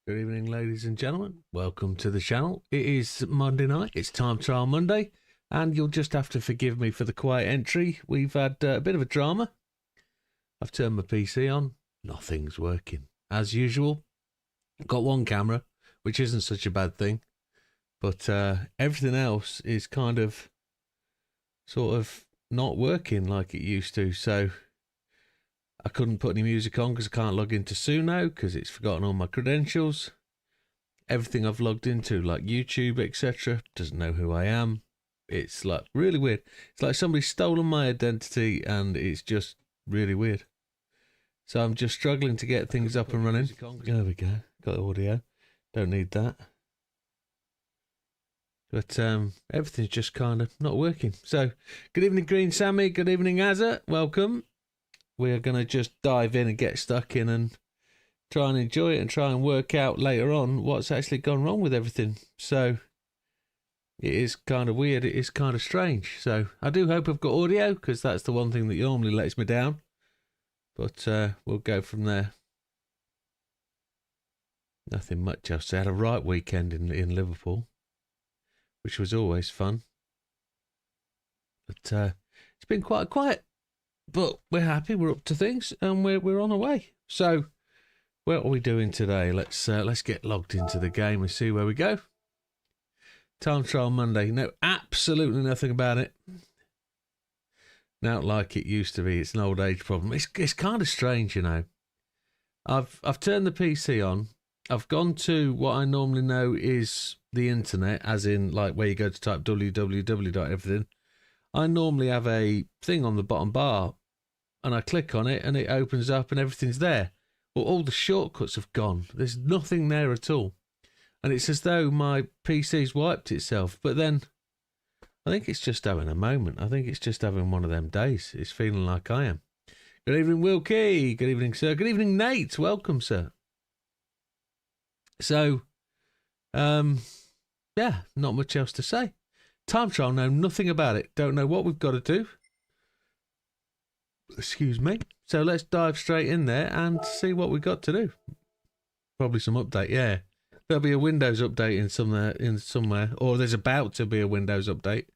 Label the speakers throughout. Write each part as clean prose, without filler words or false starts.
Speaker 1: Good evening, ladies and gentlemen. Welcome to the channel. It is Monday night. It's Time Trial Monday, and you'll just have to forgive me for the quiet entry. We've had a bit of a drama. I've turned my PC on. Nothing's working. As usual, I've got one camera, which isn't such a bad thing, but everything else is kind of sort of not working like it used to. So I couldn't put any music on because I can't log into Suno because it's forgotten all my credentials. Everything I've logged into, like YouTube, etc., doesn't know who I am. It's like really weird. It's like somebody's stolen my identity and it's just really weird. So I'm just struggling to get things up and running. There we go. Got the audio. Don't need that. But everything's just kind of not working. So good evening, Green Sammy. Good evening, Azza. Welcome. We're going to just dive in and get stuck in and try and enjoy it and try and work out later on what's actually gone wrong with everything. So it is kind of weird. It is kind of strange. So I do hope I've got audio because that's the one thing that normally lets me down. But we'll go from there. Nothing much else. I had a right weekend in Liverpool, which was always fun. But it's been quite quiet. But we're happy. We're up to things and we're on our way. So what are we doing today? Let's get logged into the game and see where we go. Time Trial Monday. No, absolutely nothing about it. Not like it used to be. It's an old age problem. It's kind of strange, you know. I've turned the PC on. I've gone to what I normally know is the internet, as in like where you go to type www. I normally have a thing on the bottom bar and I click on it and it opens up and everything's there. Well, all the shortcuts have gone. There's nothing there at all. And it's as though my PC's wiped itself. But then I think it's just having a moment. I think it's just having one of them days. It's feeling like I am. Good evening, Wilkie. Good evening, sir. Good evening, Nate. Welcome, sir. So, yeah, not much else to say. Time Trial, know nothing about it. Don't know what we've got to do. Excuse me. So let's dive straight in there and see what we've got to do. Probably some update, yeah. There'll be a Windows update in somewhere, or there's about to be a Windows update.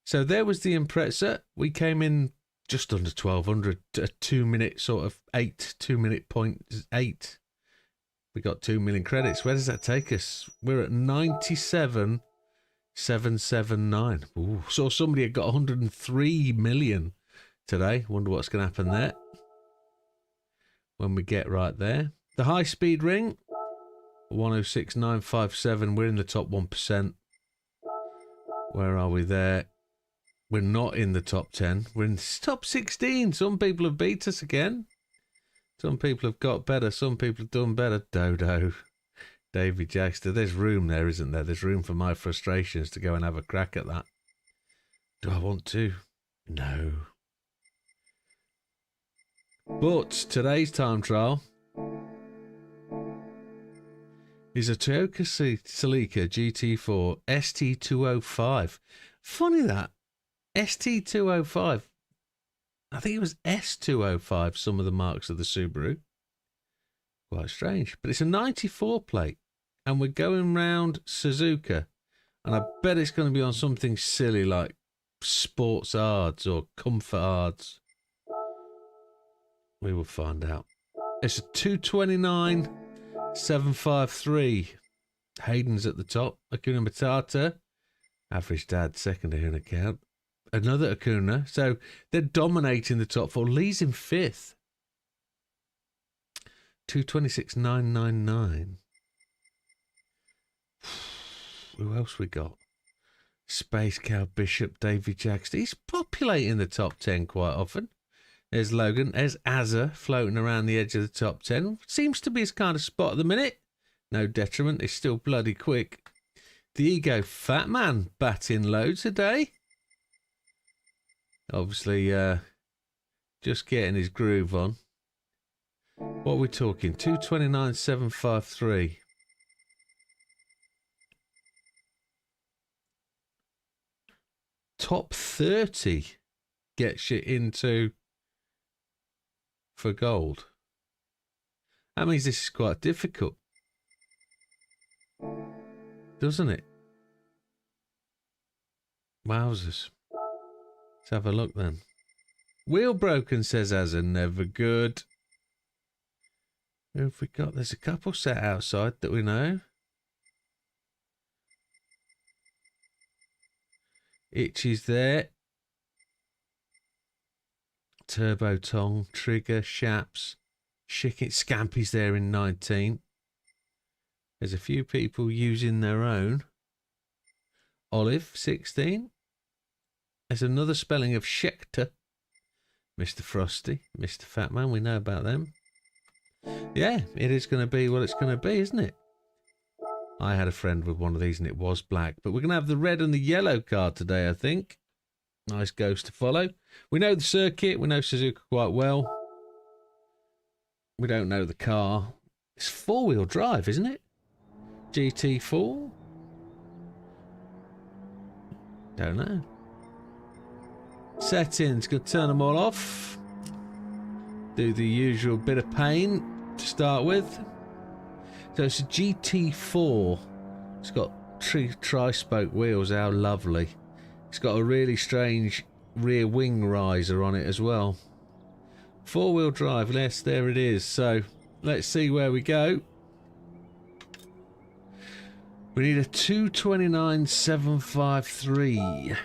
Speaker 1: So there was the Impreza. We came in just under 1200, a 2 minute sort of 2 minute point 8. We got 2 million credits. Where does that take us? We're at 97 779. Ooh, saw somebody had got 103 million today. Wonder what's going to happen there when we get right there. The high speed ring, 106957. We're in the top 1%. Where are we there? We're not in the top 10. We're in the top 16. Some people have beat us again. Some people have got better. Some people have done better. Dodo. Davy Jackster. There's room there, isn't there? There's room for my frustrations to go and have a crack at that. Do I want to? No. But today's time trial is a Toyota Celica GT4 ST205. Funny that. ST205. I think it was S205, some of the marks of the Subaru. Quite strange. But it's a 94 plate. And we're going round Suzuka. And I bet it's going to be on something silly like Sports Ards or Comfort Ards. We will find out. It's a 229.753. Hayden's at the top. Hakuna Matata. Average Dad, second here in account. Another Hakuna. So they're dominating the top four. Lee's in fifth. 226.999. Who else we got? Space Cow Bishop, Davy Jackson. He's populating the top 10 quite often. There's Logan. There's Azza floating around the edge of the top 10. Seems to be his kind of spot at the minute. No detriment. He's still bloody quick. The Ego Fat Man batting low today. Obviously, just getting his groove on. What are we talking? 229.753. Top 30 gets you into for gold. That means this is quite difficult, doesn't it? Wowzers. Let's have a look then. Wheel broken, says Azza. Never good. Who have we got? There's a couple set outside that we know. Itchy's there. Turbo Tong, Trigger, Shaps, Chicken, Scampy's there in 19. There's a few people using their own. Olive, 16. There's another spelling of Schechter. Mr. Frosty, Mr. Fatman, we know about them. Yeah, it is going to be what it's going to be, isn't it? I had a friend with one of these and it was black. But we're going to have the red and the yellow card today, I think. Nice ghost to follow. We know the circuit. We know Suzuka quite well. We don't know the car. It's four-wheel drive, isn't it? GT4? Don't know. Settings. Going to turn them all off. Do the usual bit of pain to start with. So it's a GT4. It's got tri-spoke wheels. How lovely. It's got a really strange rear wing riser on it as well. Four-wheel drive. Yes, there it is. So let's see where we go. We need a 229.753.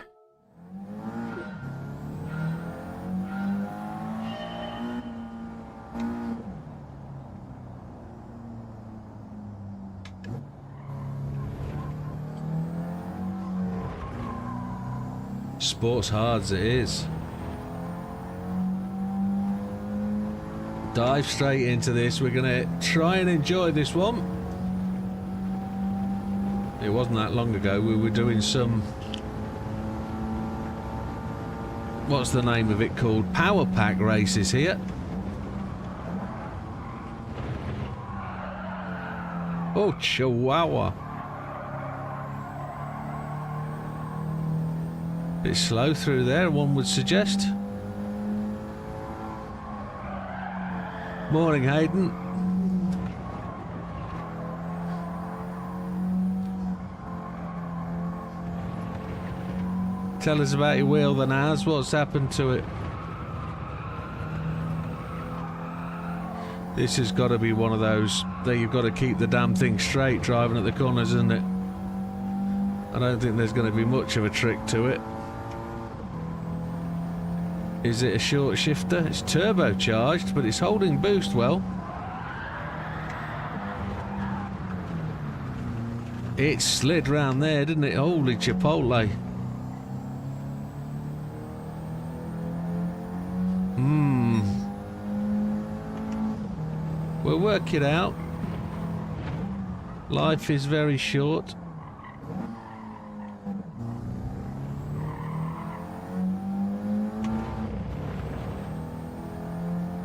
Speaker 1: Sports hards it is. Dive straight into this. We're going to try and enjoy this one. It wasn't that long ago we were doing some... What's the name of it called? Power pack races here. Oh, Chihuahua. Bit slow through there, one would suggest. Morning, Hayden. Tell us about your wheel then, Az. What's happened to it? This has got to be one of those that you've got to keep the damn thing straight driving at the corners, isn't it? I don't think there's going to be much of a trick to it. Is it a short shifter? It's turbocharged, but it's holding boost well. It slid round there, didn't it? Holy Chipotle. We'll work it out. Life is very short.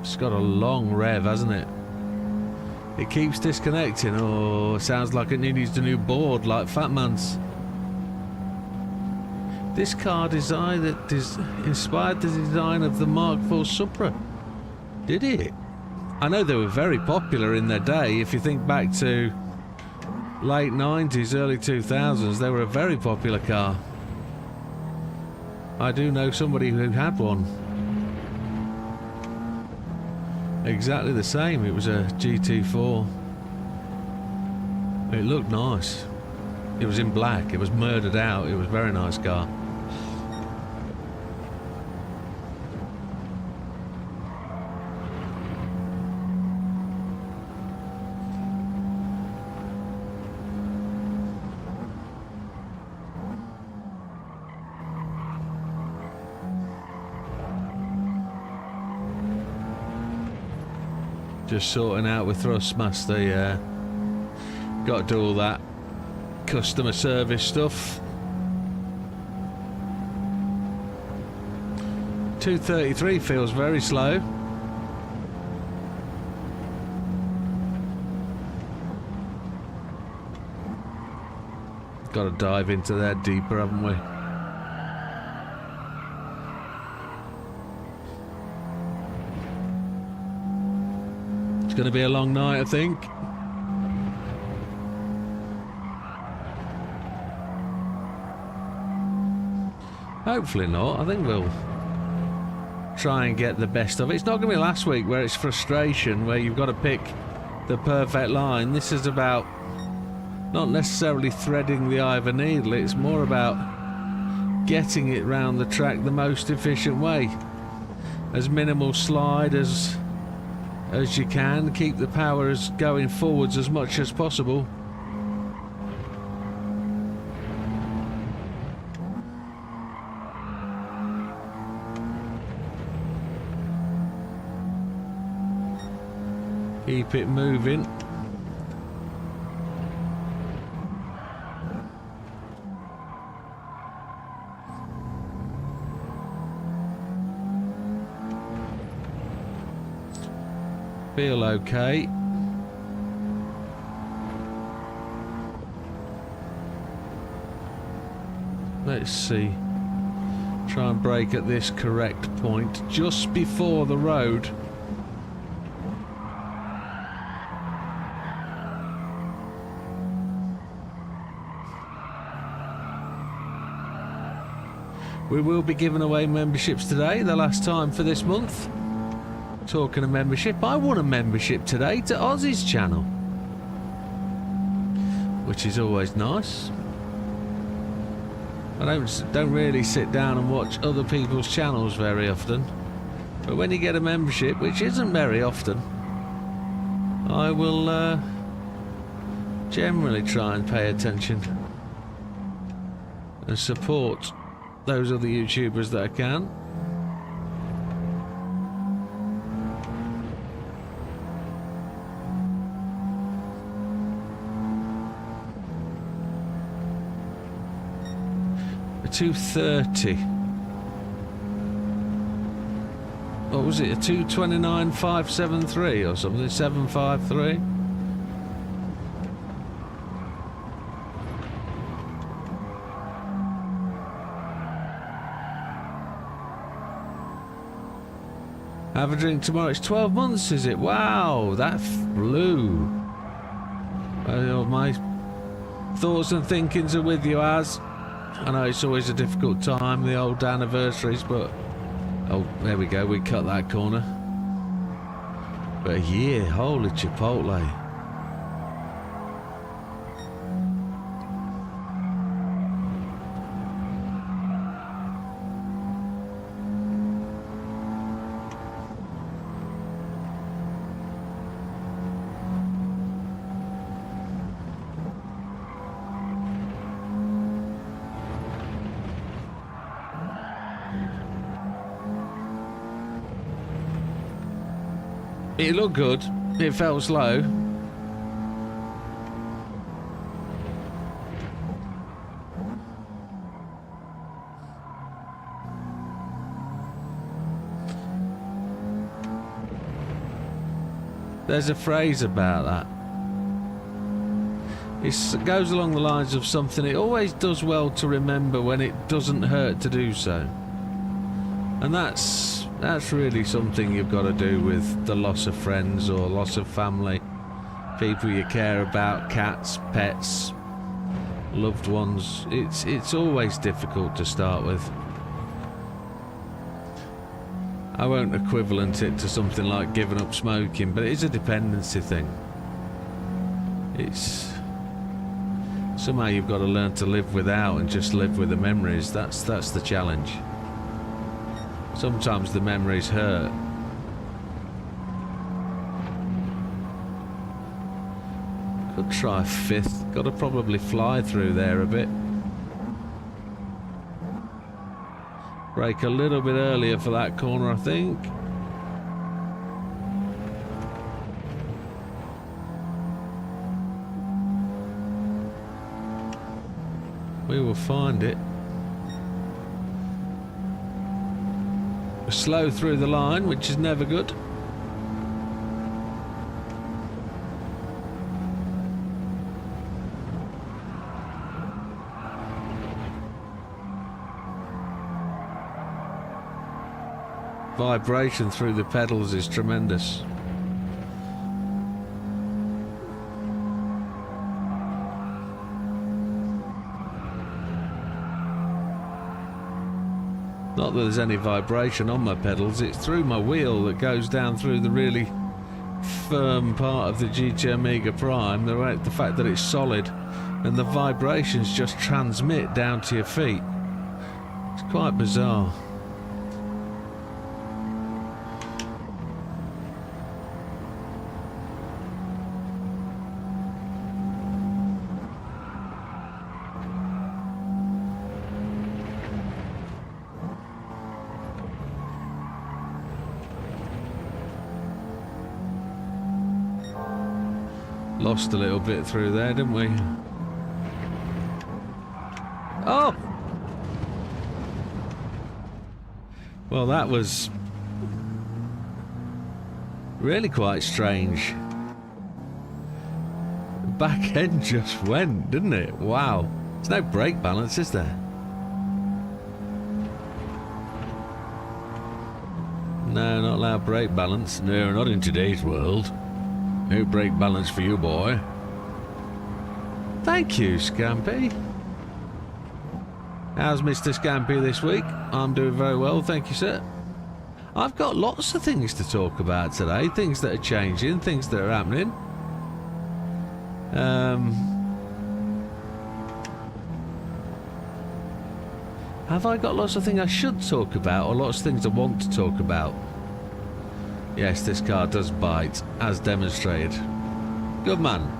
Speaker 1: It's got a long rev, hasn't it? It keeps disconnecting. Oh, sounds like it needs a new board, like Fat Man's. This car inspired the design of the Mark IV Supra. Did it? I know they were very popular in their day. If you think back to late 90s, early 2000s, they were a very popular car. I do know somebody who had one. Exactly the same. It was a GT4. It looked nice. It was in black. It was murdered out. It was a very nice car. Just sorting out with Thrustmaster, yeah. Got to do all that customer service stuff. 233 feels very slow. Got to dive into there deeper, haven't we? Going to be a long night, I think. Hopefully not. I think we'll try and get the best of it. It's not going to be last week where it's frustration, where you've got to pick the perfect line. This is about not necessarily threading the eye of a needle. It's more about getting it round the track the most efficient way. As minimal slide as you can, keep the power going forwards as much as possible. Keep it moving. Feel okay. Let's see. Try and brake at this correct point just before the road. We will be giving away memberships today, the last time for this month. Talking of membership, I won a membership today to Ozzy's channel, which is always nice. I don't really sit down and watch other people's channels very often, but when you get a membership, which isn't very often, I will generally try and pay attention and support those other YouTubers that I can. A 230. What was it? A 229,573 or something? 753. Have a drink tomorrow. It's 12 months, is it? Wow, that flew. My thoughts and thinkings are with you, Az. I know it's always a difficult time, the old anniversaries, but... Oh, there we go, we cut that corner. But yeah, holy Chipotle. It looked good. It felt slow. There's a phrase about that. It goes along the lines of something it always does well to remember when it doesn't hurt to do so. And that's really something you've got to do with the loss of friends or loss of family, people you care about, cats, pets, loved ones. It's always difficult to start with. I won't equivalent it to something like giving up smoking, but it is a dependency thing. It's somehow you've got to learn to live without and just live with the memories. That's the challenge. Sometimes the memories hurt. Could try fifth. Got to probably fly through there a bit. Brake a little bit earlier for that corner, I think. We will find it. We're slow through the line, which is never good. Vibration through the pedals is tremendous. Not that there's any vibration on my pedals, it's through my wheel that goes down through the really firm part of the GT Omega Prime, the fact that it's solid, and the vibrations just transmit down to your feet. It's quite bizarre. Lost a little bit through there, didn't we? Oh! Well, that was really quite strange. The back end just went, didn't it? Wow. There's no brake balance, is there? No, not allowed brake balance. No, not in today's world. No brake balance for you, boy. Thank you, Scampy. How's Mr. Scampy this week? I'm doing very well, thank you, sir. I've got lots of things to talk about today. Things that are changing, things that are happening. Have I got lots of things I should talk about, or lots of things I want to talk about? Yes, this car does bite, as demonstrated. Good man.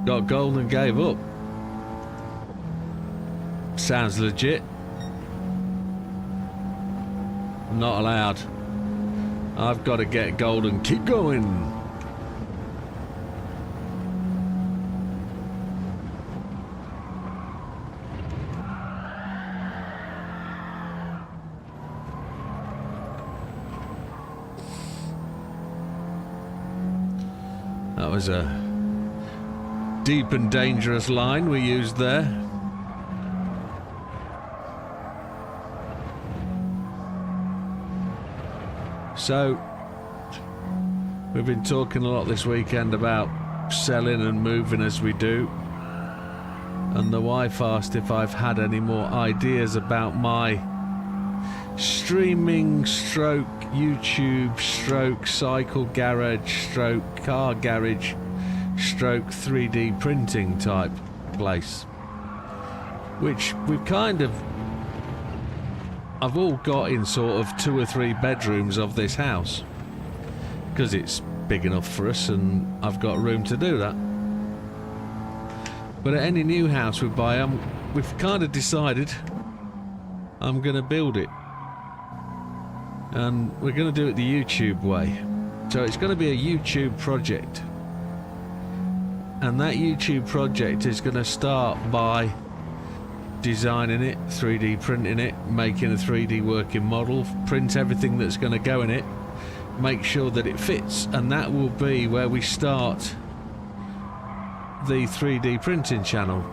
Speaker 1: Got gold and gave up. Sounds legit. Not allowed. I've got to get gold and keep going. That was a deep and dangerous line we used there. So, we've been talking a lot this weekend about selling and moving as we do. And the wife asked if I've had any more ideas about my streaming stroke YouTube stroke cycle garage stroke car garage stroke 3D printing type place. Which we've kind of I've all got in sort of 2 or 3 bedrooms of this house because it's big enough for us and I've got room to do that. But at any new house we buy, we've kind of decided I'm going to build it. And we're going to do it the YouTube way. So it's going to be a YouTube project. And that YouTube project is going to start by designing it, 3D printing it, making a 3D working model, print everything that's going to go in it, make sure that it fits, and that will be where we start the 3D printing channel.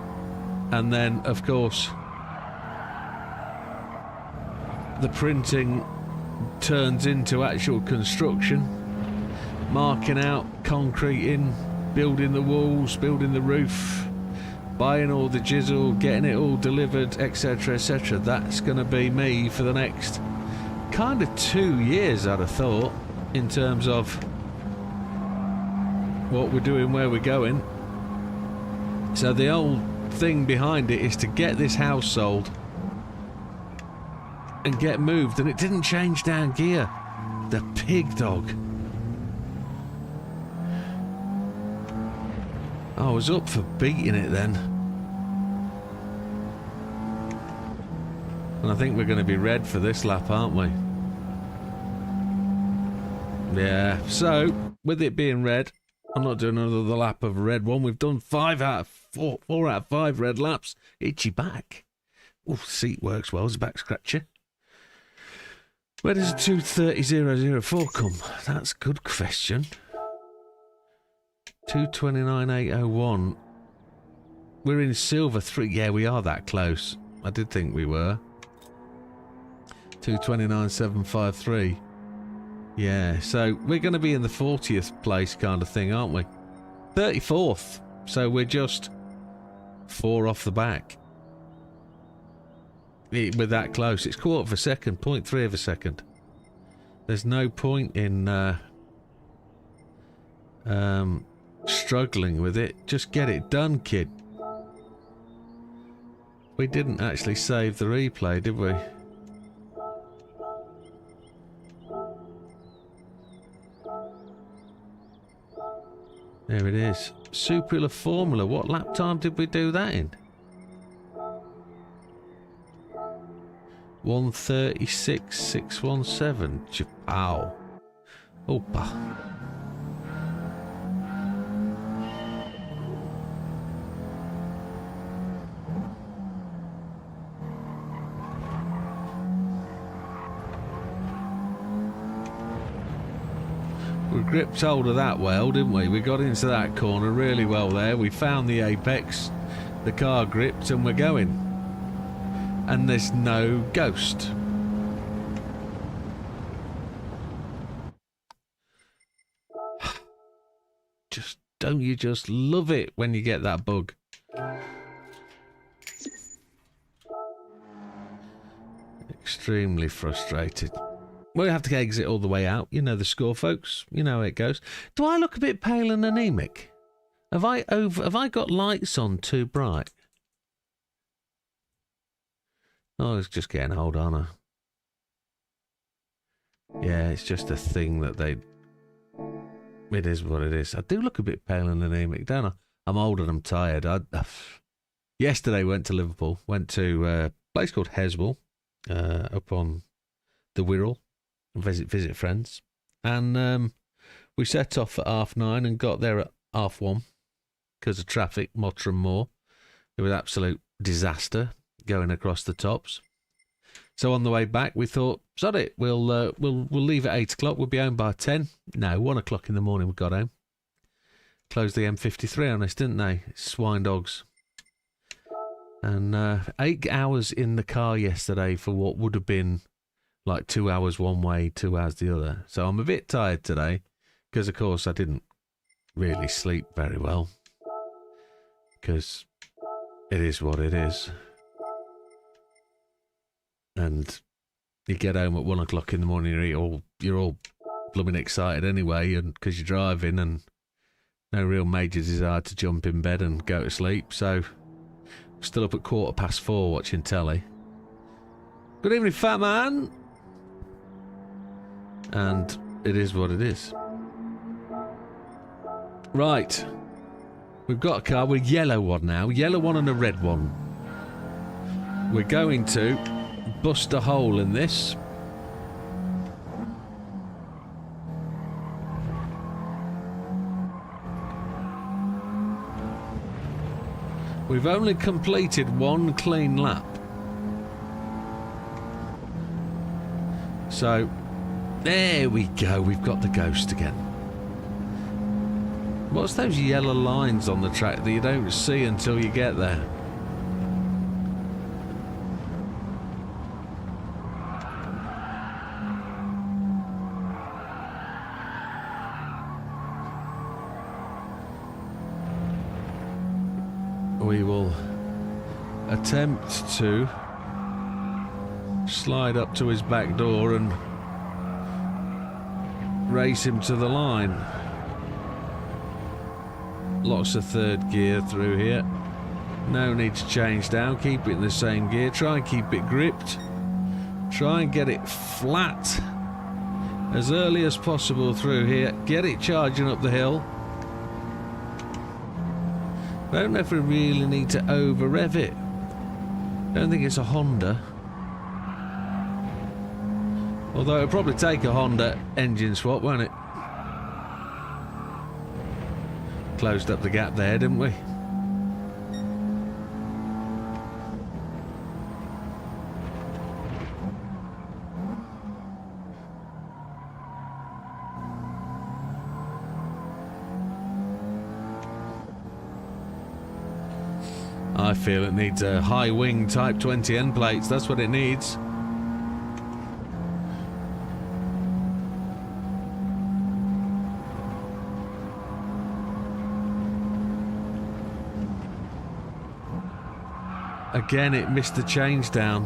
Speaker 1: And then of course the printing turns into actual construction, marking out, concreting, building the walls, building the roof, buying all the chisel, getting it all delivered, etc, etc. That's going to be me for the next kind of 2 years, I'd have thought, in terms of what we're doing, where we're going. So the whole thing behind it is to get this house sold and get moved, and it didn't change down gear. The pig dog. I was up for beating it then. And I think we're going to be red for this lap, aren't we? Yeah, so with it being red, I'm not doing another lap of a red one. We've done 4 out of 5 red laps. Itchy back. Oh, seat works well as a back scratcher. Where does a 230.004 come? That's a good question. 229.801. We're in silver 3. Yeah, we are that close. I did think we were. 229.753. Yeah, so we're going to be in the 40th place kind of thing, aren't we? 34th. So we're just 4 off the back. We're that close. It's 1/4 of a second, 0.3 of a second. There's no point in struggling with it. Just get it done, kid. We didn't actually save the replay, did we? There it is. Superior Formula. What lap time did we do that in? 1:36.617. Chapow. Opa. We gripped hold of that well, didn't we? We got into that corner really well there. We found the apex, the car gripped, and we're going. And there's no ghost. Don't you just love it when you get that bug? Extremely frustrated. We have to exit all the way out. You know the score, folks. You know how it goes. Do I look a bit pale and anemic? Have I got lights on too bright? Oh, it's just getting old, aren't I? Yeah, it's just a thing that they... It is what it is. I do look a bit pale and anemic, don't I? I'm old and I'm tired. Yesterday went to Liverpool. Went to a place called Heswell, up on the Wirral. Visit friends. And we set off at 9:30 and got there at 1:30 because of traffic, Mottram Moor. It was absolute disaster going across the tops. So on the way back, we thought, sod it, we'll leave at 8 o'clock. We'll be home by 10. No, 1 o'clock in the morning we got home. Closed the M53 on us, didn't they? Swine dogs. And 8 hours in the car yesterday for what would have been like 2 hours one way, 2 hours the other. So I'm a bit tired today because, of course, I didn't really sleep very well because it is what it is. And you get home at 1 o'clock in the morning, you're all blooming excited anyway, and because you're driving, and no real major desire to jump in bed and go to sleep. So still up at 4:15 watching telly. Good evening, fat man. And it is what it is. Right. We've got a car with a yellow one now. Yellow one and a red one. We're going to bust a hole in this. We've only completed one clean lap. So, there we go. We've got the ghost again. What's those yellow lines on the track that you don't see until you get there? We will attempt to slide up to his back door and race him to the line. Lots of third gear through here. No need to change down. Keep it in the same gear. Try and keep it gripped. Try and get it flat as early as possible through here. Get it charging up the hill. I don't know if we really need to over-rev it. I don't think it's a Honda. Although it'll probably take a Honda engine swap, won't it? Closed up the gap there, didn't we? I feel it needs a high wing Type 20 end plates. That's what it needs. Again, it missed the change down.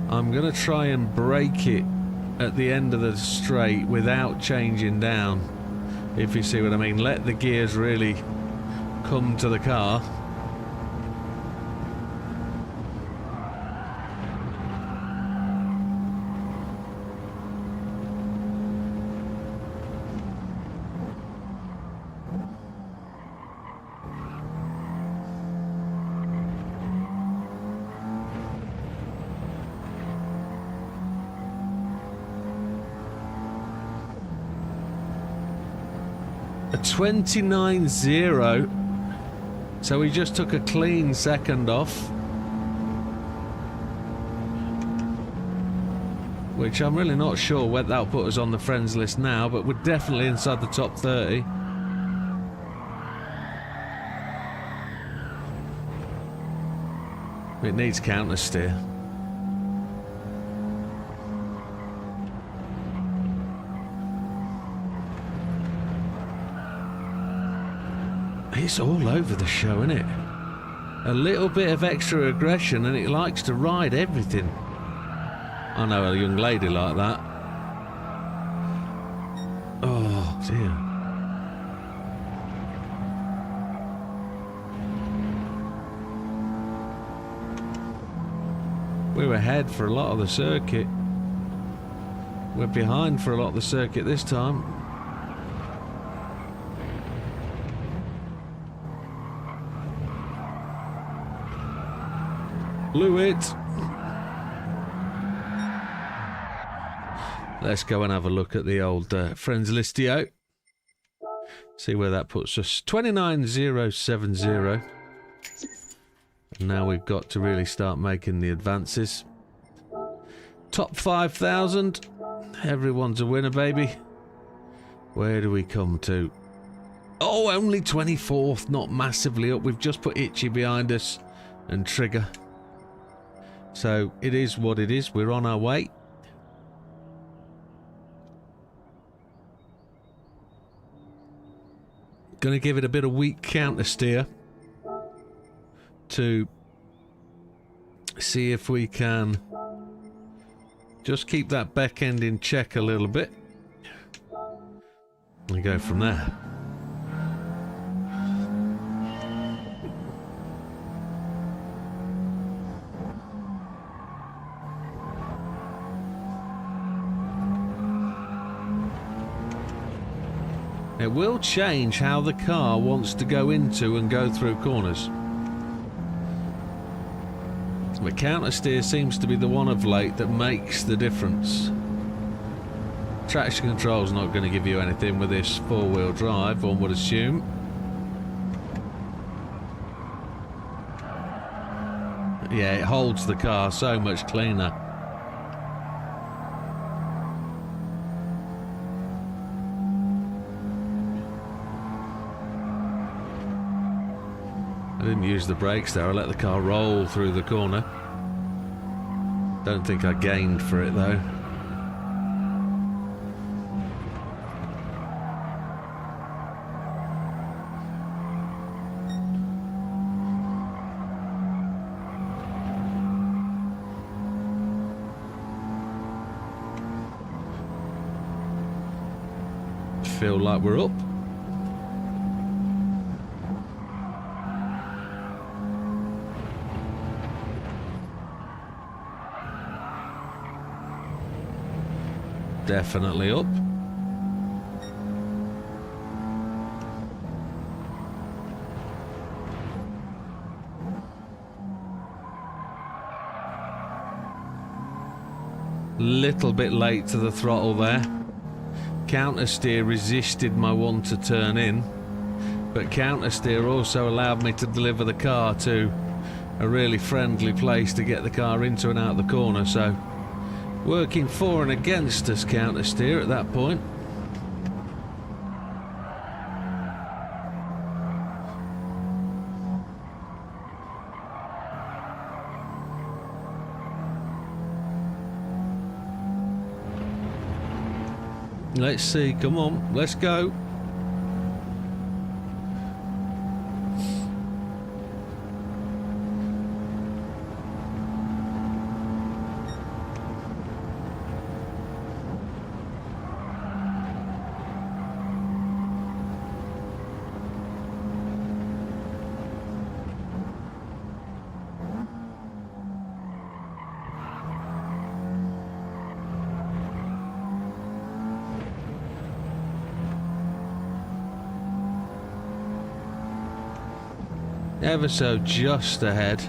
Speaker 1: I'm going to try and brake it at the end of the straight without changing down, if you see what I mean. Let the gears really come to the car. A 29.0, so we just took a clean second off, which I'm really not sure whether that'll put us on the friends list now, but we're definitely inside the top 30. It needs counter steer. It's all over the show, isn't it? A little bit of extra aggression and it likes to ride everything. I know a young lady like that. Oh dear. We were ahead for a lot of the circuit. We're behind for a lot of the circuit this time. Blew it. Let's go and have a look at the old friends listio. See where that puts us. 29.070. And now we've got to really start making the advances. Top 5,000. Everyone's a winner, baby. Where do we come to? Oh, only 24th. Not massively up. We've just put Itchy behind us and Trigger. So it is what it is. We're on our way. Going to give it a bit of weak counter steer to see if we can just keep that back end in check a little bit. And go from there. It will change how the car wants to go into and go through corners. But counter steer seems to be the one of late that makes the difference. Traction control's not going to give you anything with this four-wheel drive, one would assume. Yeah, it holds the car so much cleaner. I didn't use the brakes there, I let the car roll through the corner. Don't think I gained for it though. Feel like we're up. Definitely up. Little bit late to the throttle there. Counter steer resisted my want to turn in, but counter steer also allowed me to deliver the car to a really friendly place to get the car into and out of the corner, so working for and against us, counter steer, at that point. Let's see, come on, let's go. Ever so just ahead.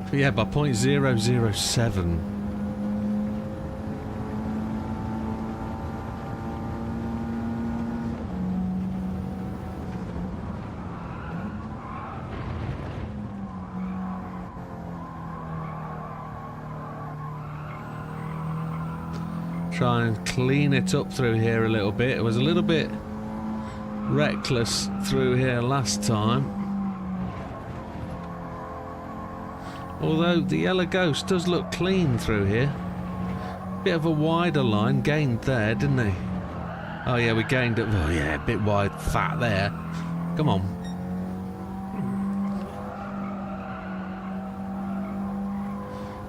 Speaker 1: But yeah, by 0.007. Try and clean it up through here a little bit. It was a little bit reckless through here last time. Although the Yellow Ghost does look clean through here. Bit of a wider line gained there, didn't he? Oh yeah, we gained it. Oh yeah, a bit wide, fat there. Come on.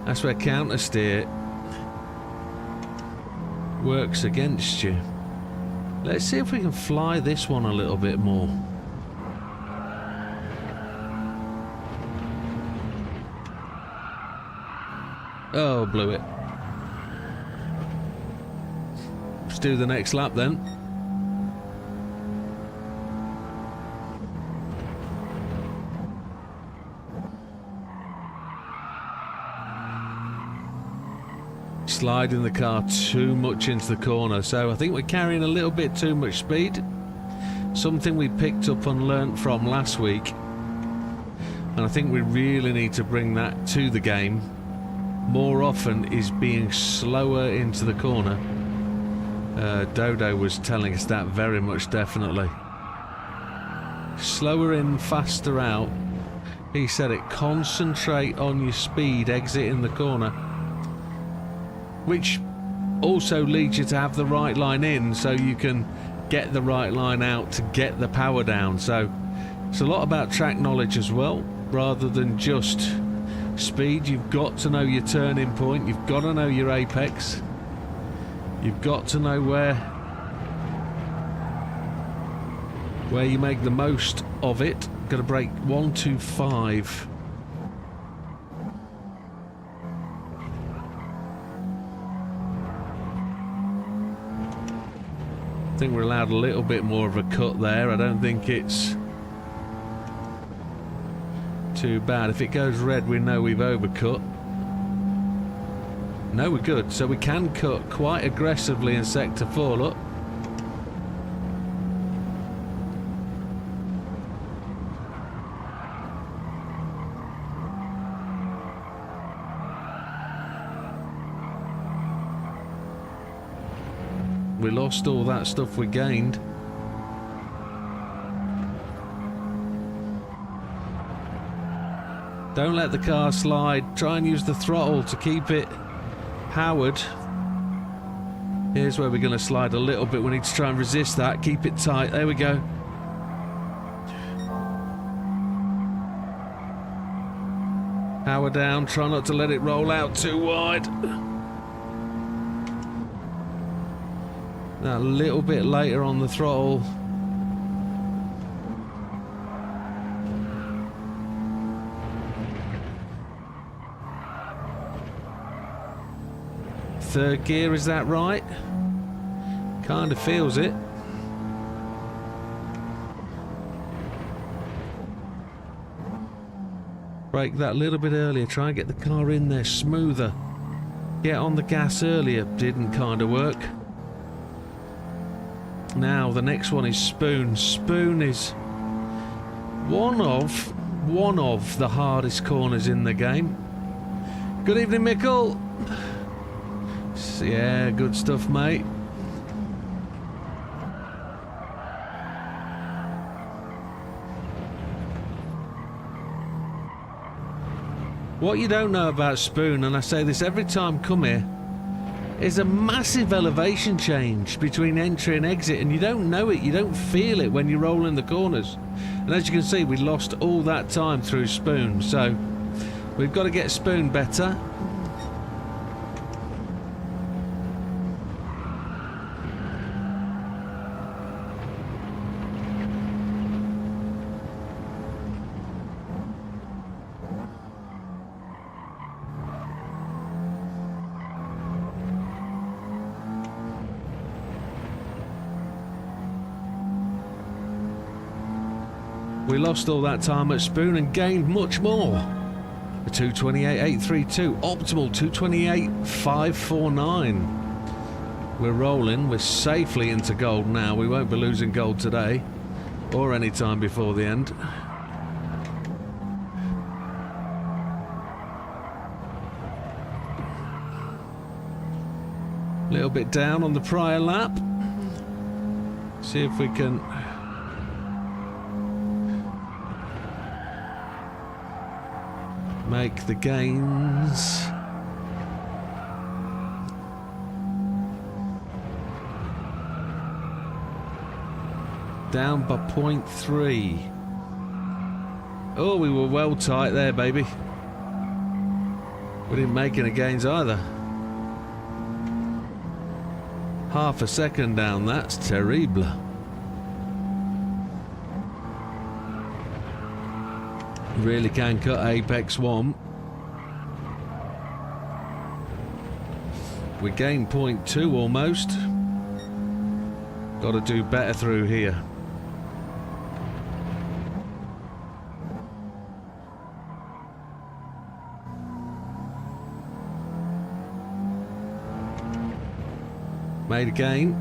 Speaker 1: That's where counter steer works against you. Let's see if we can fly this one a little bit more. Oh, blew it. Let's do the next lap then. Sliding the car too much into the corner, so I think we're carrying a little bit too much speed. Something we picked up and learnt from last week. And I think we really need to bring that to the game more often, is being slower into the corner. Dodo was telling us that very much, definitely. Slower in, faster out. He said it, concentrate on your speed exiting the corner. Which also leads you to have the right line in, so you can get the right line out to get the power down. So it's a lot about track knowledge as well, rather than just speed. You've got to know your turning point, you've got to know your apex, you've got to know where where you make the most of it. Got to break 125. I think we're allowed a little bit more of a cut there. I don't think it's too bad. If it goes red, we know we've overcut. No, we're good. So we can cut quite aggressively in sector 4. Look. We lost all that stuff we gained. Don't let the car slide. Try and use the throttle to keep it powered. Here's where we're going to slide a little bit. We need to try and resist that. Keep it tight. There we go. Power down. Try not to let it roll out too wide. That little bit later on the throttle. Third gear, is that right? Kind of feels it. Brake that little bit earlier. Try and get the car in there smoother. Get on the gas earlier. Didn't kind of work. Now the next one is Spoon. Spoon is one of the hardest corners in the game. Good evening, Mickle. Yeah, good stuff, mate. What you don't know about Spoon, and I say this every time I come here, is a massive elevation change between entry and exit, and you don't know it, you don't feel it when you roll in the corners. And as you can see, we lost all that time through Spoon, so we've got to get Spoon better. We lost all that time at Spoon and gained much more. A 228.832, optimal 228.549. We're rolling, we're safely into gold now. We won't be losing gold today or any time before the end. A little bit down on the prior lap. See if we can make the gains. Down by 0.3. Oh, we were well tight there, baby. We didn't make any gains either. Half a second down, that's terrible. Really can cut Apex 1. We gained 0.2 almost. Got to do better through here. Made a gain,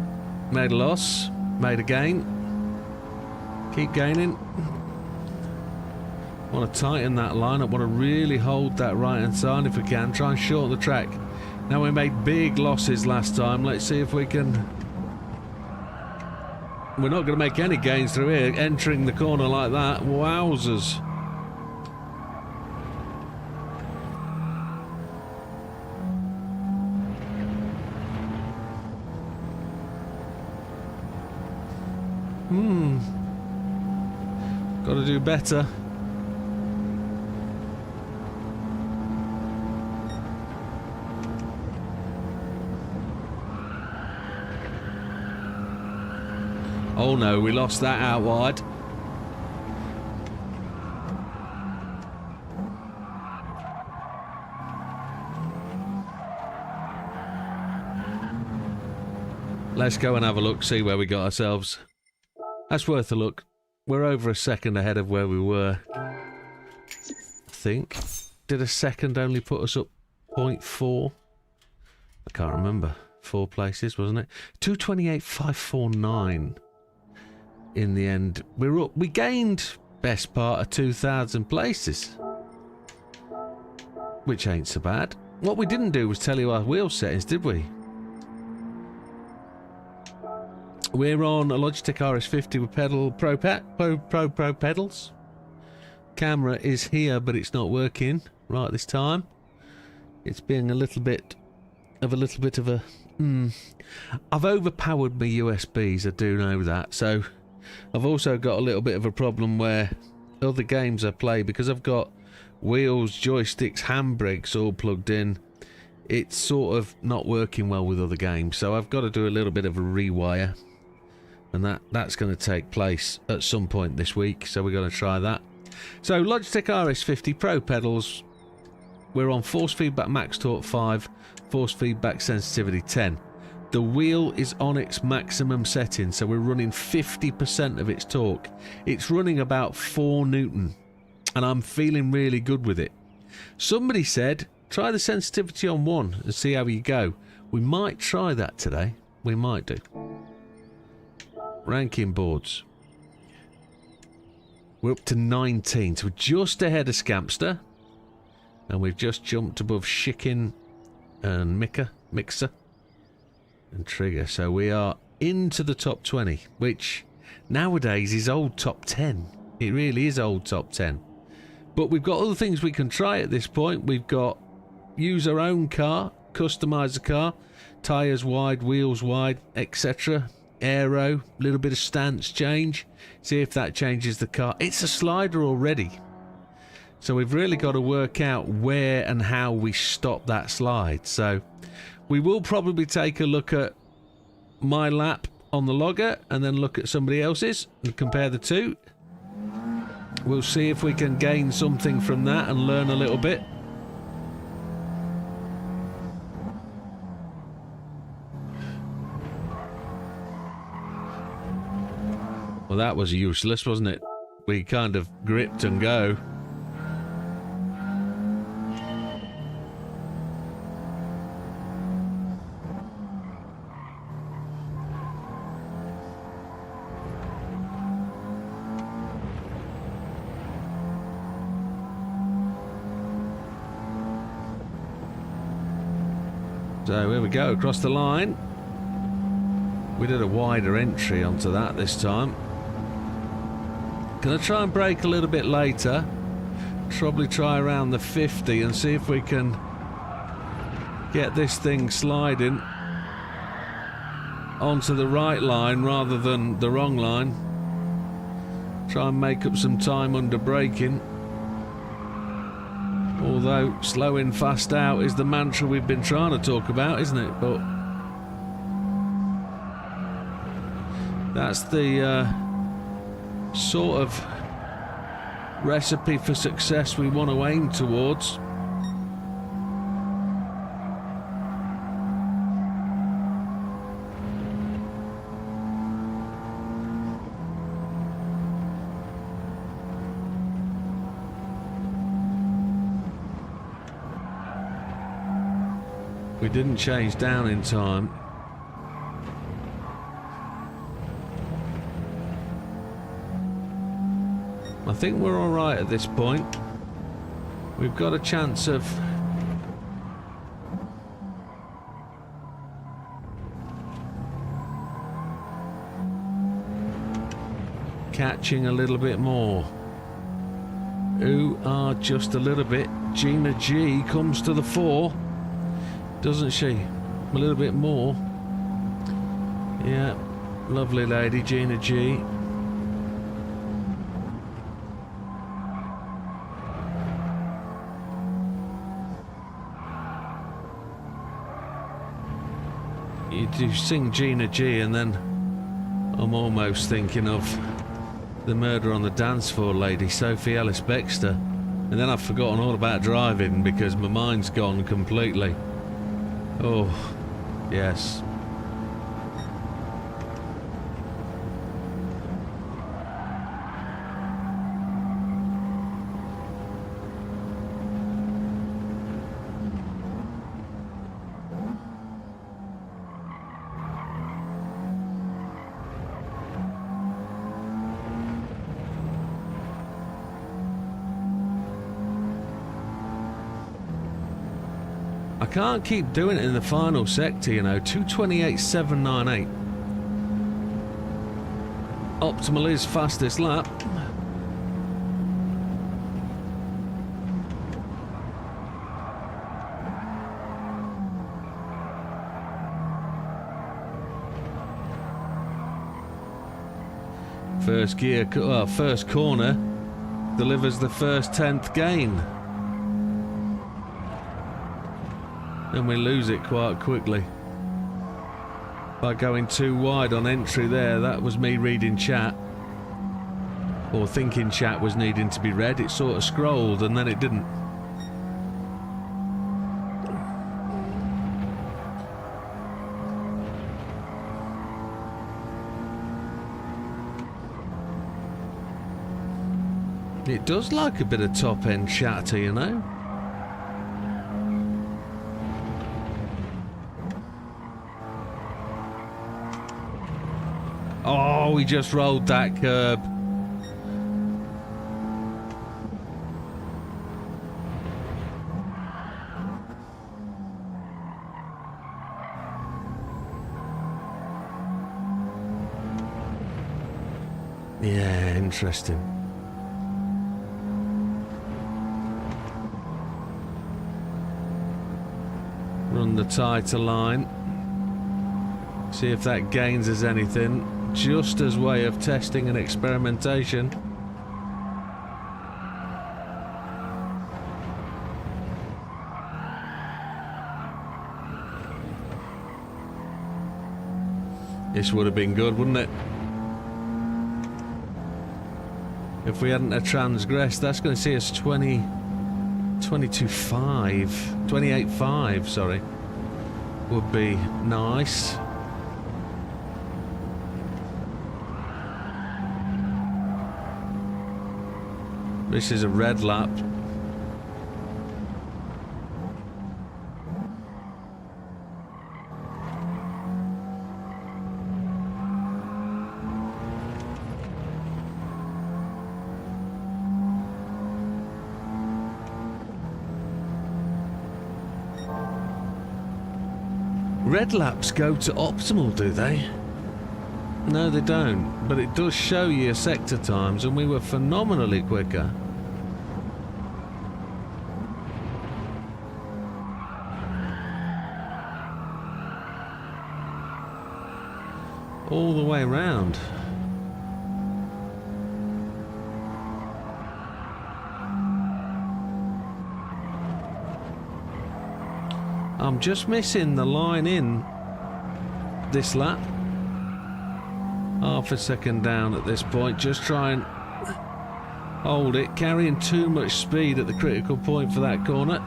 Speaker 1: made a loss, made a gain. Keep gaining. Want to tighten that line up, want to really hold that right hand side if we can. Try and shorten the track. Now, we made big losses last time. Let's see if we can. We're not going to make any gains through here. Entering the corner like that. Wowzers. Got to do better. Oh no, we lost that out wide. Let's go and have a look, see where we got ourselves. That's worth a look. We're over a second ahead of where we were. I think. Did a second only put us up 0.4? I can't remember. 4 places, wasn't it? 228,549 in the end. We're up. We gained best part of 2,000 places, which ain't so bad. What we didn't do was tell you our wheel settings, did we? We're on a Logitech RS50 with Pro pedals. Camera is here, but it's not working right this time. It's being a little bit of a... I've overpowered my USBs, I do know that. So I've also got a little bit of a problem where other games I play, because I've got wheels, joysticks, handbrakes all plugged in, it's sort of not working well with other games. So I've got to do a little bit of a rewire. And that's going to take place at some point this week, so we're going to try that. So Logitech RS50 Pro pedals, we're on force feedback max torque 5, force feedback sensitivity 10. The wheel is on its maximum setting, so we're running 50% of its torque. It's running about 4 Newton, and I'm feeling really good with it. Somebody said, try the sensitivity on 1 and see how you go. We might try that today. We might do. Ranking boards. We're up to 19, so we're just ahead of Scampster. And we've just jumped above Shikin and Mixer and Trigger. So we are into the top 20, which nowadays is old top 10. It really is old top 10. But we've got other things we can try at this point. We've got use our own car, customise the car, tyres wide, wheels wide, etc. Aero, little bit of stance change, see if that changes the car. It's a slider already, so we've really got to work out where and how we stop that slide. So we will probably take a look at my lap on the logger and then look at somebody else's and compare the two. We'll see if we can gain something from that and learn a little bit. Well, that was useless, wasn't it? We kind of gripped and go. So here we go, across the line. We did a wider entry onto that this time. Gonna try and brake a little bit later. Probably try around the 50 and see if we can get this thing sliding onto the right line rather than the wrong line. Try and make up some time under braking. Although slowing fast out is the mantra we've been trying to talk about, isn't it? But that's the sort of recipe for success we want to aim towards. We didn't change down in time. I think we're all right at this point. We've got a chance of catching a little bit more. Who are just a little bit. Gina G comes to the fore, doesn't she? A little bit more. Yeah, lovely lady, Gina G. You sing Gina G and then I'm almost thinking of the Murder on the Dance Floor lady, Sophie Ellis Bextor. And then I've forgotten all about driving because my mind's gone completely. Oh, yes. I can't keep doing it in the final sector, you know. 2:28.798. Optimal is fastest lap. First gear, first corner delivers the first 10th gain. And we lose it quite quickly. By going too wide on entry there, that was me reading chat. Or thinking chat was needing to be read. It sort of scrolled and then it didn't. It does like a bit of top end chatter, you know. Oh, we just rolled that curb. Yeah, interesting. Run the tighter line. See if that gains us anything. Just as way of testing and experimentation. This would have been good, wouldn't it? If we hadn't have transgressed, that's going to see us 28.5, sorry. Would be nice. This is a red lap. Red laps go to optimal, do they? No, they don't, but it does show you your sector times, and we were phenomenally quicker. All the way round. I'm just missing the line in this lap. Half a second down at this point. Just try and hold it. Carrying too much speed at the critical point for that corner.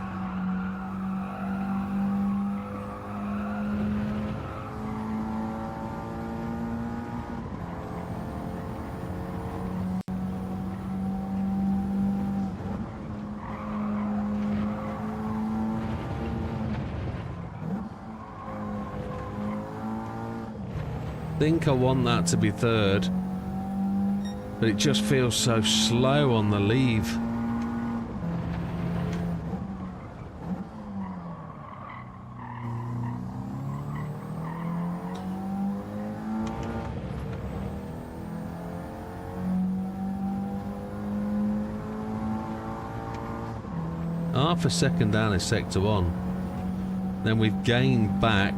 Speaker 1: I think I want that to be third, but it just feels so slow on the leave. Half a second down is sector 1. Then we've gained back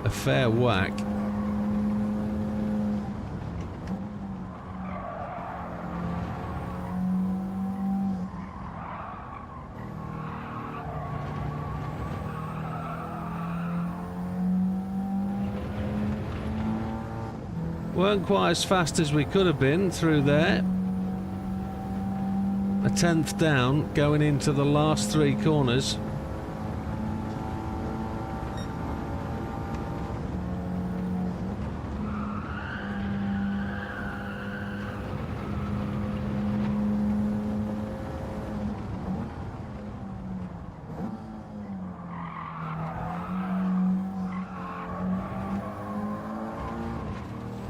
Speaker 1: a fair whack. Weren't quite as fast as we could have been through there. A 10th down going into the last 3 corners.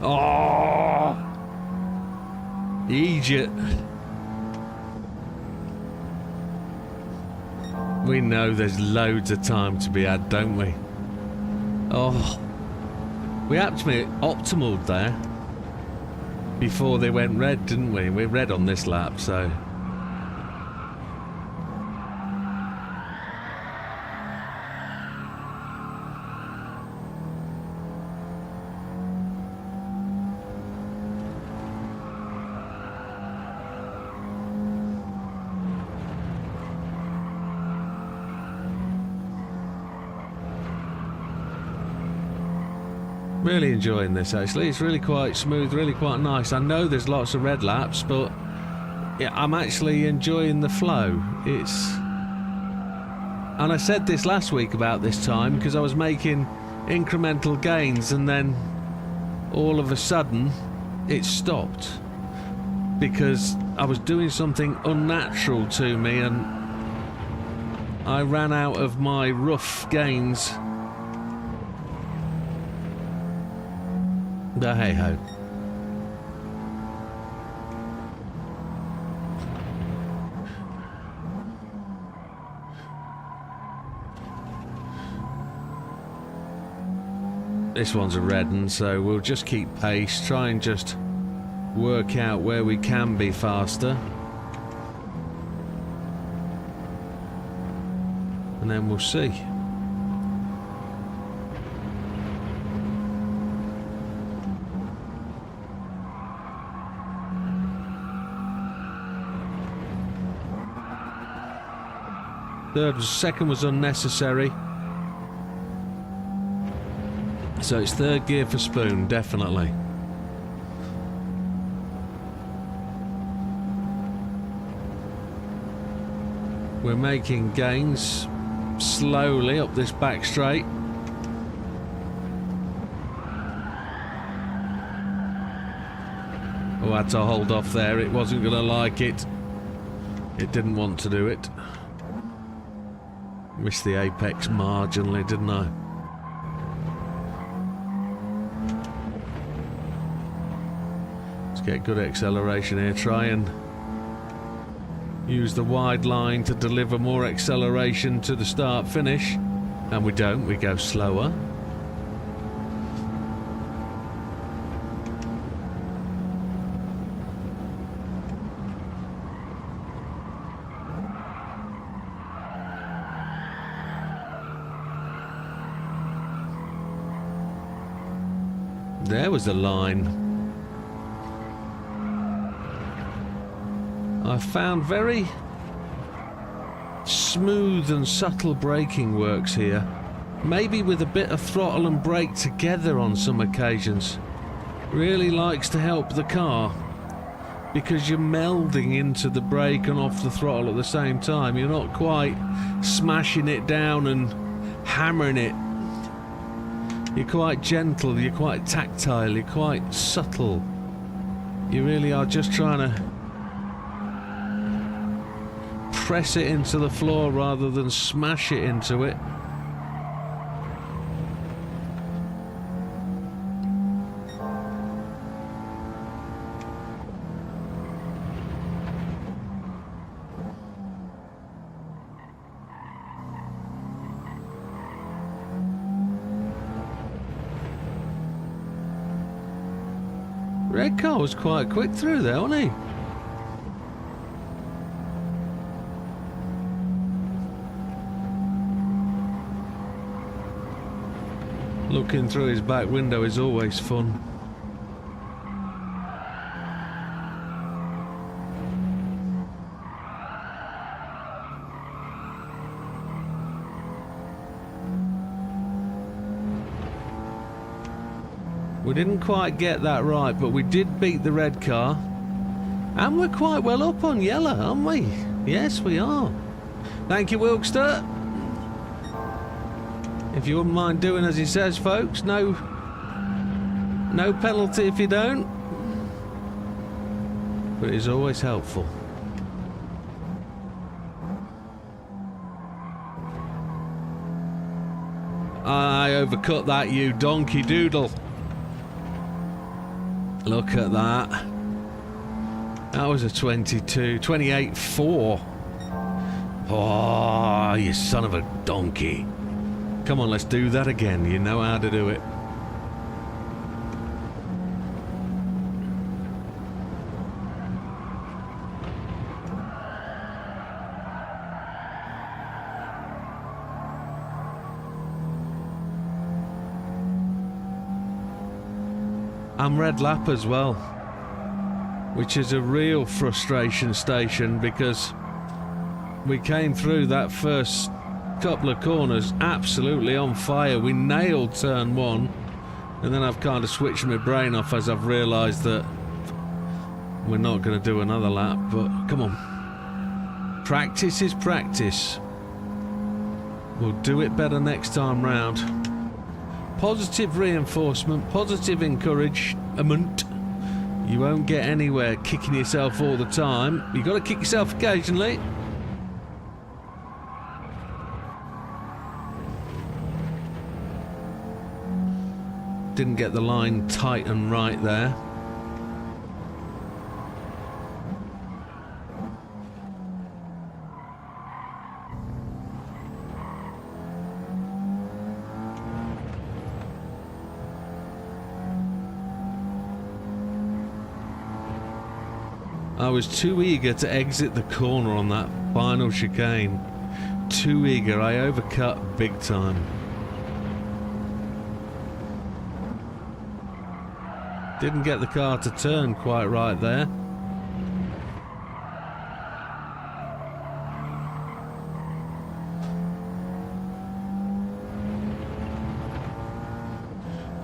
Speaker 1: Oh, Egypt. We know there's loads of time to be had, don't we? Oh, we actually optimaled there before they went red, didn't we? We're red on this lap, so... Really enjoying this, actually. It's really quite smooth, really quite nice. I know there's lots of red laps, but yeah, I'm actually enjoying the flow. It's... And I said this last week about this time, because I was making incremental gains, and then all of a sudden it stopped. Because I was doing something unnatural to me, and I ran out of my rough gains. But hey ho. This one's a red one, so we'll just keep pace, try and just work out where we can be faster. And then we'll see. Second was unnecessary. So it's third gear for Spoon, definitely. We're making gains slowly up this back straight. Oh, I had to hold off there. It wasn't going to like it. It didn't want to do it. Missed the apex marginally, didn't I? Let's get good acceleration here. Try and use the wide line to deliver more acceleration to the start finish. And we don't, we go slower. There was the line. I found very smooth and subtle braking works here. Maybe with a bit of throttle and brake together on some occasions. Really likes to help the car. Because you're melding into the brake and off the throttle at the same time. You're not quite smashing it down and hammering it. You're quite gentle, you're quite tactile, you're quite subtle. You really are just trying to press it into the floor rather than smash it into it. Red car was quite quick through there, wasn't he? Looking through his back window is always fun. We didn't quite get that right, but we did beat the red car. And we're quite well up on yellow, aren't we? Yes, we are. Thank you, Wilkster. If you wouldn't mind doing as he says, folks, no penalty if you don't. But it is always helpful. I overcut that, you donkey doodle. Look at that. That was a 28.4. Oh, you son of a donkey. Come on, let's do that again. You know how to do it. I'm red lap as well, which is a real frustration station because we came through that first couple of corners absolutely on fire. We nailed turn one, and then I've kind of switched my brain off as I've realised that we're not going to do another lap. But come on, practice is practice. We'll do it better next time round. Positive reinforcement, positive encouragement. You won't get anywhere kicking yourself all the time. You've got to kick yourself occasionally. Didn't get the line tight and right there. I was too eager to exit the corner on that final chicane. Too eager. I overcut big time. Didn't get the car to turn quite right there.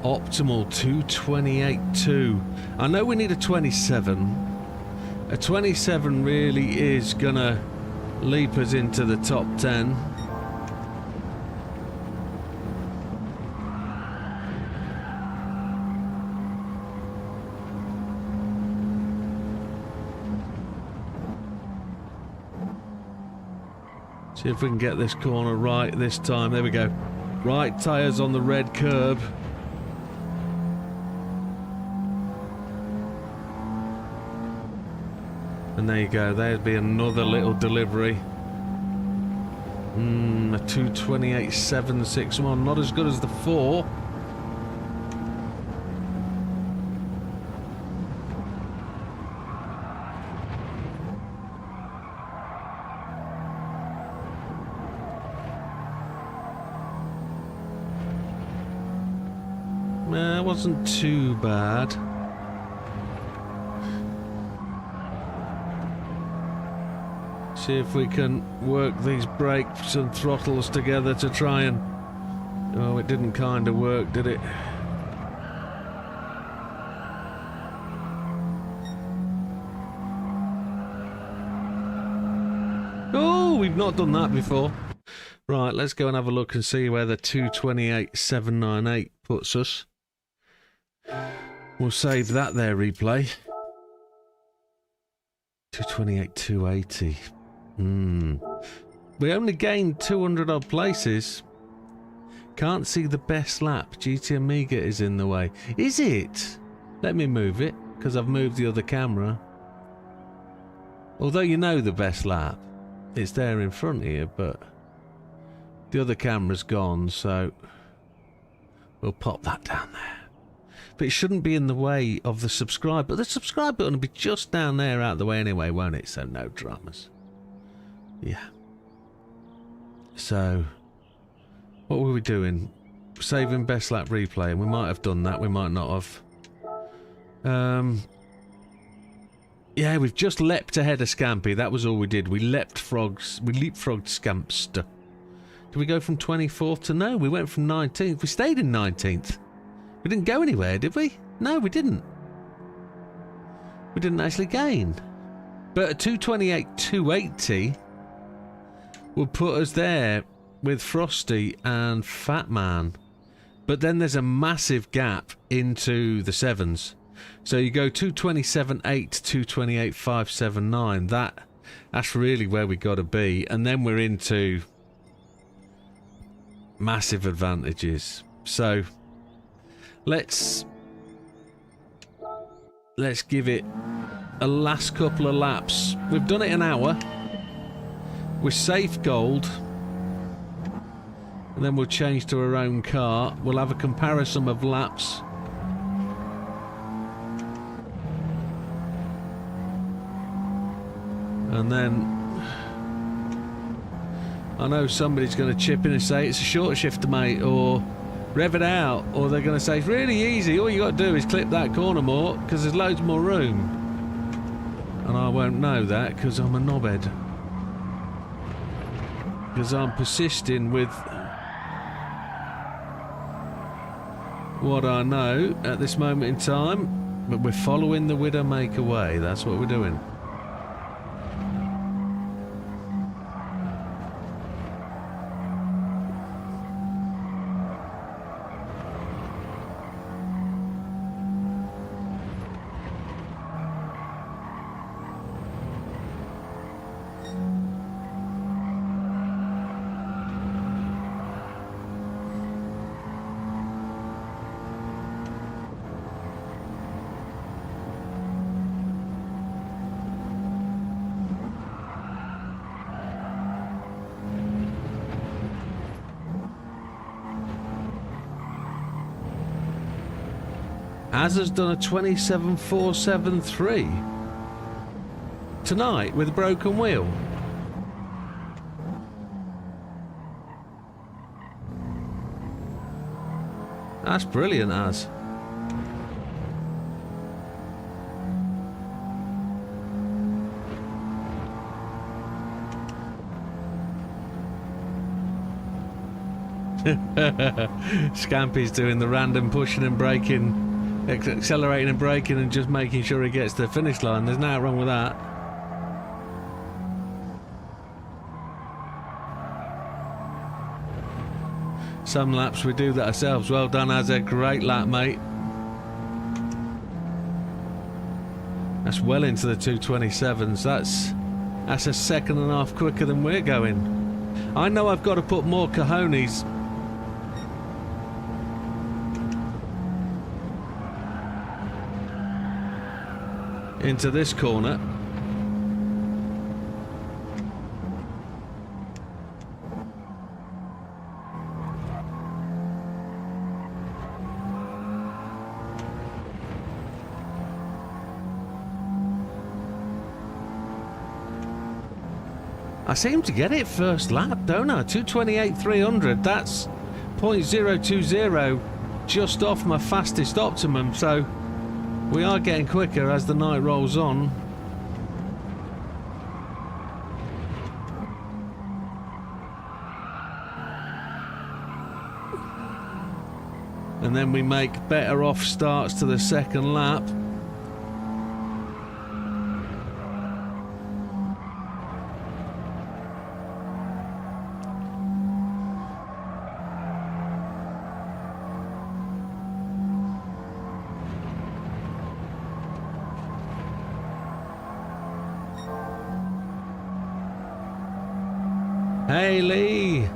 Speaker 1: Optimal 228.2. I know we need a 27. A 27 really is gonna leap us into the top 10. See if we can get this corner right this time. There we go. Right tyres on the red curb. And there you go, there'd be another little delivery. A 228.761, not as good as the 4. It wasn't too bad. See if we can work these brakes and throttles together to try and... Oh, it didn't kind of work, did it? Oh, we've not done that before. Right, let's go and have a look and see where the 228.798 puts us. We'll save that there, replay. 228.280. We only gained 200 odd places. Can't see the best lap. GT Amiga is in the way. Is it? Let me move it, because I've moved the other camera. Although you know the best lap. It's there in front of you, but the other camera's gone, so we'll pop that down there. But it shouldn't be in the way of the subscribe. But the subscribe button will be just down there out the way anyway, won't it? So no dramas. Yeah. So, what were we doing? Saving best lap replay. And we might have done that. We might not have. Yeah, we've just leapt ahead of Scampy. That was all we did. We leapfrogged Scampster. Did we go from 24th to no? We went from 19th. We stayed in 19th. We didn't go anywhere, did we? No, we didn't. We didn't actually gain. But a 228,280 will put us there with Frosty and Fat Man. But then there's a massive gap into the 7s. So you go 227.8 to 228.579. That's really where we got to be. And then we're into massive advantages. So let's give it a last couple of laps. We've done it an hour. We're safe gold. And then we'll change to our own car. We'll have a comparison of laps. And then I know somebody's going to chip in and say it's a short shifter, mate, or rev it out, or they're going to say it's really easy. All you got to do is clip that corner more because there's loads more room. And I won't know that because I'm a knobhead. Because I'm persisting with what I know at this moment in time, but we're following the Widdowmaker way. That's what we're doing. Az has done a 27.473 tonight with a broken wheel. That's brilliant, Az. Scampy's doing the random pushing and braking, accelerating and braking and just making sure he gets to the finish line. There's nothing wrong with that. Some laps we do that ourselves. Well done, Az. A great lap, mate. That's well into the 227s. That's a second and a half quicker than we're going. I know I've got to put more cojones into this corner. I seem to get it first lap, don't I? 228.300, that's 0.020 just off my fastest optimum, so we are getting quicker as the night rolls on. And then we make better off starts to the second lap. Hey, Lee.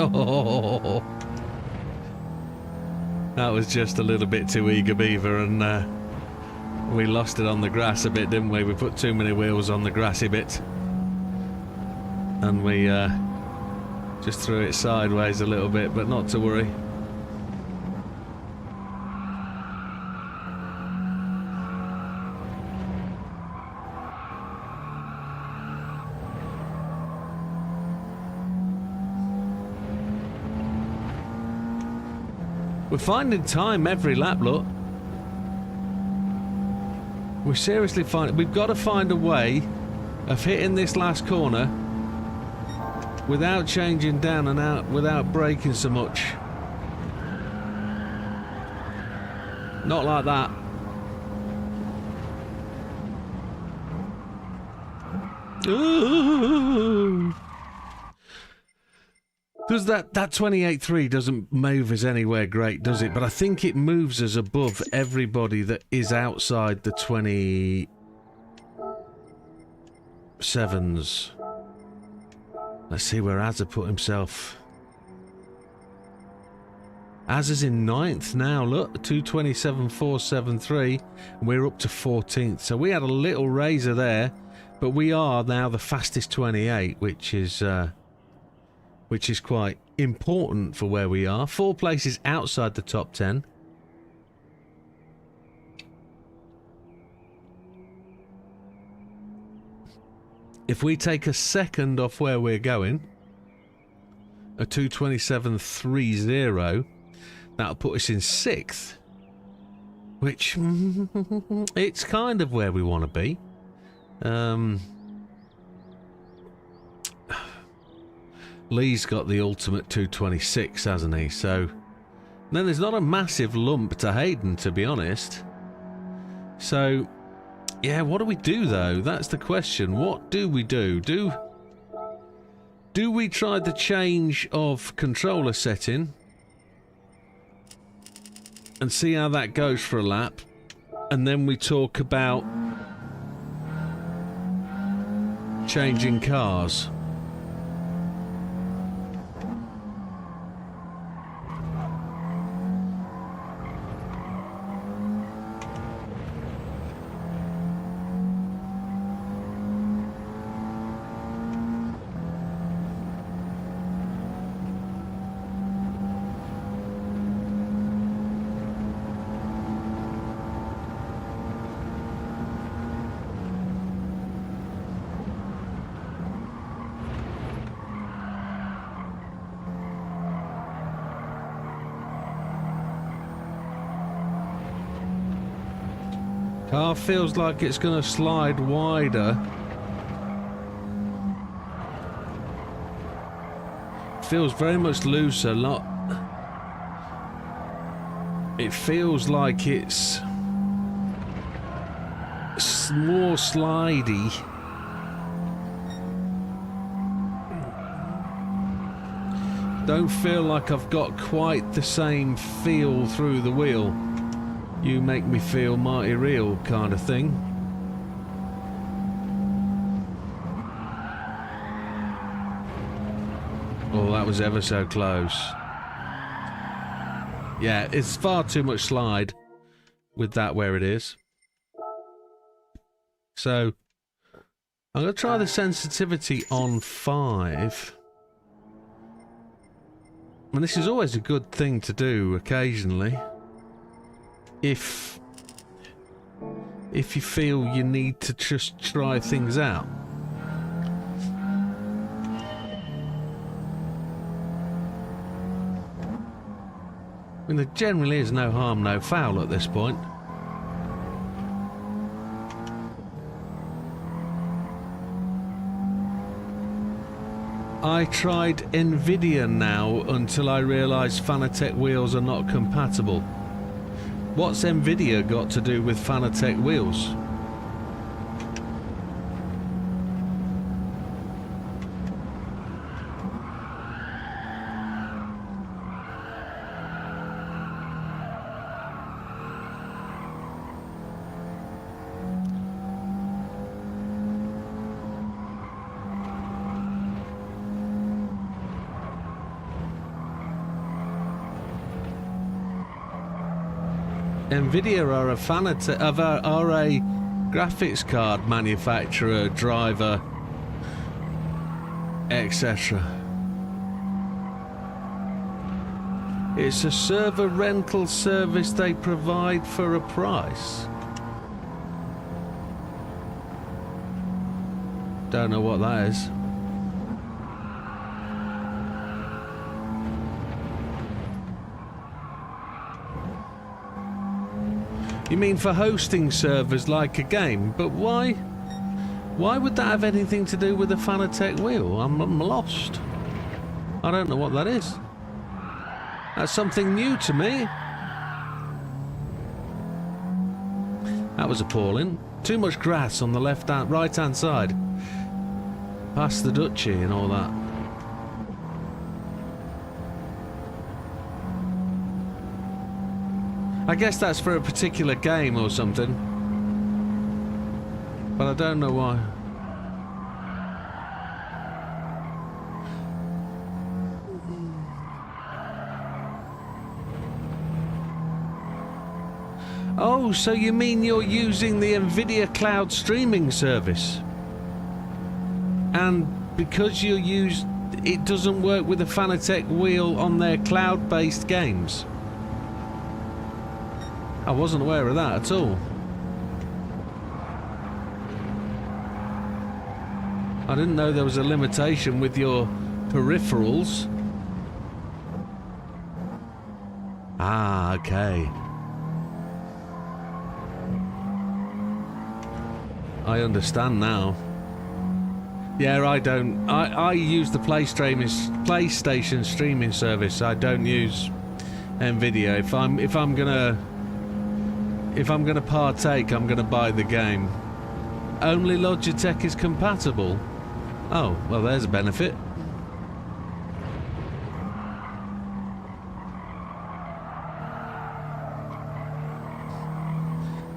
Speaker 1: Oh, that was just a little bit too eager, Beaver, and we lost it on the grass a bit, didn't we? We put too many wheels on the grassy bit, and we just threw it sideways a little bit, but not to worry. We're finding time every lap, look. We're seriously finding... We've got to find a way of hitting this last corner without changing down and out, without braking so much. Not like that. Ooh. Does that 28.3 doesn't move us anywhere great, does it? But I think it moves us above everybody that is outside the 27s. Let's see where Azza put himself. Azza's in 9th now, look, 227.473. We're up to 14th. So we had a little razor there, but we are now the fastest 28, which is quite important for where we are. 4 places outside the top 10. If we take a second off where we're going, a 227.30, that'll put us in 6th, which it's kind of where we want to be. Lee's got the ultimate 226, hasn't he? So then there's not a massive lump to Hayden, to be honest. So yeah, what do we do though? That's the question. What do we do? Do we try the change of controller setting and see how that goes for a lap, and then we talk about changing cars? Car feels like it's going to slide wider. Feels very much looser. It feels like it's more slidey. Don't feel like I've got quite the same feel through the wheel. You make me feel mighty real kind of thing. Oh, that was ever so close. Yeah, it's far too much slide with that where it is. So I'm going to try the sensitivity on 5. And this is always a good thing to do occasionally. If you feel you need to just try things out. I mean, there generally is no harm, no foul at this point. I tried Nvidia now until I realised Fanatec wheels are not compatible. What's Nvidia got to do with Fanatec wheels? Nvidia are a graphics card manufacturer, driver, etc. It's a server rental service they provide for a price. Don't know what that is. You mean for hosting servers like a game? But why? Why would that have anything to do with the Fanatec wheel? I'm lost. I don't know what that is. That's something new to me. That was appalling. Too much grass on the right-hand side. Past the duchy and all that. I guess that's for a particular game or something. But I don't know why. Oh, so you mean you're using the NVIDIA cloud streaming service? And because it doesn't work with the Fanatec wheel on their cloud-based games? I wasn't aware of that at all. I didn't know there was a limitation with your peripherals. Ah, okay. I understand now. Yeah, I don't. I use the PlayStation streaming service. I don't use NVIDIA. If I'm gonna partake, I'm gonna buy the game. Only Logitech is compatible. Oh, well, there's a benefit.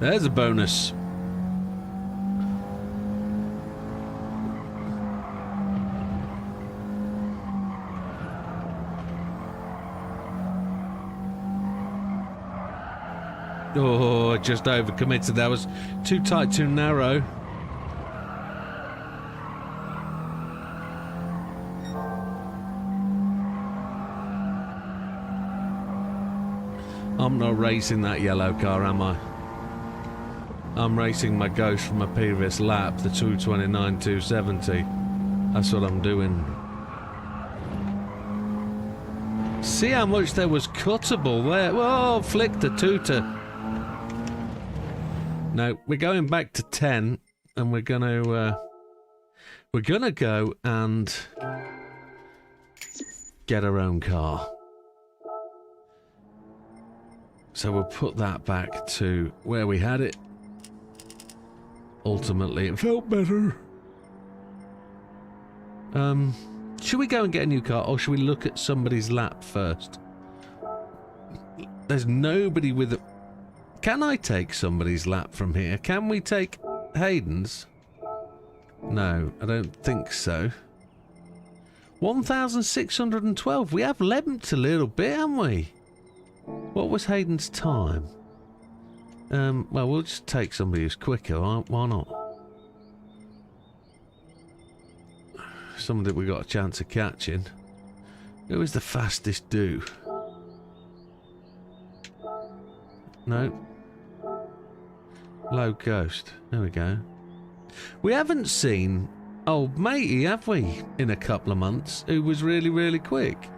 Speaker 1: There's a bonus. Oh, I just overcommitted. That was too tight, too narrow. I'm not racing that yellow car, am I? I'm racing my Ghost from a previous lap, the 229 270. That's what I'm doing. See how much there was cuttable there. Whoa, flick the tooter. No, we're going back to 10, and we're gonna go and get our own car. So we'll put that back to where we had it. Ultimately, it felt better. Should we go and get a new car, or should we look at somebody's lap first? There's nobody with a... Can I take somebody's lap from here? Can we take Hayden's? No, I don't think so. 1,612. We have leapt a little bit, haven't we? What was Hayden's time? Well, we'll just take somebody who's quicker. Why not? Somebody that we got a chance of catching. Who is the fastest do? No. Low Ghost. There we go. We haven't seen old matey, have we, in a couple of months, who was really, really quick.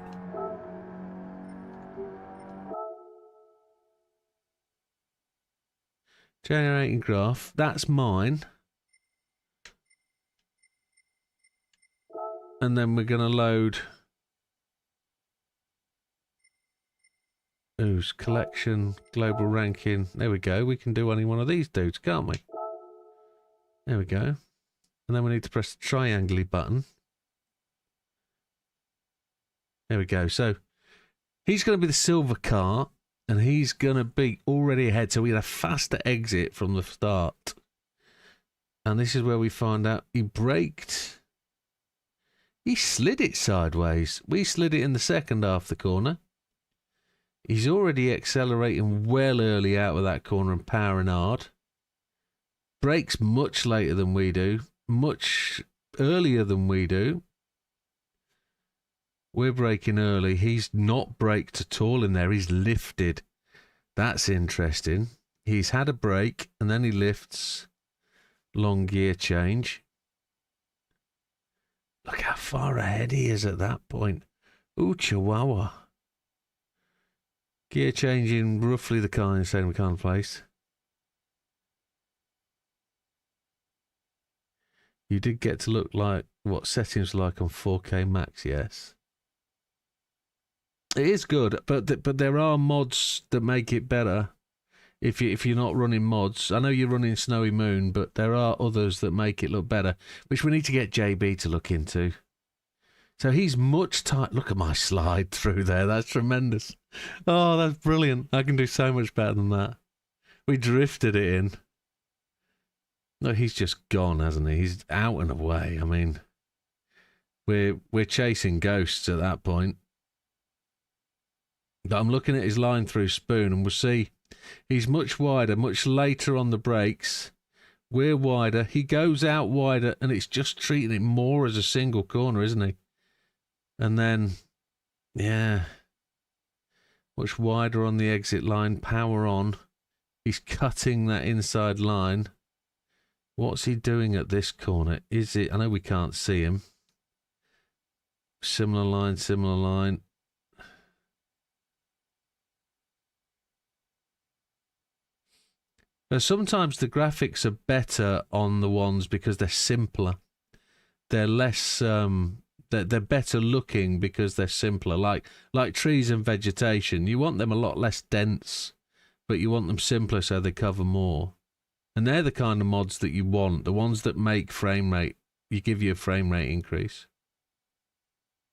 Speaker 1: Generating graph. That's mine. And then we're going to load... Who's collection, global ranking. There we go. We can do any one of these dudes, can't we? There we go. And then we need to press the triangle button. There we go. So he's going to be the silver car, and he's going to be already ahead. So we had a faster exit from the start. And this is where we find out he braked. He slid it sideways. We slid it in the second half the corner. He's already accelerating well early out of that corner and powering hard. Brakes much later than we do. Much earlier than we do. We're braking early. He's not braked at all in there. He's lifted. That's interesting. He's had a brake and then he lifts. Long gear change. Look how far ahead he is at that point. Ooh, chihuahua. Gear changing roughly the same kind of place. You did get to look like what settings are like on 4K Max, yes. It is good, but there are mods that make it better. If you're not running mods, I know you're running Snowy Moon, but there are others that make it look better, which we need to get JB to look into. So he's much tight. Look at my slide through there. That's tremendous. Oh, that's brilliant. I can do so much better than that. We drifted it in. No, he's just gone, hasn't he? He's out and away. I mean, we're chasing ghosts at that point. But I'm looking at his line through spoon, and we'll see he's much wider, much later on the brakes. We're wider. He goes out wider, and it's just treating it more as a single corner, isn't he? And then, yeah, much wider on the exit line, power on. He's cutting that inside line. What's he doing at this corner? Is it, I know we can't see him. Similar line, similar line. But sometimes the graphics are better on the ones because they're simpler. They're less, they're better looking because they're simpler. Like trees and vegetation, you want them a lot less dense, but you want them simpler so they cover more. And they're the kind of mods that you want, the ones that make frame rate, you give you a frame rate increase.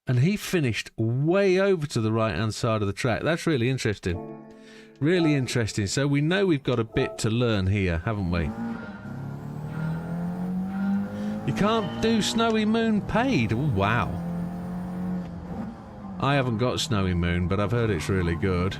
Speaker 1: And he finished way over to the right-hand side of the track. That's really interesting. Really interesting. So we know we've got a bit to learn here, haven't we? You can't do Snowy Moon paid. Oh, wow. I haven't got Snowy Moon, but I've heard it's really good.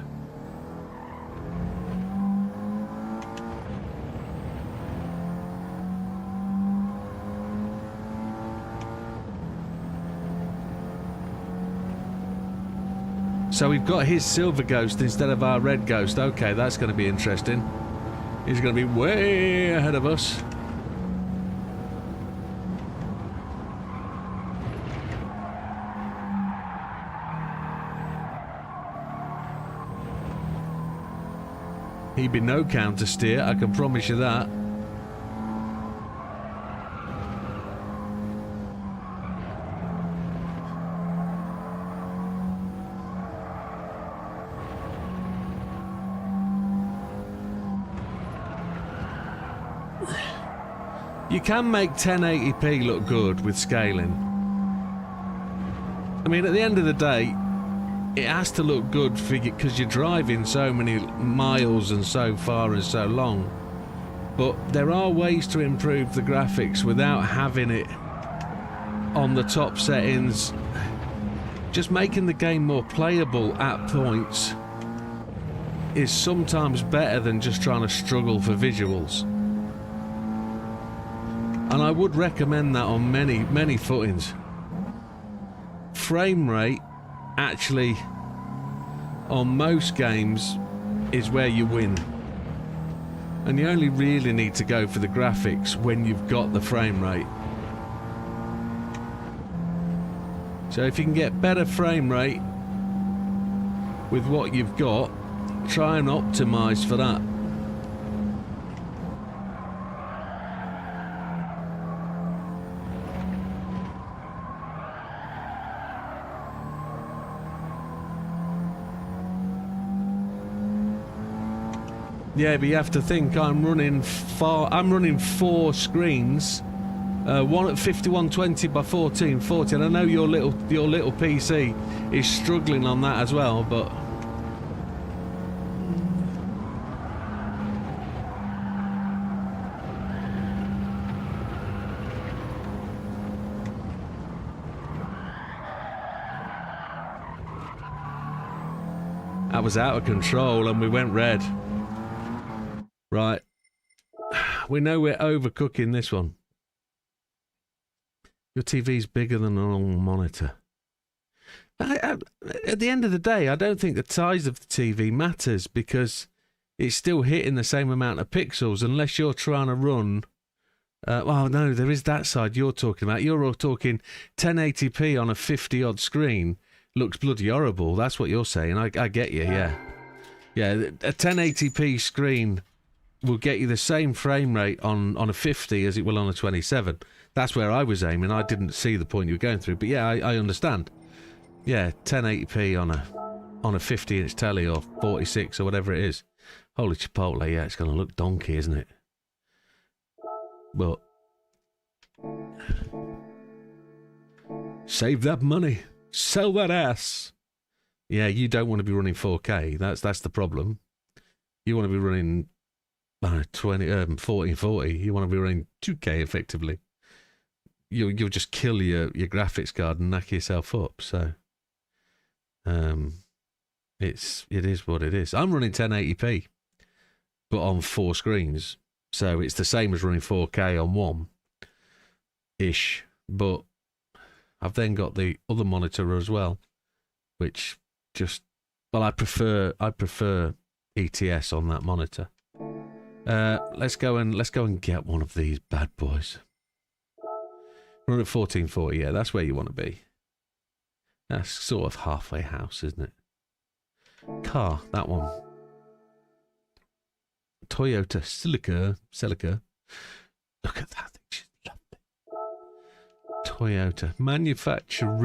Speaker 1: So we've got his silver ghost instead of our red ghost. Okay, that's going to be interesting. He's going to be way ahead of us. He'd be no counter steer, I can promise you that. You can make 1080p look good with scaling. I mean, at the end of the day, it has to look good for you because you're driving so many miles and so far and so long. But there are ways to improve the graphics without having it on the top settings. Just making the game more playable at points is sometimes better than just trying to struggle for visuals. And I would recommend that on many footings. Frame rate, actually, on most games, is where you win. And you only really need to go for the graphics when you've got the frame rate. So if you can get better frame rate with what you've got, try and optimize for that. Yeah, but you have to think I'm running 4 screens, one at 5120 by 1440, and I know your little PC is struggling on that as well, but that was out of control and we went red. Right, we know we're overcooking this one. Your TV's bigger than a normal monitor. At the end of the day, I don't think the size of the TV matters because it's still hitting the same amount of pixels unless you're trying to run... well, no, there is that side you're talking about. You're all talking 1080p on a 50-odd screen. Looks bloody horrible. That's what you're saying. I get you, yeah. Yeah, a 1080p screen... will get you the same frame rate on a 50 as it will on a 27. That's where I was aiming. I didn't see the point you were going through, but yeah, I understand. Yeah, 1080p on a 50-inch telly or 46 or whatever it is. Holy chipotle, yeah, it's going to look donkey, isn't it? But save that money. Sell that ass. Yeah, you don't want to be running 4K. That's the problem. You want to be running 1440. You want to be running 2K effectively. You'll just kill your graphics card and knack yourself up. So, it is what it is. I'm running 1080p, but on 4 screens, so it's the same as running 4K on one ish. But I've then got the other monitor as well, which I prefer ETS on that monitor. Let's go and get one of these bad boys. Run at 1440, yeah, that's where you want to be. That's sort of halfway house, isn't it? Car, that one. Toyota Celica. Look at that thing, she's lovely. Toyota manufacturer.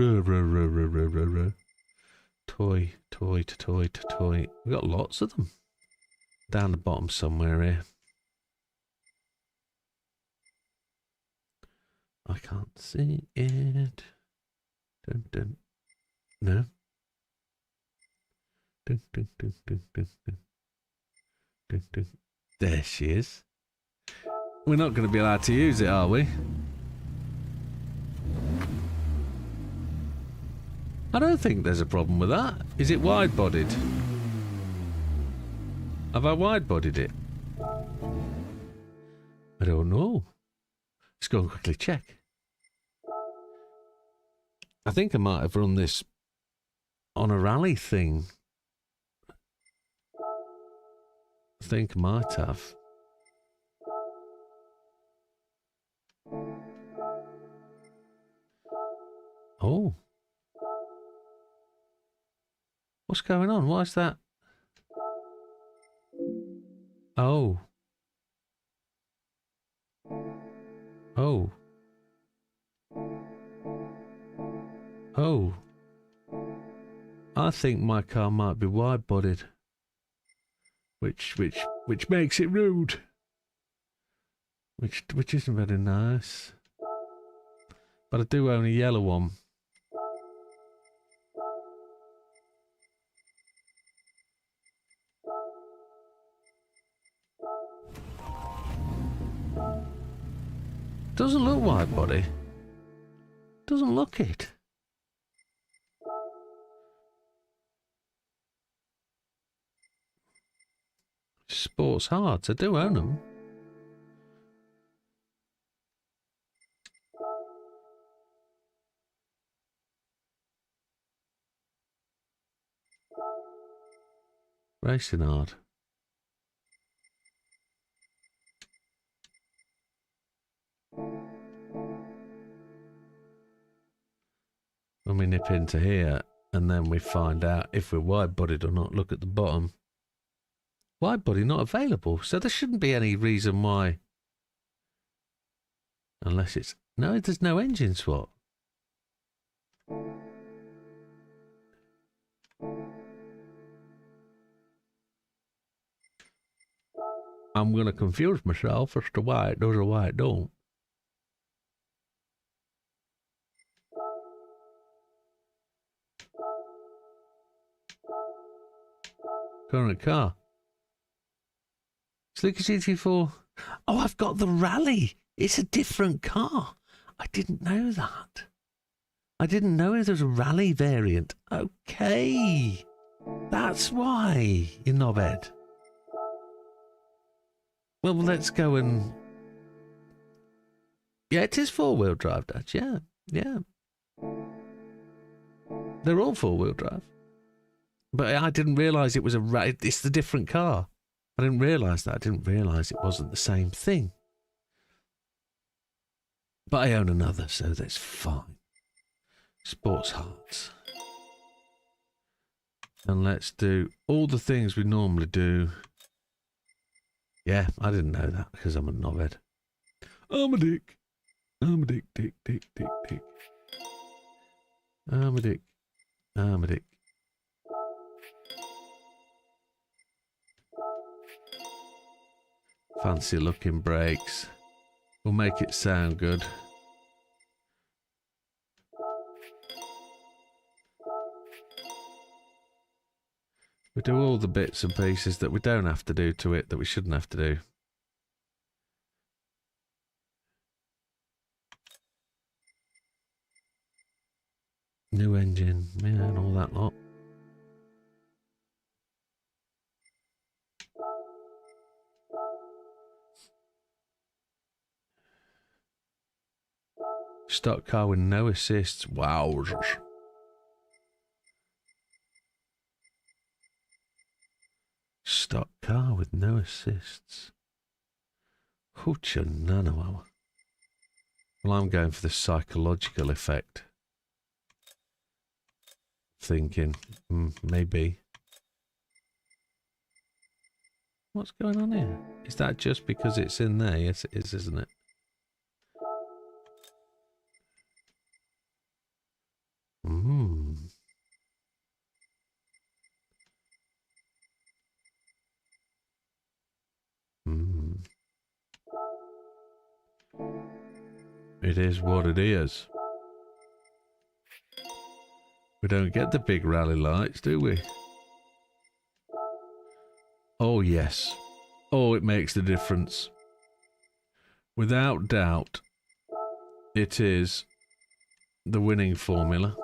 Speaker 1: Toy to toy. We've got lots of them. Down the bottom somewhere here. I can't see it. Dun, dun. No. Dun, dun, dun, dun, dun, dun. Dun, dun. There she is. We're not going to be allowed to use it, are we? I don't think there's a problem with that. Is it wide-bodied? Have I wide-bodied it? I don't know. Let's go and quickly check. I think I might have run this on a rally thing. I think I might have. Oh. What's going on? Why is that? Oh. Oh. Oh. I think my car might be wide-bodied. Which makes it rude. Which isn't very nice. But I do own a yellow one. Doesn't look wide body. Doesn't look it. Sports Hards, I do own them. Racing hard. When we nip into here, and then we find out if we're wide-bodied or not, look at the bottom. Wide-body not available, so there shouldn't be any reason why. Unless it's... No, there's no engine swap. I'm going to confuse myself as to why it does or why it don't. Current car. Sleeker GT4. Oh, I've got the Rally. It's a different car. I didn't know that. I didn't know there was a Rally variant. Okay. That's why, you knobhead. Well, let's go and... Yeah, it is four-wheel drive, Dad. Yeah, yeah. They're all four-wheel drive. But I didn't realise it was it's the different car. I didn't realise that. I didn't realise it wasn't the same thing. But I own another, so that's fine. Sports Hearts. And let's do all the things we normally do. Yeah, I didn't know that because I'm a knobhead. I'm a dick. I'm a dick, dick, dick, dick, dick. I'm a dick. I'm a dick. Fancy looking brakes. We'll make it sound good. We do all the bits and pieces that we don't have to do to it that we shouldn't have to do. New engine, yeah, and all that lot. Stock car with no assists. Wow. Stock car with no assists. Hoocha nano. Well, I'm going for the psychological effect. Thinking, maybe. What's going on here? Is that just because it's in there? Yes, it is, isn't it? It is what it is. We don't get the big rally lights, do we? Oh, yes. Oh, it makes the difference. Without doubt, it is the winning formula,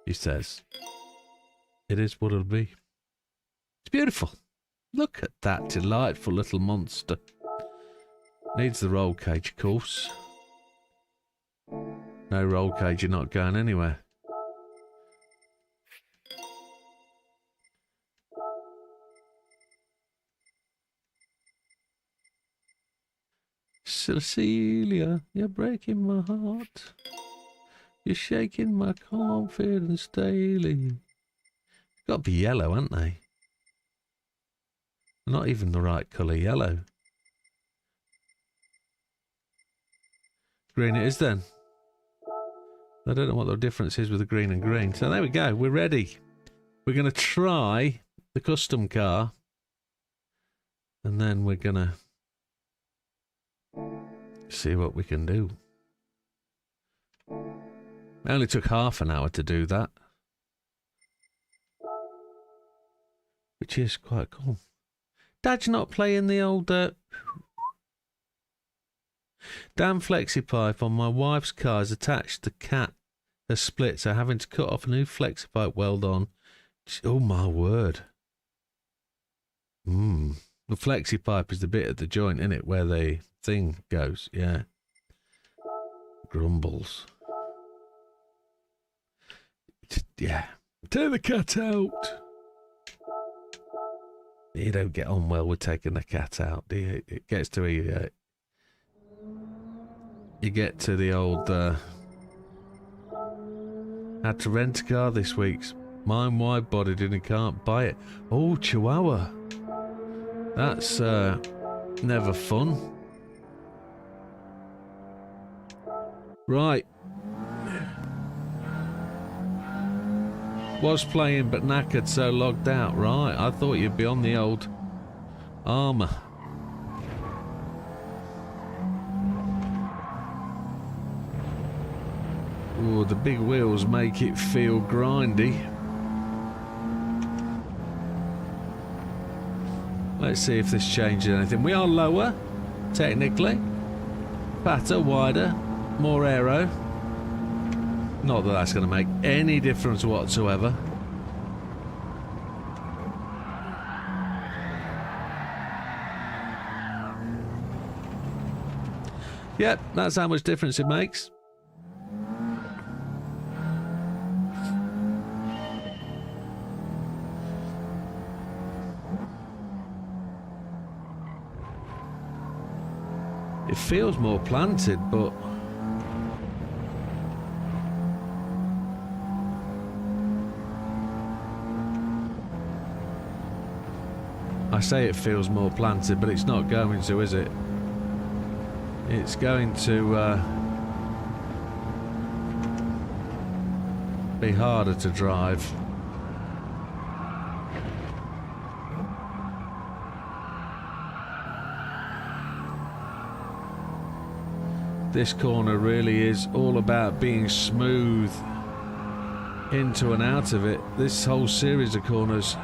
Speaker 1: he says. It is what it'll be. It's beautiful. Look at that delightful little monster. Needs the roll cage, of course. No roll cage, you're not going anywhere. Cecilia, you're breaking my heart. You're shaking my confidence daily. Got to be yellow, aren't they? Not even the right colour yellow. Green it is then. I don't know what the difference is with the green and green. So there we go. We're ready. We're going to try the custom car. And then we're going to see what we can do. It only took half an hour to do that. Which is quite cool. Dad's not playing the old... Damn FlexiPipe on my wife's car is attached. The cat has split, so having to cut off a new FlexiPipe weld on. Oh my word. The FlexiPipe is the bit at the joint, isn't it, where the thing goes. Yeah. Grumbles. Yeah. Take the cat out. You don't get on well with taking the cat out, do you? It gets to a... you get to the old... had to rent a car this week. Mine wide-bodied and he can't buy it. Oh, Chihuahua. That's never fun. Right. Was playing but knackered, so logged out. Right, I thought you'd be on the old armour. Ooh, the big wheels make it feel grindy. Let's see if this changes anything. We are lower, technically. Fatter, wider, more aero. Not that that's going to make any difference whatsoever. Yep, that's how much difference it makes. It feels more planted, but... I say it feels more planted, but it's not going to, is it? It's going to be harder to drive. This corner really is all about being smooth into and out of it. This whole series of corners.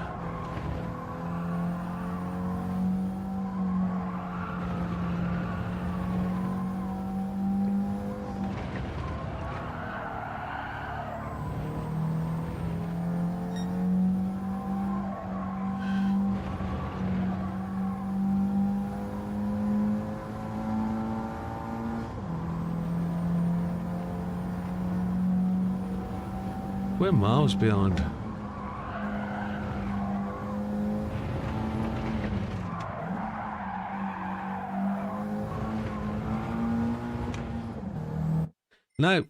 Speaker 1: We're miles behind. No,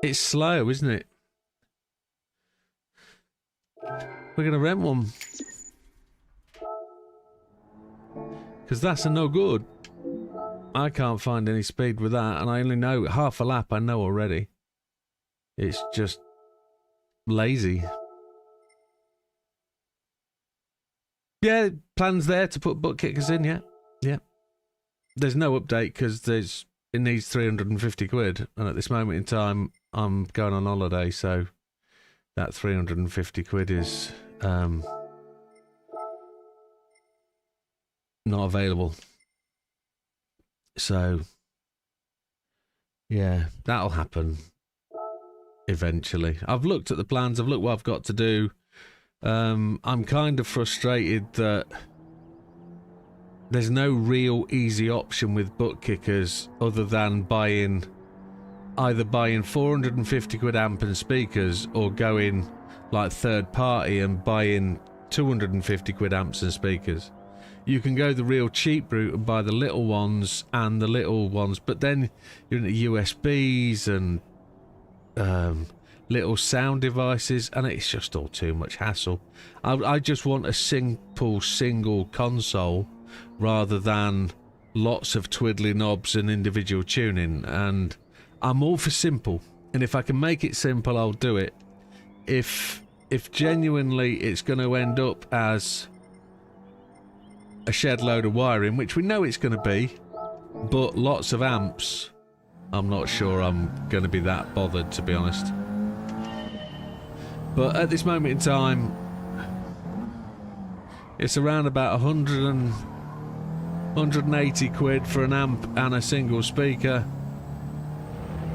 Speaker 1: it's slow, isn't it? We're gonna rent one. Because that's a no good. I can't find any speed with that, and I only know half a lap I know already. It's just lazy. Yeah, plans there to put butt kickers in, yeah. Yeah. There's no update because it needs 350 quid, and at this moment in time I'm going on holiday, so that 350 quid is not available. So yeah, that'll happen eventually. I've looked at the plans, I've looked what I've got to do. I'm kind of frustrated that there's no real easy option with butt kickers other than either buying 450 quid amp and speakers, or going like third party and buying 250 quid amps and speakers. You can go the real cheap route and buy the little ones, but then you're into USBs and little sound devices, and it's just all too much hassle. I just want a simple single console rather than lots of twiddly knobs and individual tuning, and I'm all for simple, and if I can make it simple I'll do it. If genuinely it's going to end up as a shed load of wiring, which we know it's going to be, but lots of amps, I'm not sure I'm going to be that bothered, to be honest. But at this moment in time, it's around about 180 quid for an amp and a single speaker.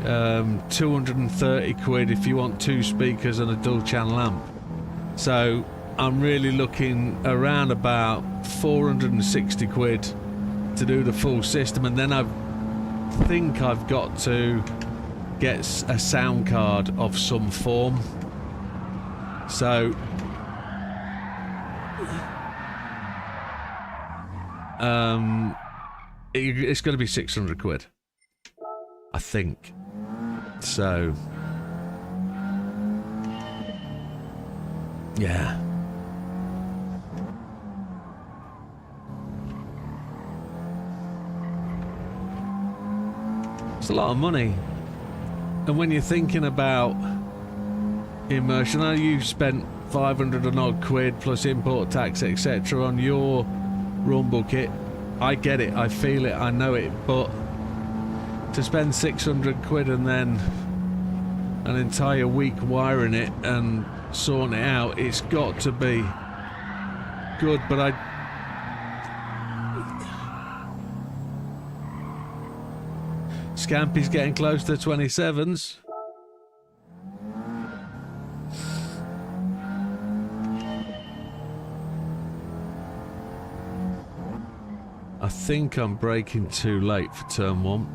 Speaker 1: 230 quid if you want two speakers and a dual channel amp. So I'm really looking around about 460 quid to do the full system, and then I think I've got to get a sound card of some form. So it's going to be 600 quid, I think. So yeah, it's a lot of money. And when you're thinking about immersion, I know you've spent 500 and odd quid plus import tax etc on your Rumble kit. I get it, I feel it, I know it, but to spend 600 quid and then an entire week wiring it and sorting it out, it's got to be good. But Scampy's getting close to 27s. I think I'm braking too late for turn one.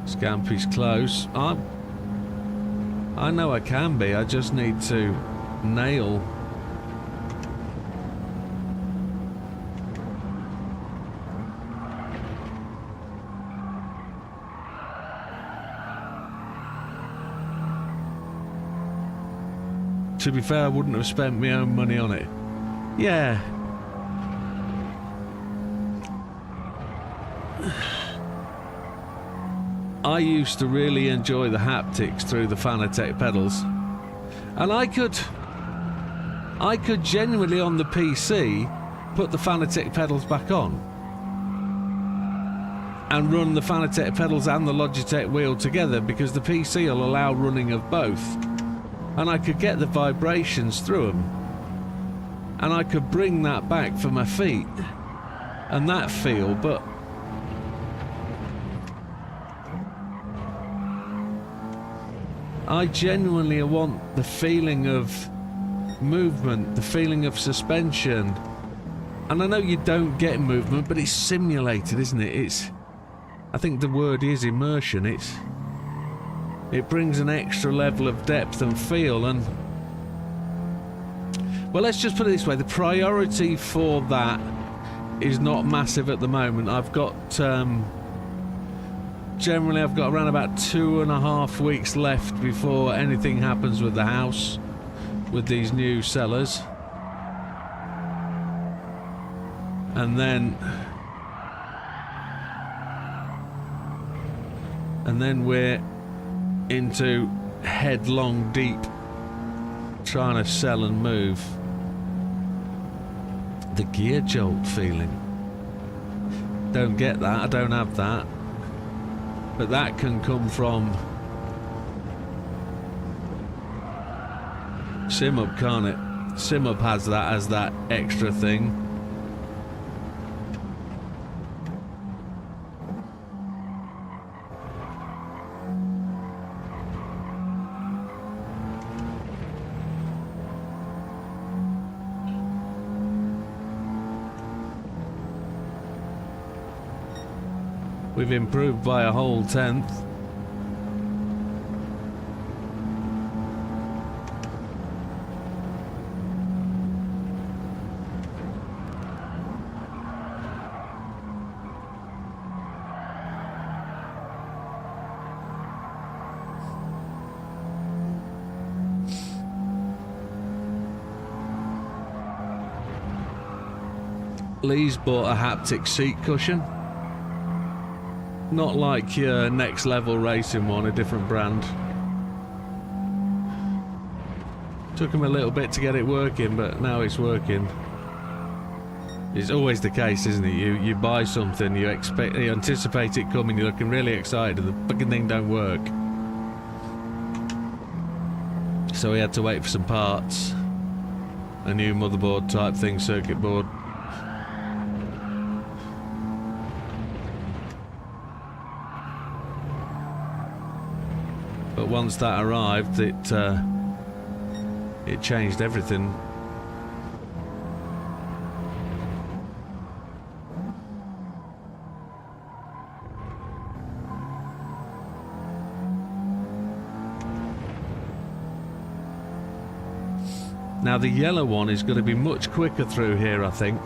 Speaker 1: Scampy's close. I know I can be, I just need to nail to be fair, I wouldn't have spent my own money on it. Yeah. I used to really enjoy the haptics through the Fanatec pedals. And I could genuinely on the PC put the Fanatec pedals back on and run the Fanatec pedals and the Logitech wheel together, because the PC will allow running of both, and I could get the vibrations through them, and I could bring that back for my feet and that feel. But I genuinely want the feeling of movement, the feeling of suspension. And I know you don't get movement, but it's simulated, isn't it? I think the word is immersion. It brings an extra level of depth and feel. And well, let's just put it this way: the priority for that is not massive at the moment. I've got generally I've got around about 2.5 weeks left before anything happens with the house, with these new sellers, and then we're into headlong deep trying to sell and move. The gear jolt feeling, don't get that, I don't have that, but that can come from SimHub, can't it? SimHub has that as that extra thing. We've improved by a whole 1/10. Lee's bought a haptic seat cushion. Not like your Next Level Racing one, a different brand. Took him a little bit to get it working, but now it's working. It's always the case, isn't it? You buy something, you anticipate it coming, you're looking really excited, and the fucking thing don't work. So we had to wait for some parts. A new motherboard type thing, circuit board. But once that arrived, it changed everything. Now the yellow one is going to be much quicker through here, I think.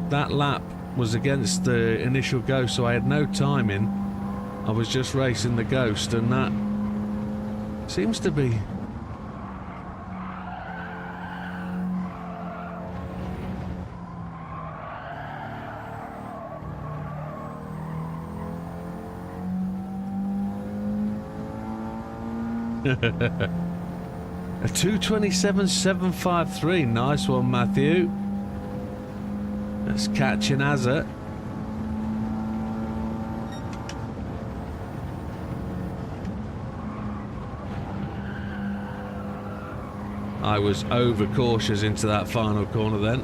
Speaker 1: That lap was against the initial Ghost, so I had no timing. I was just racing the Ghost, and that seems to be... A 227.753, nice one, Matthew. That's catching as it. I was overcautious into that final corner then.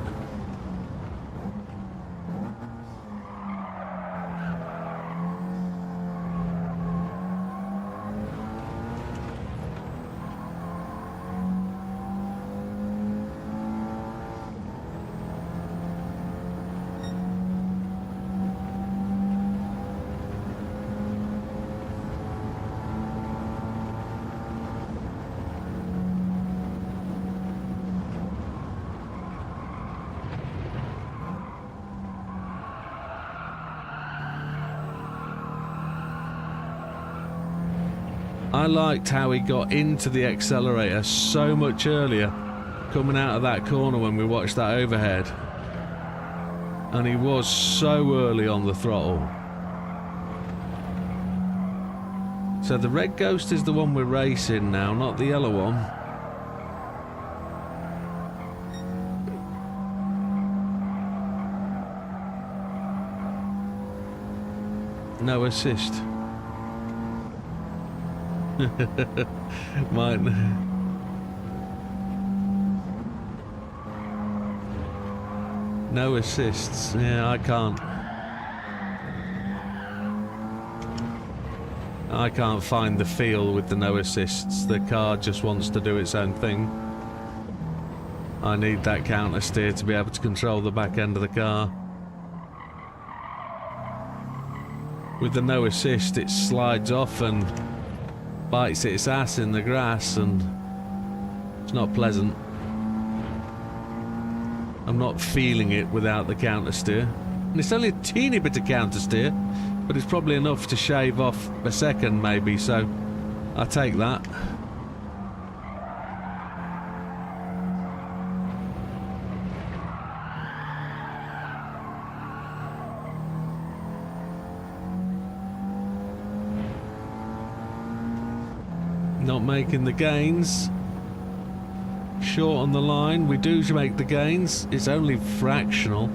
Speaker 1: I liked how he got into the accelerator so much earlier, coming out of that corner when we watched that overhead. And he was so early on the throttle. So the red Ghost is the one we're racing now, not the yellow one. No assist. Mine. No assists. Yeah, I can't. I can't find the feel with the no assists. The car just wants to do its own thing. I need that counter steer to be able to control the back end of the car. With the no assist, it slides off and bites its ass in the grass, and it's not pleasant. I'm not feeling it without the counter steer. And it's only a teeny bit of counter steer, but it's probably enough to shave off a second maybe, so I take that. Not making the gains. Short on the line. We do make the gains. It's only fractional.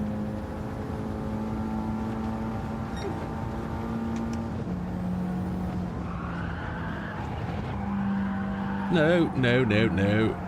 Speaker 1: No, no, no, no.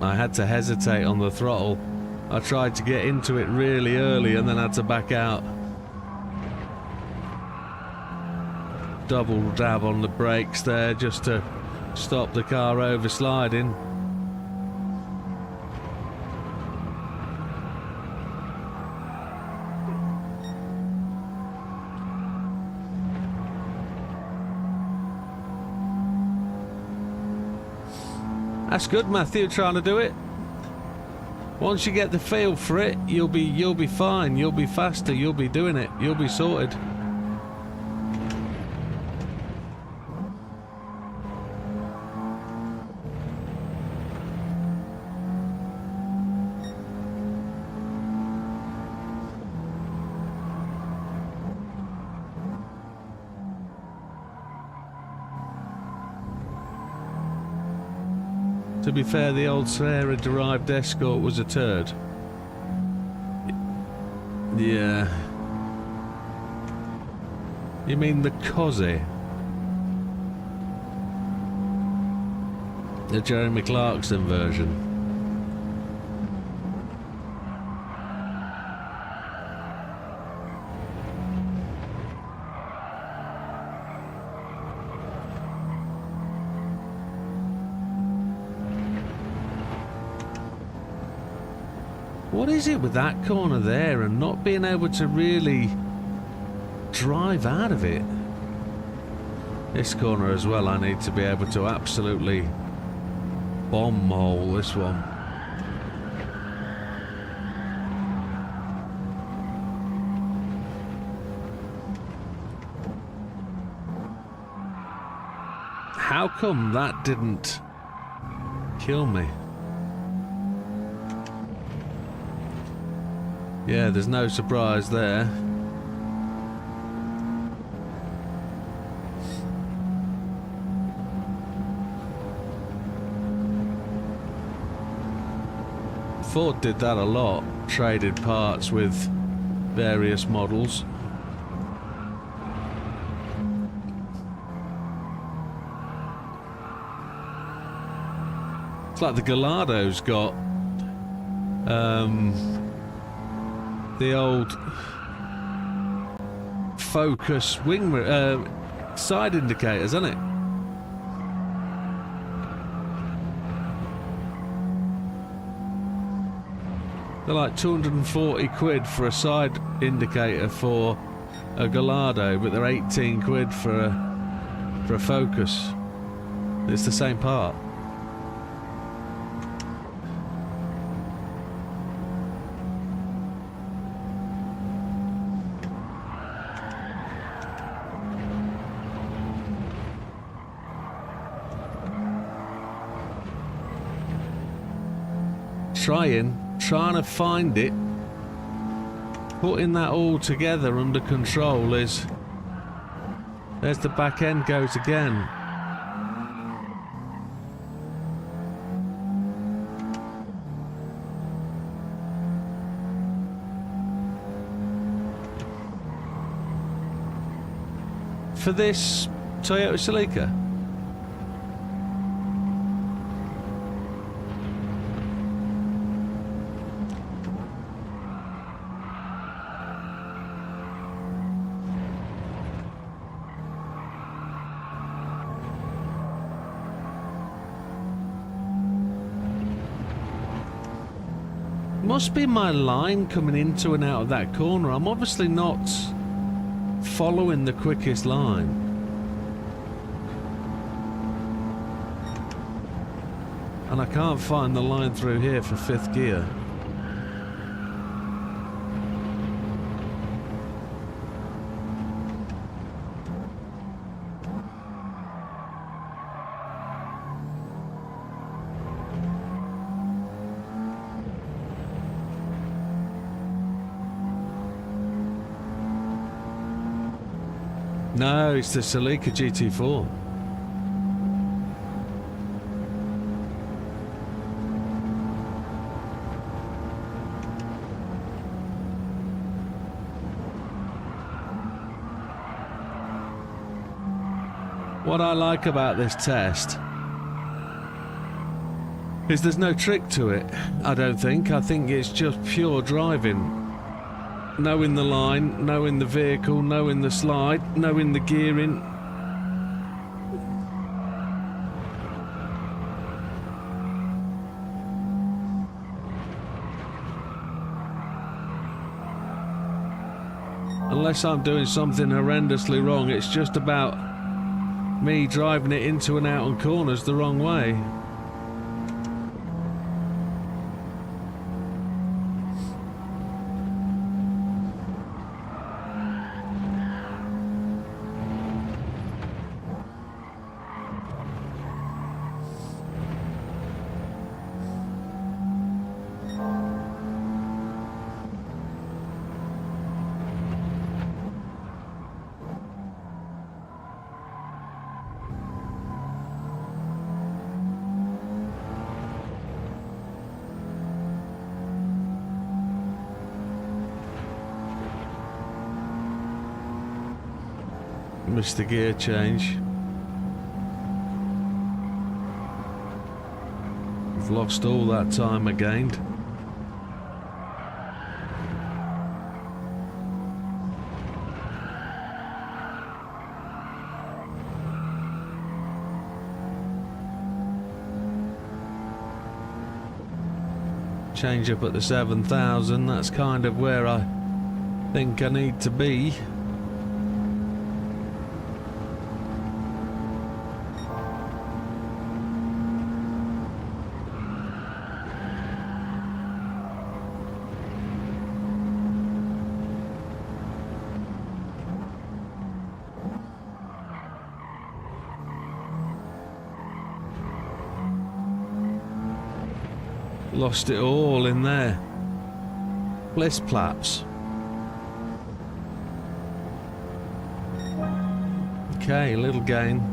Speaker 1: I had to hesitate on the throttle. I tried to get into it really early and then had to back out. Double dab on the brakes there just to stop the car oversliding. That's good, Matthew, trying to do it. Once you get the feel for it, you'll be fine. You'll be faster. You'll be doing it. You'll be sorted. To be fair, the old Sahara-derived Escort was a turd. Yeah. You mean the Cosy? The Jeremy Clarkson version. What is it with that corner there and not being able to really drive out of it? This corner as well, I need to be able to absolutely bomb hole this one. How come that didn't kill me? Yeah, there's no surprise there. Ford did that a lot, traded parts with various models. It's like the Galado's got the old focus wing side indicators, isn't it? They're like 240 quid for a side indicator for a Gallardo, but they're 18 quid for a Focus. It's the same part. Trying to find it, putting that all together under control is... There's the back end goes again. For this Toyota Celica. Must be my line coming into and out of that corner. I'm obviously not following the quickest line. And I can't find the line through here for fifth gear. No, it's the Celica GT4. What I like about this test is there's no trick to it, I don't think. I think it's just pure driving. Knowing the line, knowing the vehicle, knowing the slide, knowing the gearing. Unless I'm doing something horrendously wrong, it's just about me driving it into and out on corners the wrong way. Missed the gear change. We've lost all that time I gained. Change up at the 7,000, that's kind of where I think I need to be. Lost it all in there. Bliss plaps. Okay, little gain.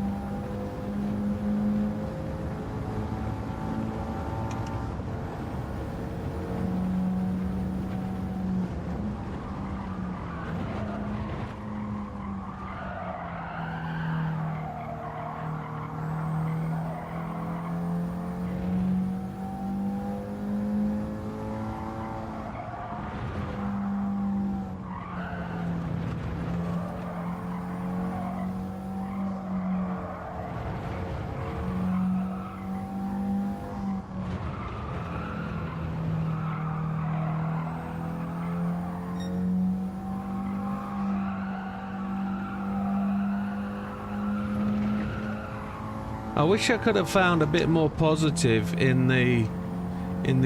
Speaker 1: I wish I could have found a bit more positive in the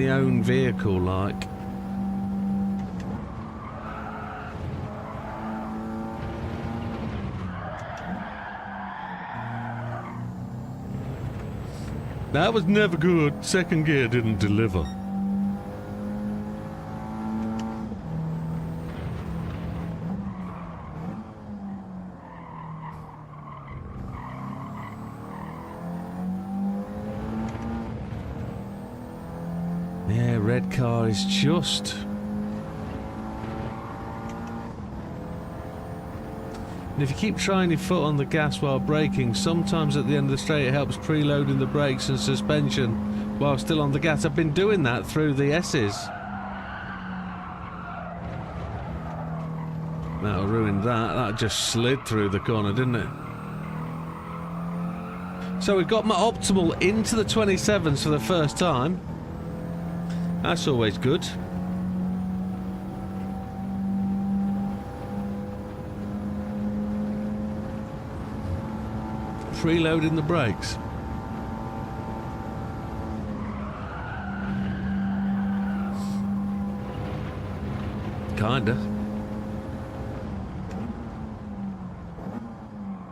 Speaker 1: own vehicle, like. That was never good. Second gear didn't deliver. Yeah, red car is just... And if you keep trying your foot on the gas while braking, sometimes at the end of the straight it helps preloading the brakes and suspension while still on the gas. I've been doing that through the S's. That'll ruin that. That just slid through the corner, didn't it? So we got my optimal into the 27s for the first time. That's always good. Preloading the brakes. Kinda.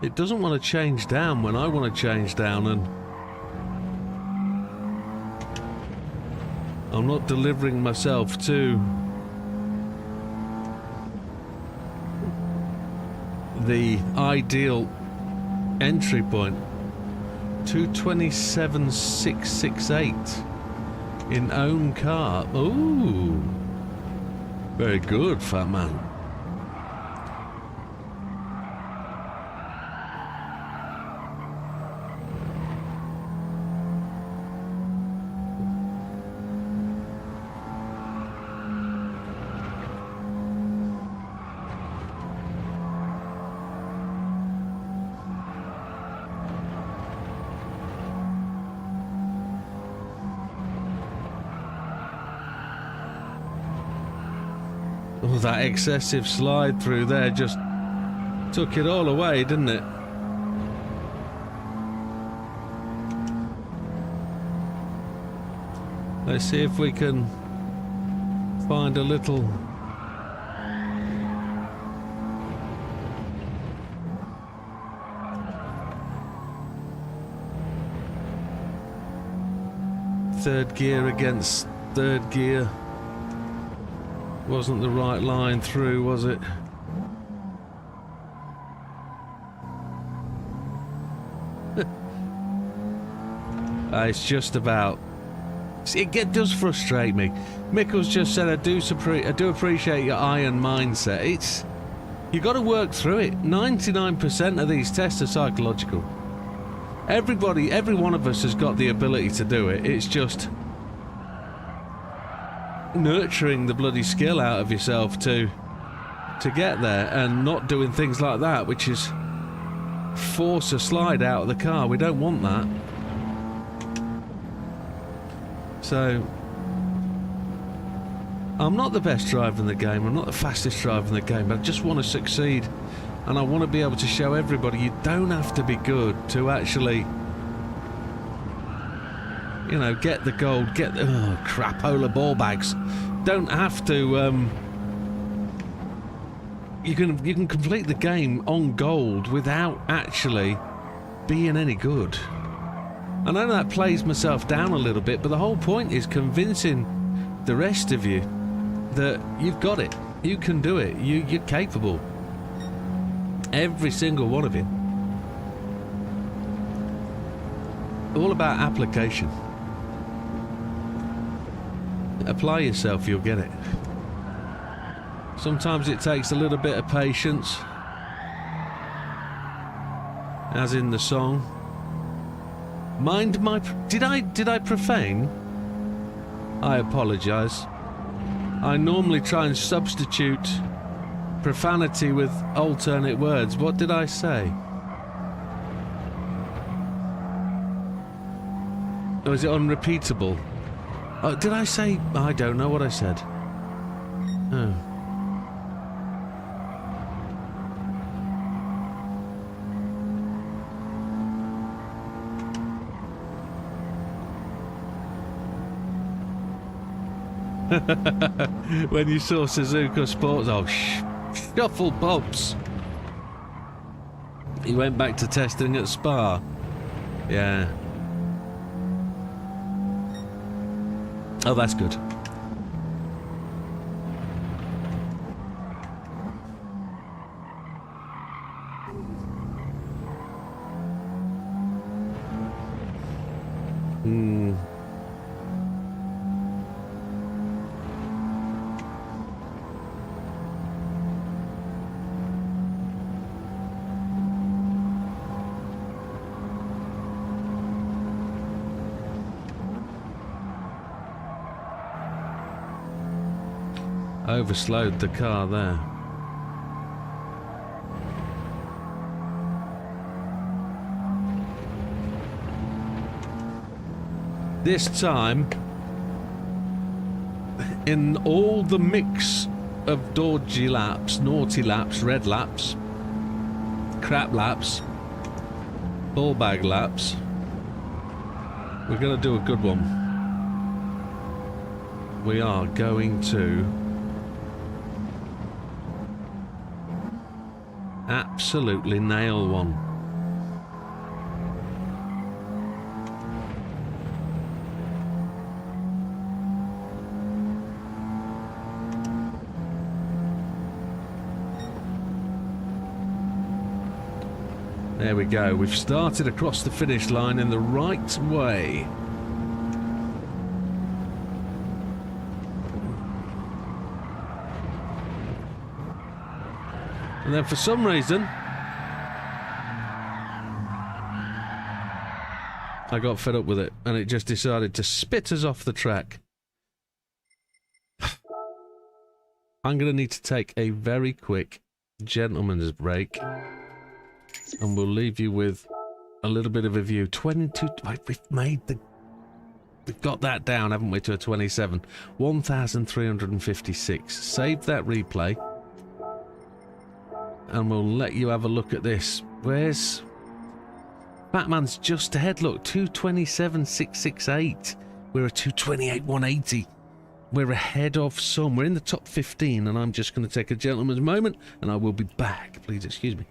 Speaker 1: It doesn't want to change down when I want to change down, and I'm not delivering myself to the ideal entry point. 227,668 in own car. Ooh, very good, fat man. Oh, that excessive slide through there just took it all away, didn't it? Let's see if we can find a little third gear against third gear. Wasn't the right line through, was it? It's just about... It does frustrate me. Mickles just said, I do appreciate your iron mindset. It's... You got to work through it. 99% of these tests are psychological. Every one of us has got the ability to do it. It's just... nurturing the bloody skill out of yourself to get there, and not doing things like that, which is force a slide out of the car. We don't want that. So I'm not the best driver in the game, I'm not the fastest driver in the game, but I just want to succeed, and I want to be able to show everybody you don't have to be good to actually, you know, get the gold, get the... Oh, crapola ball bags. Don't have to... You can complete the game on gold without actually being any good. I know that plays myself down a little bit, but the whole point is convincing the rest of you that you've got it. You can do it. You're capable. Every single one of you. All about application. Apply yourself, you'll get it. Sometimes it takes a little bit of patience, as in the song. Mind my... Did I profane? I apologise. I normally try and substitute profanity with alternate words. What did I say? Or is it unrepeatable? Oh, did I say... I don't know what I said. Oh. When you saw Suzuka Sports, oh, shuffle bobs. He went back to testing at Spa. Yeah. Oh, that's good. Overslowed the car there. This time, in all the mix of dodgy laps, naughty laps, red laps, crap laps, ball bag laps, we're going to do a good one. We are going to absolutely nail one. There we go. We've started across the finish line in the right way. And then for some reason, I got fed up with it and it just decided to spit us off the track. I'm going to need to take a very quick gentleman's break and we'll leave you with a little bit of a view. 22, we've got that down, haven't we, to a 27. 1,356. Save that replay. And we'll let you have a look at this. Where's... Batman's just ahead, look. 227,668. We're a 228,180. We're ahead of some. We're in the top 15, and I'm just going to take a gentleman's moment, and I will be back. Please excuse me.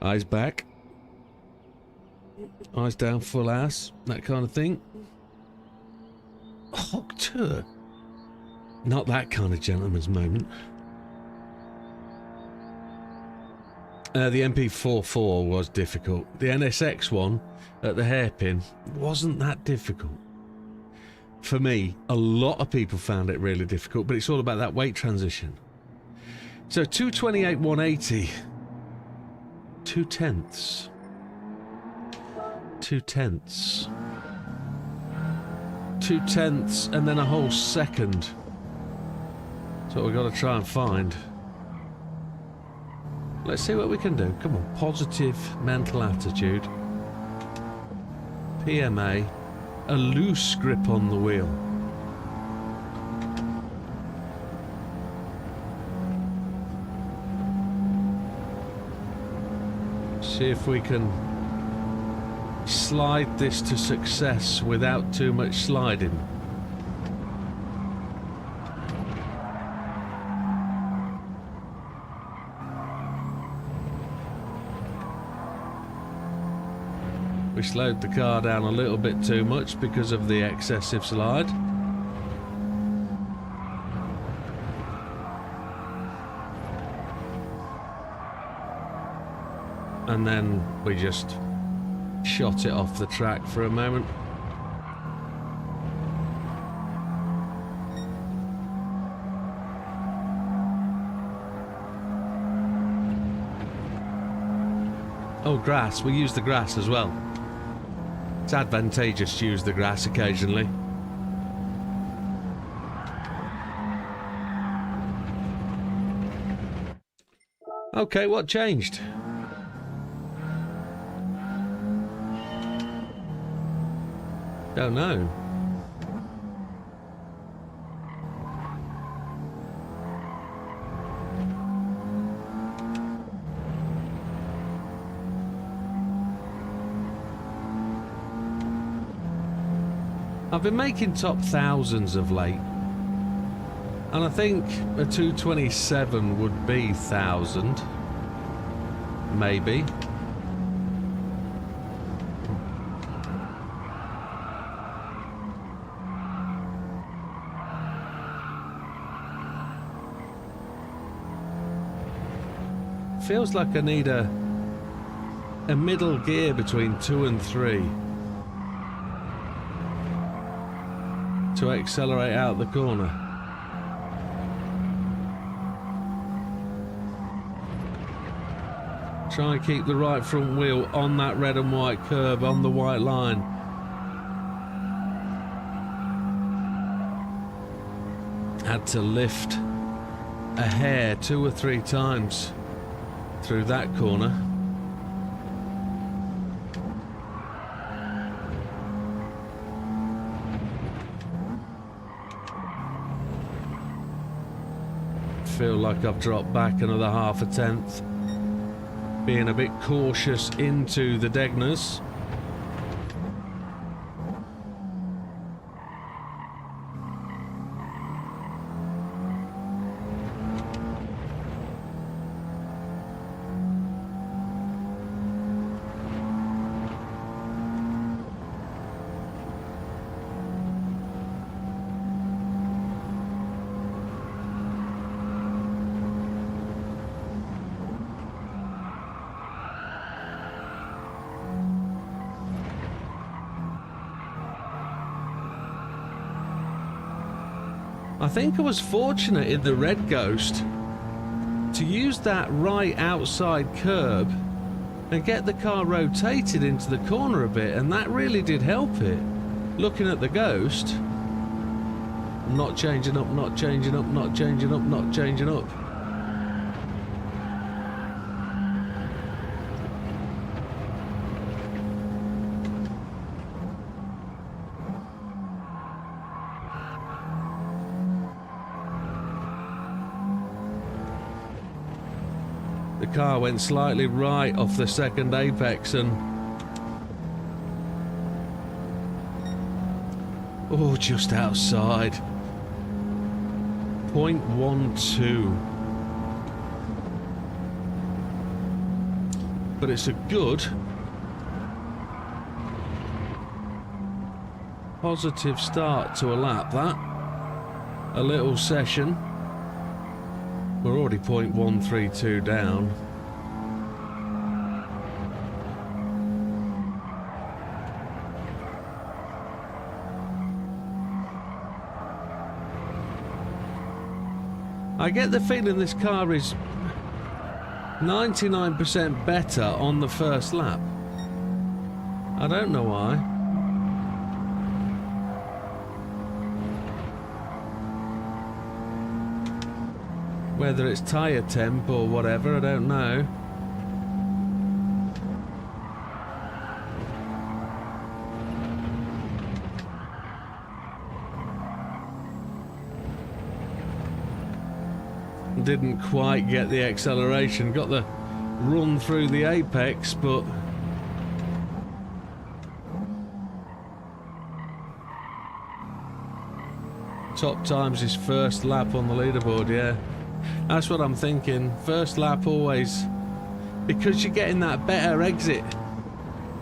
Speaker 1: Eyes back. Eyes down, full ass. That kind of thing. Hawk tour. Not that kind of gentleman's moment. The MP44 was difficult. The NSX one at the hairpin wasn't that difficult. For me, a lot of people found it really difficult, but it's all about that weight transition. So 228,180. 2/10. 2/10. 2/10 and then a whole second. That's what we've got to try and find. Let's see what we can do. Come on, positive mental attitude. PMA, a loose grip on the wheel. See if we can slide this to success without too much sliding. We slowed the car down a little bit too much because of the excessive slide. And then we just shot it off the track for a moment. Oh, grass. We use the grass as well. It's advantageous to use the grass occasionally. Okay, what changed? Don't know. I've been making top thousands of late, and I think a 227 would be 1,000, maybe. Feels like I need a middle gear between 2 and 3 to accelerate out the corner. Try and keep the right front wheel on that red and white curb, on the white line. Had to lift a hair 2 or 3 times through that corner. Feel like I've dropped back another half a tenth, being a bit cautious into the Degners. I think I was fortunate in the Red Ghost to use that right outside curb and get the car rotated into the corner a bit, and that really did help it. Looking at the Ghost, not changing up, not changing up, not changing up, not changing up. The car went slightly right off the second apex and... oh, just outside. 0.12. But it's a good, positive start to a lap, that. A little session. We're already 0.132 down. I get the feeling this car is 99% better on the first lap. I don't know why. Whether it's tyre temp or whatever, I don't know. Didn't quite get the acceleration, got the run through the apex, but top time's his first lap on the leaderboard. Yeah, that's what I'm thinking. First lap always, because you're getting that better exit,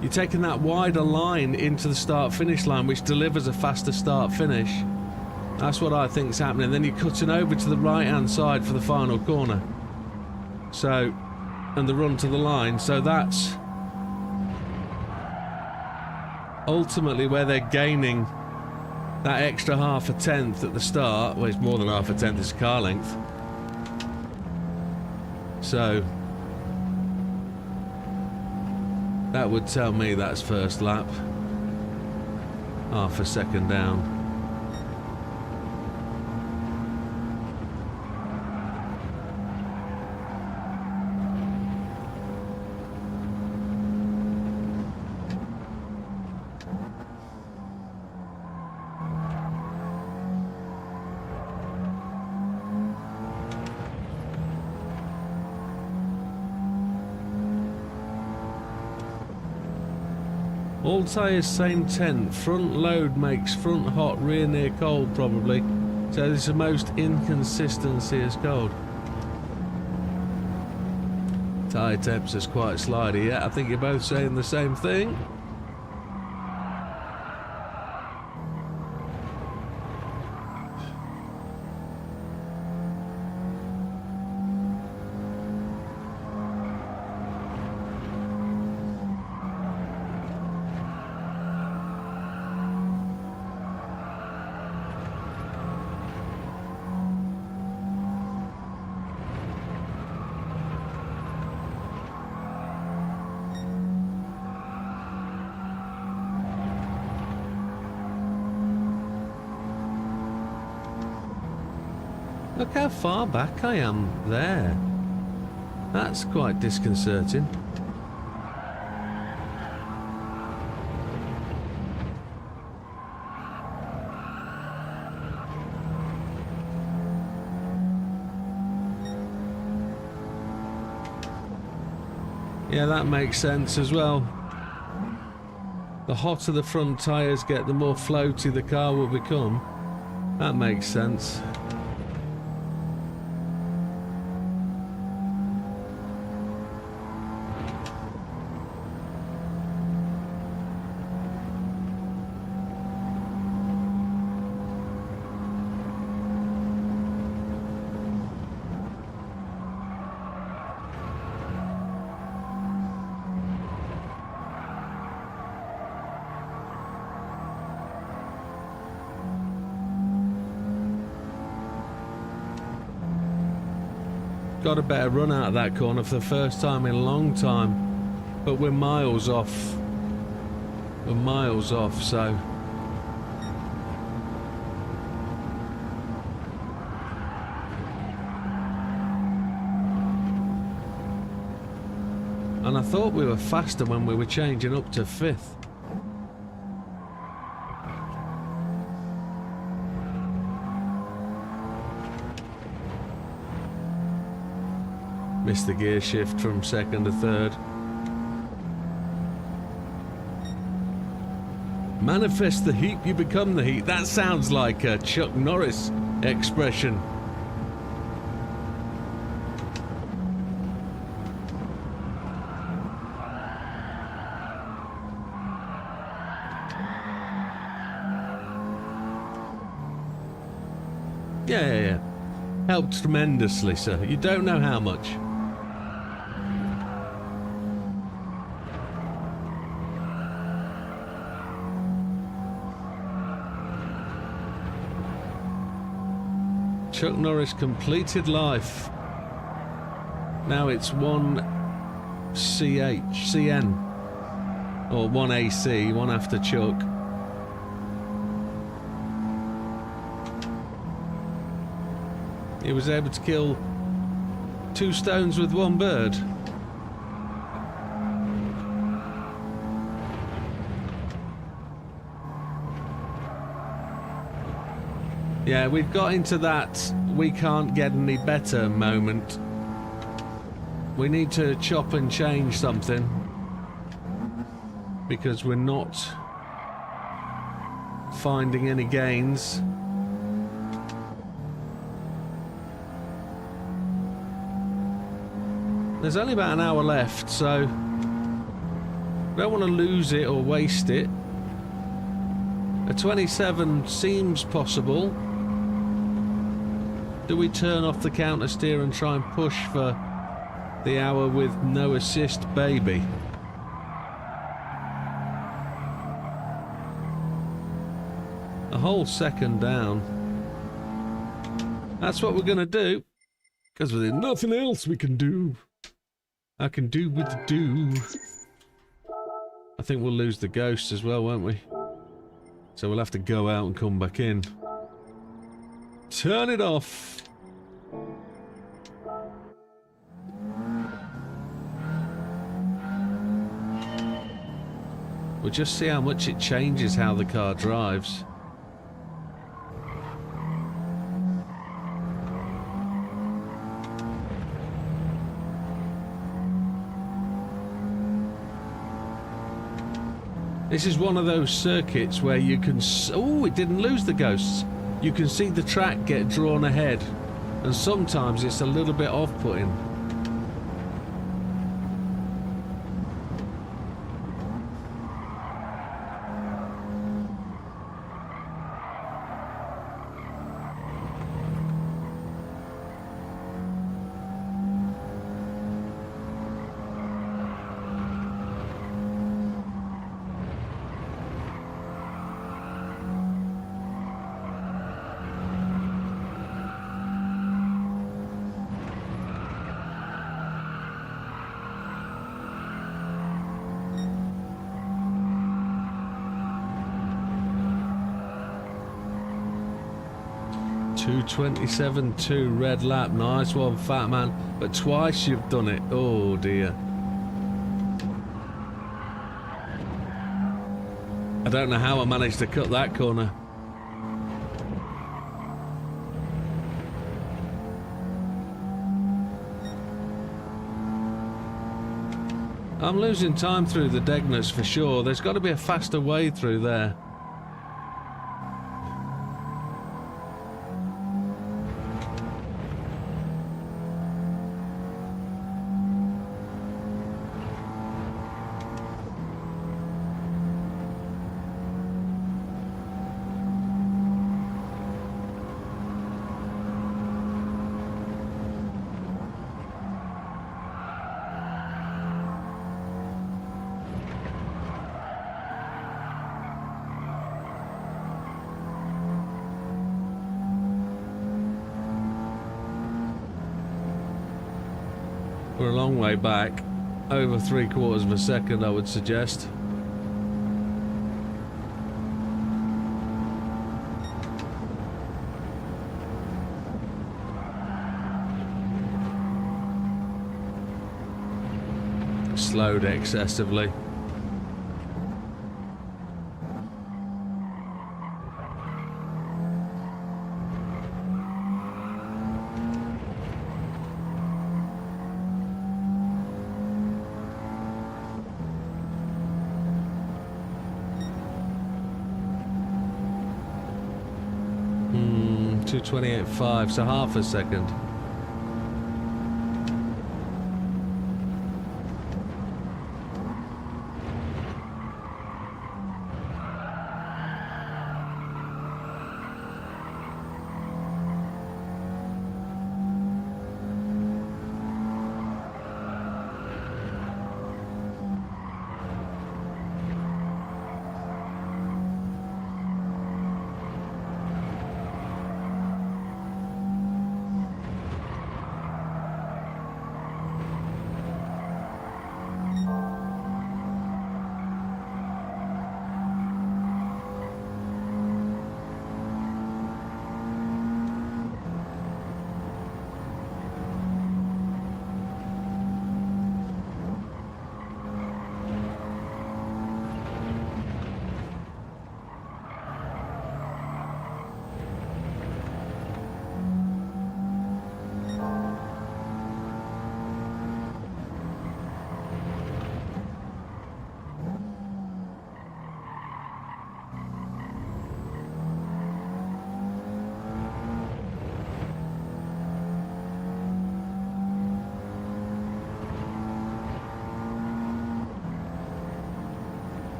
Speaker 1: you're taking that wider line into the start finish line, which delivers a faster start finish. That's what I think's happening. Then you're cutting over to the right hand side for the final corner, so, and the run to the line, so that's ultimately where they're gaining that extra half a tenth at the start. Well, it's more than half a tenth, it's car length. So that would tell me that's first lap. Half a second down. All tyres same tent. Front load makes front hot, rear near cold probably. So there's the most inconsistency as cold. Tyre temps is quite slidey. Yeah, I think you're both saying the same thing. Look how far back I am there. That's quite disconcerting. Yeah, that makes sense as well. The hotter the front tyres get, the more floaty the car will become. That makes sense. Got a better run out of that corner for the first time in a long time, but we're miles off. We're miles off, so and I thought we were faster when we were changing up to fifth. Missed the gear shift from second to third. Manifest the heat, you become the heat. That sounds like a Chuck Norris expression. Yeah. Helped tremendously, sir. You don't know how much. Chuck Norris completed life. Now it's 1CN, or 1AC, one after Chuck. He was able to kill 2 stones with 1 bird. Yeah, we've got into that we can't get any better moment. We need to chop and change something because we're not finding any gains. There's only about an hour left, so don't want to lose it or waste it. A 27 seems possible. Do we turn off the counter steer and try and push for the hour with no assist, baby? A whole second down. That's what we're gonna do, because there's nothing else we can do. I can do with the do. I think we'll lose the ghost as well, won't we? So we'll have to go out and come back in. Turn it off. We'll just see how much it changes how the car drives. This is one of those circuits where you can... Oh, it didn't lose the ghosts. You can see the track get drawn ahead. And sometimes it's a little bit off-putting. .227.2 red lap. Nice one, fat man. But twice you've done it. Oh dear. I don't know how I managed to cut that corner. I'm losing time through the Degners for sure. There's got to be a faster way through there. We're a long way back. Over 3/4 of a second, I would suggest. Slowed excessively. Hmm, 2:28.5, so half a second.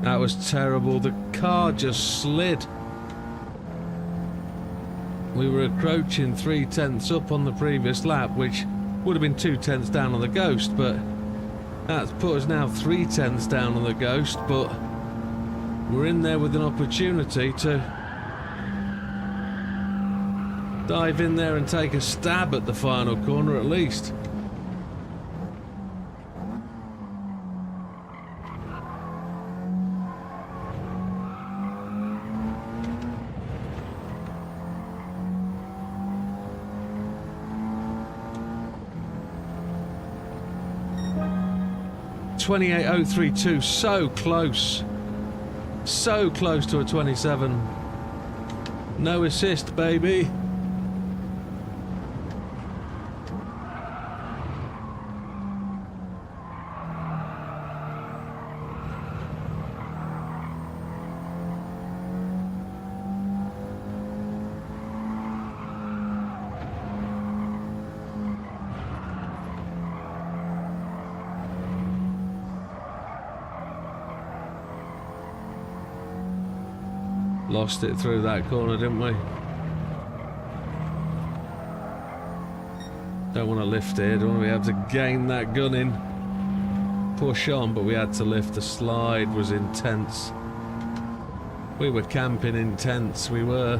Speaker 1: That was terrible. The car just slid. We were approaching 3/10 up on the previous lap, which would have been 2/10 down on the Ghost, but that's put us now 3/10 down on the Ghost, but we're in there with an opportunity to dive in there and take a stab at the final corner at least. .28032, so close to a 27. No assist, baby. Lost it through that corner, didn't we? Don't want to lift here, don't want to be able to gain that gun in. Push on, but we had to lift. The slide was intense. We were camping intense, we were.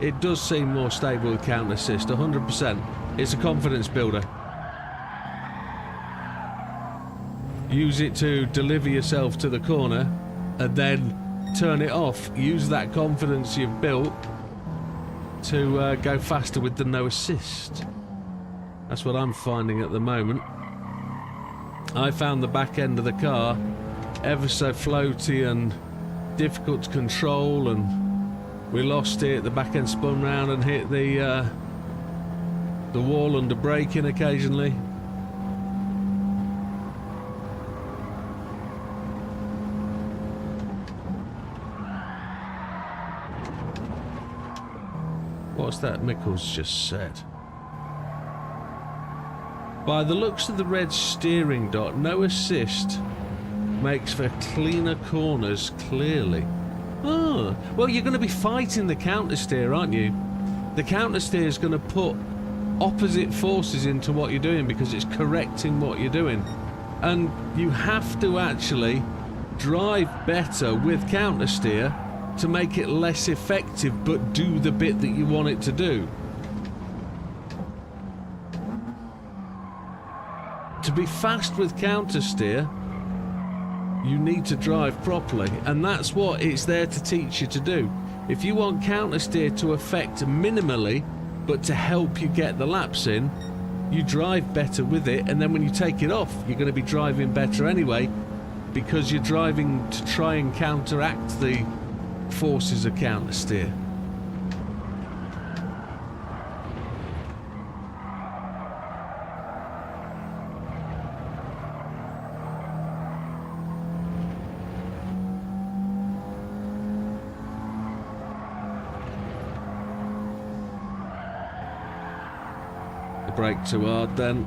Speaker 1: It does seem more stable with counter assist, 100%. It's a confidence builder. Use it to deliver yourself to the corner and then turn it off. Use that confidence you've built to go faster with the no assist. That's what I'm finding at the moment. I found the back end of the car ever so floaty and difficult to control, and we lost it. The back end spun round and hit the wall under braking occasionally. What's that Mickles just said? By the looks of the red steering dot, no assist makes for cleaner corners, clearly. Oh, well, you're going to be fighting the counter steer, aren't you? The counter steer is going to put opposite forces into what you're doing because it's correcting what you're doing. And you have to actually drive better with counter steer to make it less effective, but do the bit that you want it to do. To be fast with counter steer, you need to drive properly, and that's what it's there to teach you to do. If you want counter steer to affect minimally, but to help you get the laps in, you drive better with it, and then when you take it off, you're going to be driving better anyway, because you're driving to try and counteract the forces of counter steer. The brake too hard then.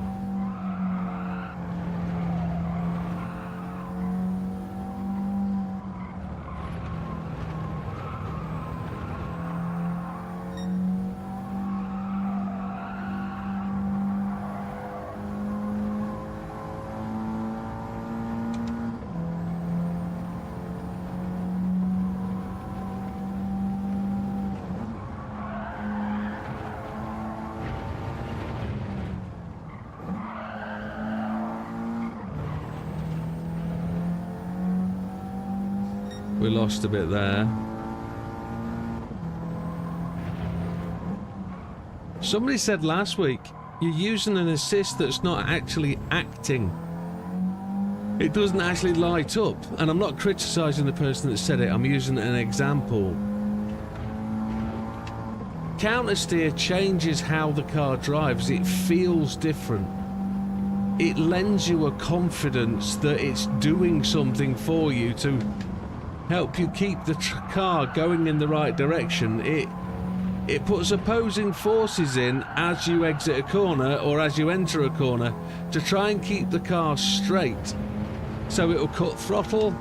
Speaker 1: We lost a bit there. Somebody said last week, you're using an assist that's not actually acting. It doesn't actually light up. And I'm not criticising the person that said it, I'm using an example. Counter steer changes how the car drives. It feels different. It lends you a confidence that it's doing something for you to help you keep the car going in the right direction. It puts opposing forces in as you exit a corner or as you enter a corner to try and keep the car straight. So it will cut throttle,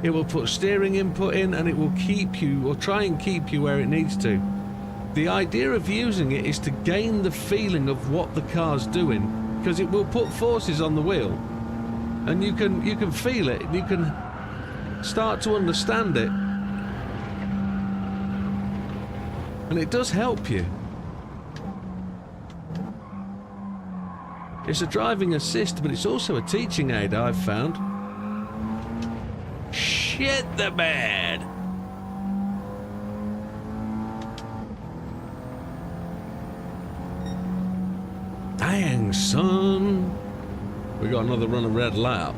Speaker 1: it will put steering input in, and it will keep you, or try and keep you where it needs to. The idea of using it is to gain the feeling of what the car's doing, because it will put forces on the wheel, and you can feel it, you can start to understand it, and it does help you. It's a driving assist, but it's also a teaching aid, I've found. Shit the bed! Dang, son! We got another run of red light up.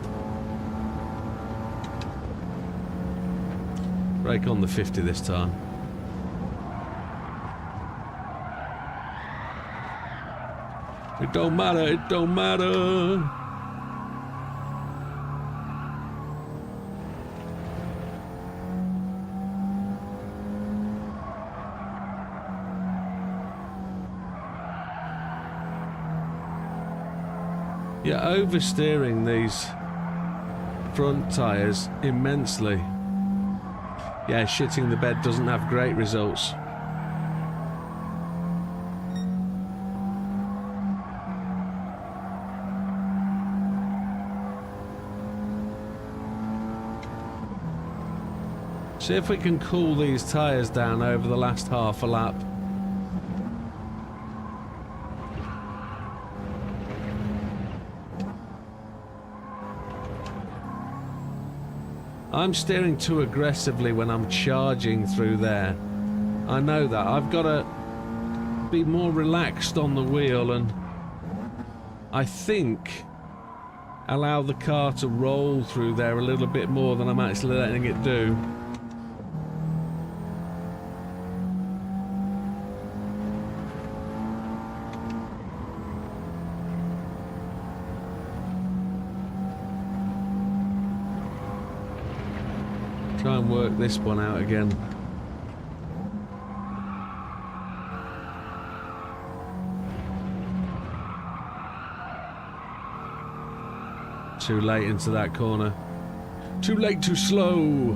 Speaker 1: Brake on the 50 this time. It don't matter, it don't matter. You're oversteering these front tyres immensely. Yeah, shitting the bed doesn't have great results. See if we can cool these tyres down over the last half a lap. I'm steering too aggressively when I'm charging through there. I know that. I've got to be more relaxed on the wheel and I think allow the car to roll through there a little bit more than I'm actually letting it do. Try and work this one out again. Too late into that corner. Too late, too slow.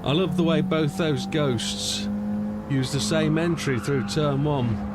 Speaker 1: I love the way both those ghosts use the same entry through turn one.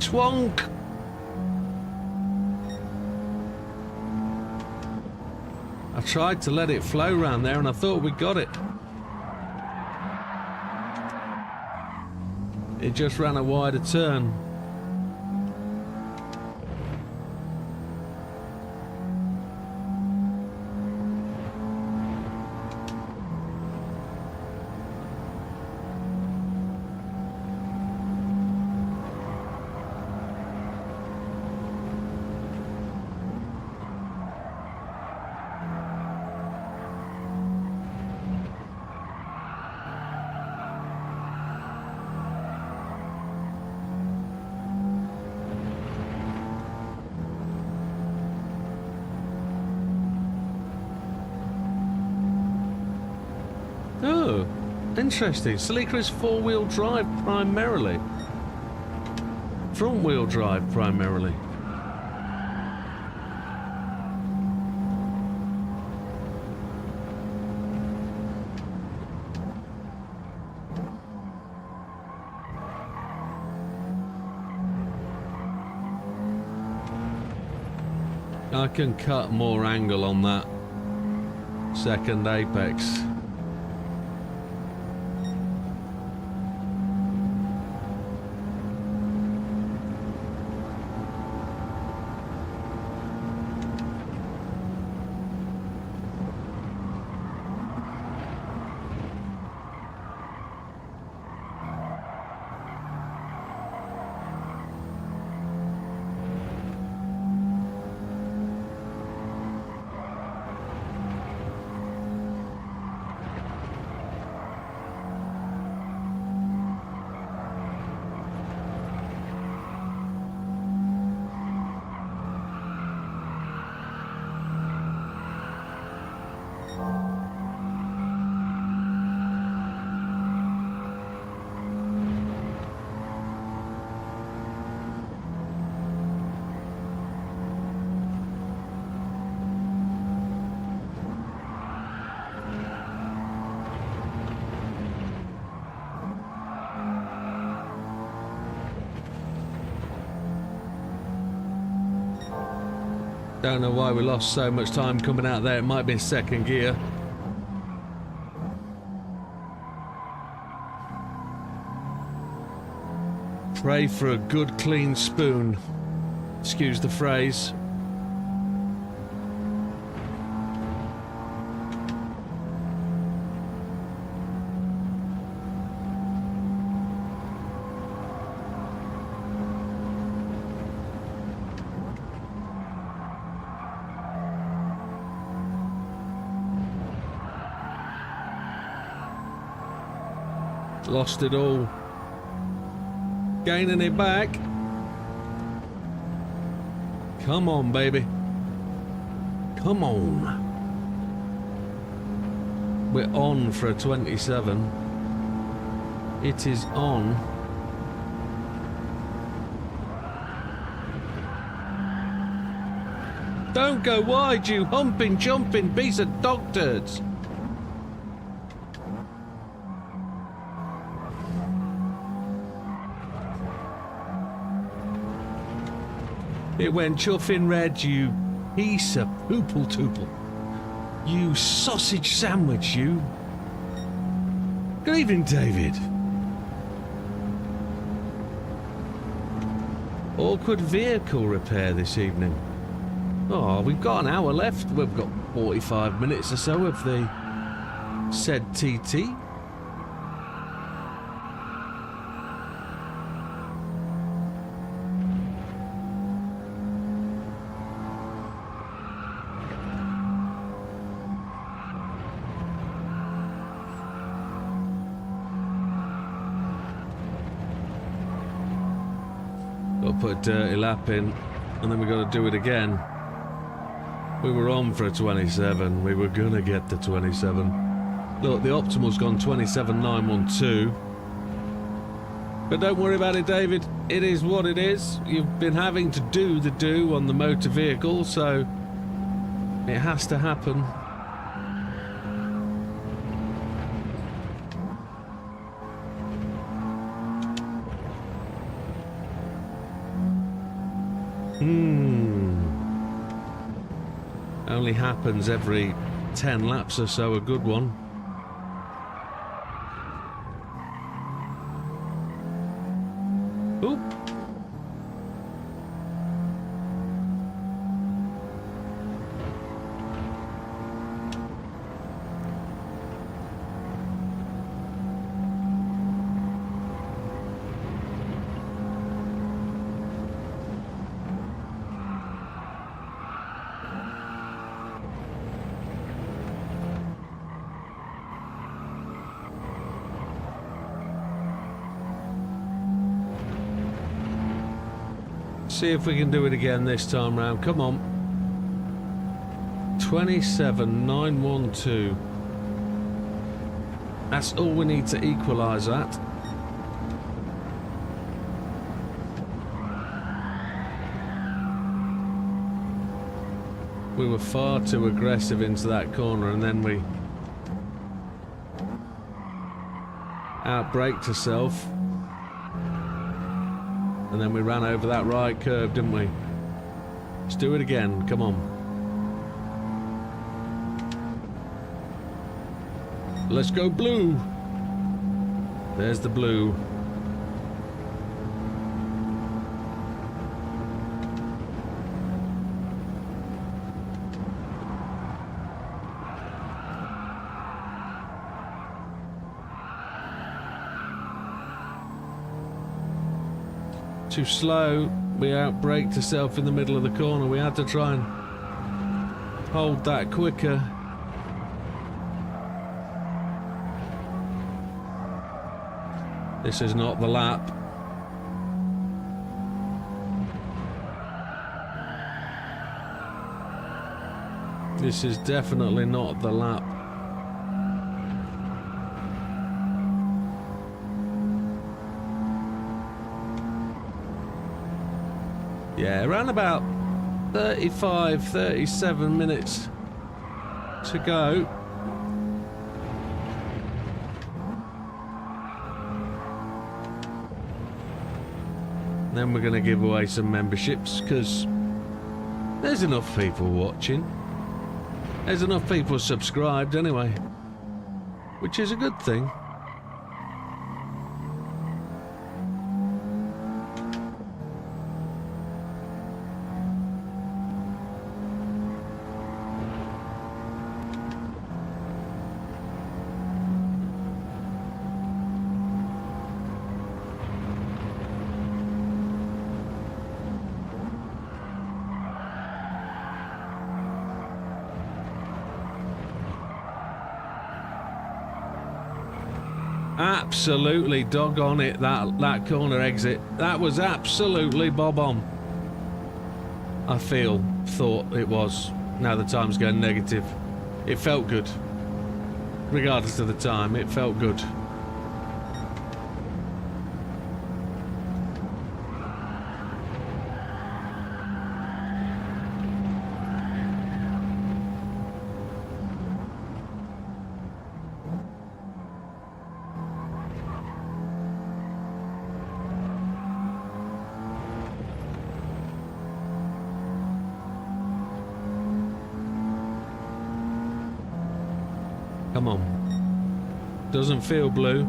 Speaker 1: Twonk! I tried to let it flow round there and I thought we got it. It just ran a wider turn. Oh, interesting. Celica is four-wheel drive primarily. Front-wheel drive primarily. I can cut more angle on that second apex. Don't know why we lost so much time coming out there. It might be in second gear. Pray for a good clean spoon. Excuse the phrase. Lost it all. Gaining it back. Come on, baby. Come on. We're on for a 27. It is on. Don't go wide, you humping, jumping piece of dog turds. It went chuffing red, you piece of poople-toople. You sausage sandwich, you. Good evening, David. Awkward vehicle repair this evening. Oh, we've got an hour left. We've got 45 minutes or so of the said TT. Put a dirty lap in, and then we got to do it again. We were on for a 27. We were gonna get the 27. Look, the optimal's gone 27.912. But don't worry about it, David. It is what it is. You've been having to do the do on the motor vehicle, so it has to happen. Only happens every 10 laps or so, a good one. Oop. See if we can do it again this time round. Come on. 27.912. That's all we need to equalise that. We were far too aggressive into that corner, and then we outbraked ourselves. And then we ran over that right curve, didn't we? Let's do it again, come on. Let's go blue. There's the blue. Too slow. We outbraked ourselves in the middle of the corner. We had to try and hold that quicker. This is not the lap. This is definitely not the lap. Yeah, around about 35, 37 minutes to go. Then we're going to give away some memberships, because there's enough people watching. There's enough people subscribed anyway, which is a good thing. Absolutely doggone it, that corner exit. That was absolutely bob on. I thought it was. Now the time's going negative. It felt good. Regardless of the time, it felt good. Come on. Doesn't feel blue.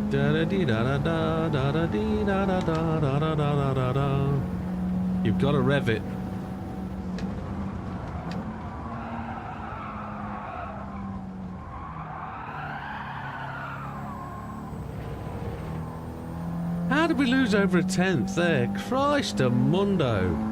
Speaker 1: Da da dee da da da da da dee da da da da da da da da. You've got to rev it. How did we lose over a tenth there? Christ-a-mundo.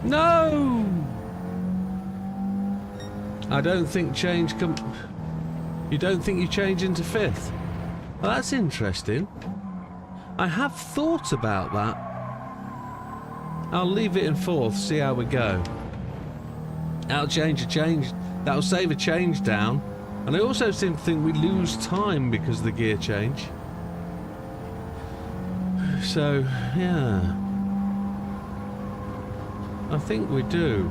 Speaker 1: No! I don't think change You don't think you change into fifth? Well, that's interesting. I have thought about that. I'll leave it in fourth, see how we go. That'll that'll save a change down. And I also seem to think we lose time because of the gear change. So, yeah. I think we do.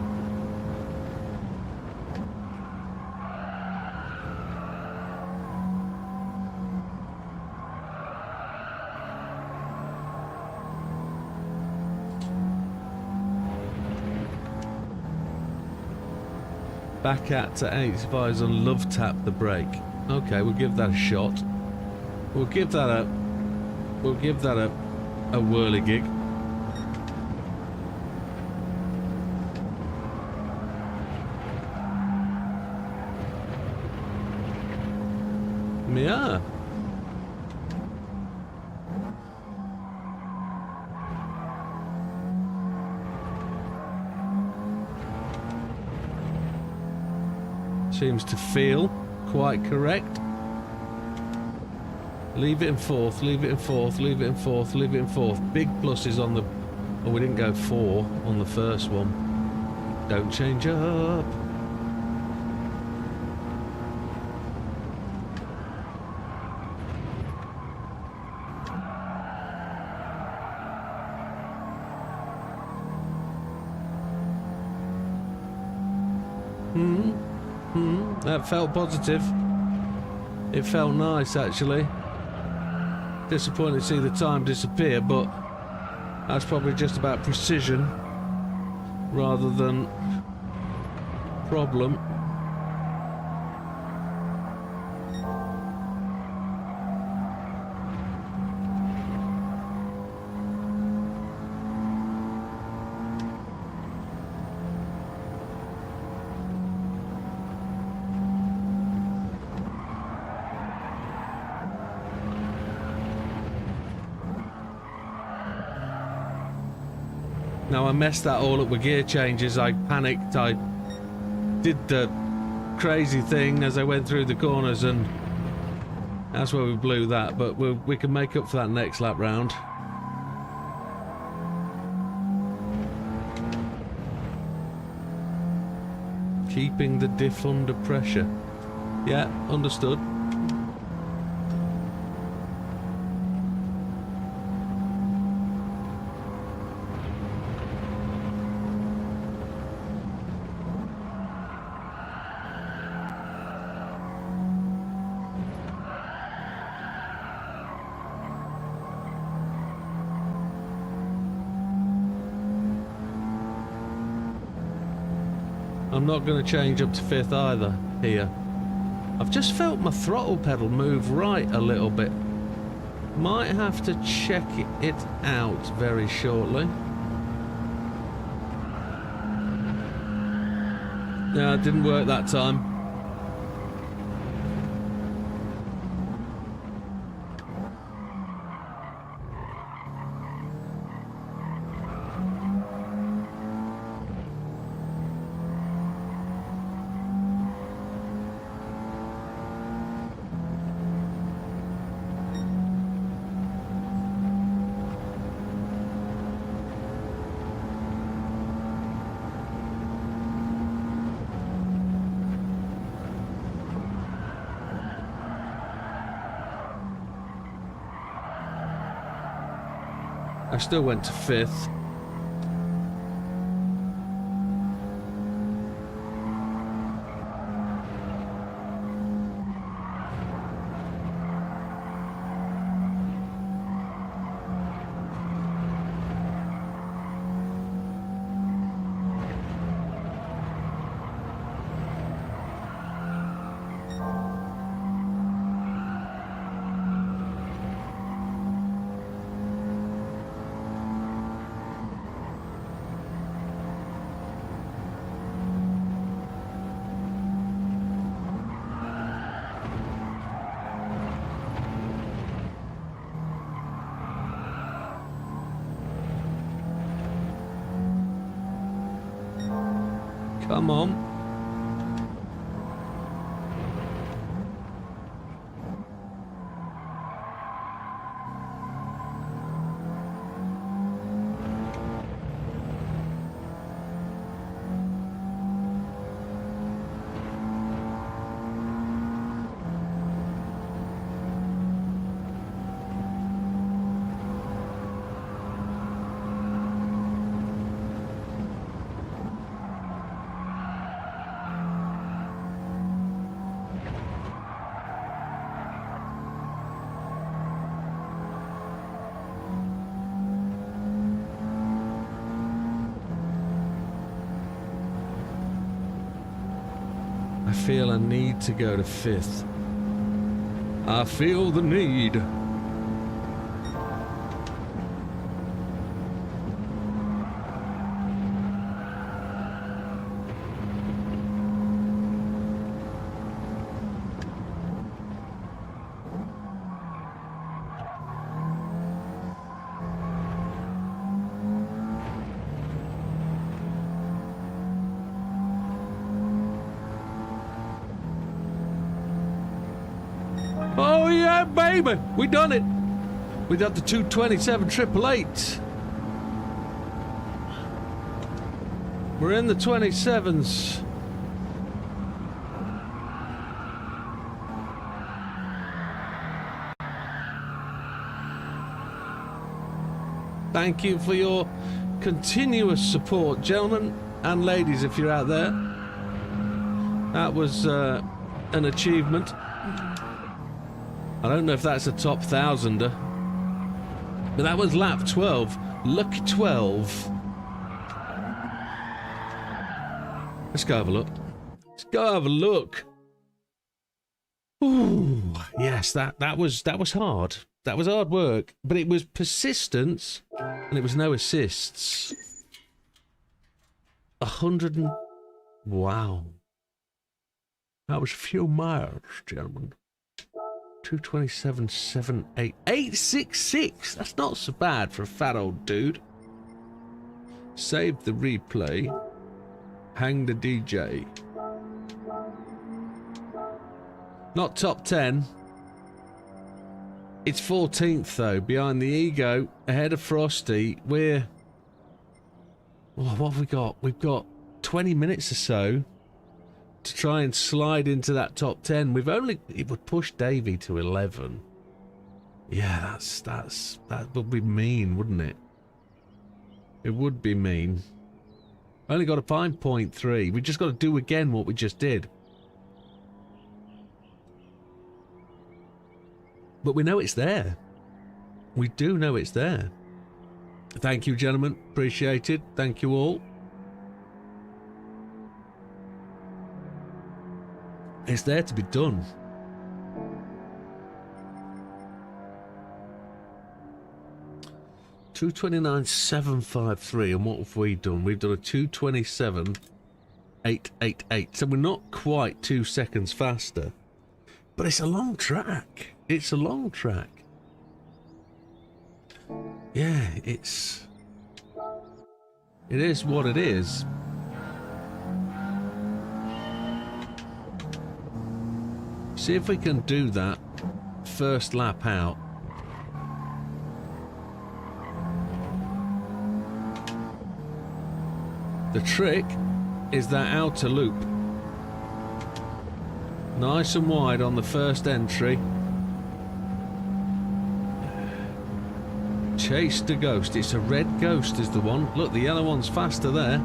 Speaker 1: Back at to 85s on love tap the brake. Okay, we'll give that a shot. We'll give that a whirligig. Yeah. Seems to feel quite correct. Leave it in fourth, leave it in fourth, leave it in fourth, leave it in fourth. Big pluses on the... Oh, we didn't go 4 on the first one. Don't change up. That felt positive. It felt nice, actually. Disappointed to see the time disappear, but that's probably just about precision rather than problem. Now I messed that all up with gear changes. I panicked. I did the crazy thing as I went through the corners, and that's where we blew that. But we can make up for that next lap round. Keeping the diff under pressure. Yeah, understood. I'm not going to change up to 5th either here. I've just felt my throttle pedal move right a little bit. Might have to check it out very shortly. No, it didn't work that time. I still went to 5th. Come on. I feel a need to go to 5th. I feel the need. Yeah, baby! We done it! We got the 227 888. We're in the 27s. Thank you for your continuous support, gentlemen and ladies, if you're out there. That was an achievement. I don't know if that's a top thousander, but that was lap 12. Lucky 12. Let's go have a look. Let's go have a look. Ooh, yes, that was hard. That was hard work, but it was persistence, and it was no assists. 100 and... Wow. That was a few miles, gentlemen. 227, 78, 866. That's not so bad for a fat old dude. Save the replay. Hang the DJ. Not top 10. It's 14th though, behind the Ego, ahead of Frosty. We're... Oh, what have we got? We've got 20 minutes or so to try and slide into that top 10. We've only... It would push Davey to 11. Yeah, that would be mean, wouldn't it? It would be mean. Only got a 5.3. We just got to do again what we just did. But we know it's there. We do know it's there. Thank you, gentlemen. Appreciate it. Thank you all. It's there to be done. $229,753, and what have we done? We've done a 227,888. So we're not quite 2 seconds faster, but it's a long track. It's a long track. Yeah, it is what it is. See if we can do that first lap out. The trick is that outer loop. Nice and wide on the first entry. Chase the Ghost. It's a red Ghost is the one. Look, the yellow one's faster there.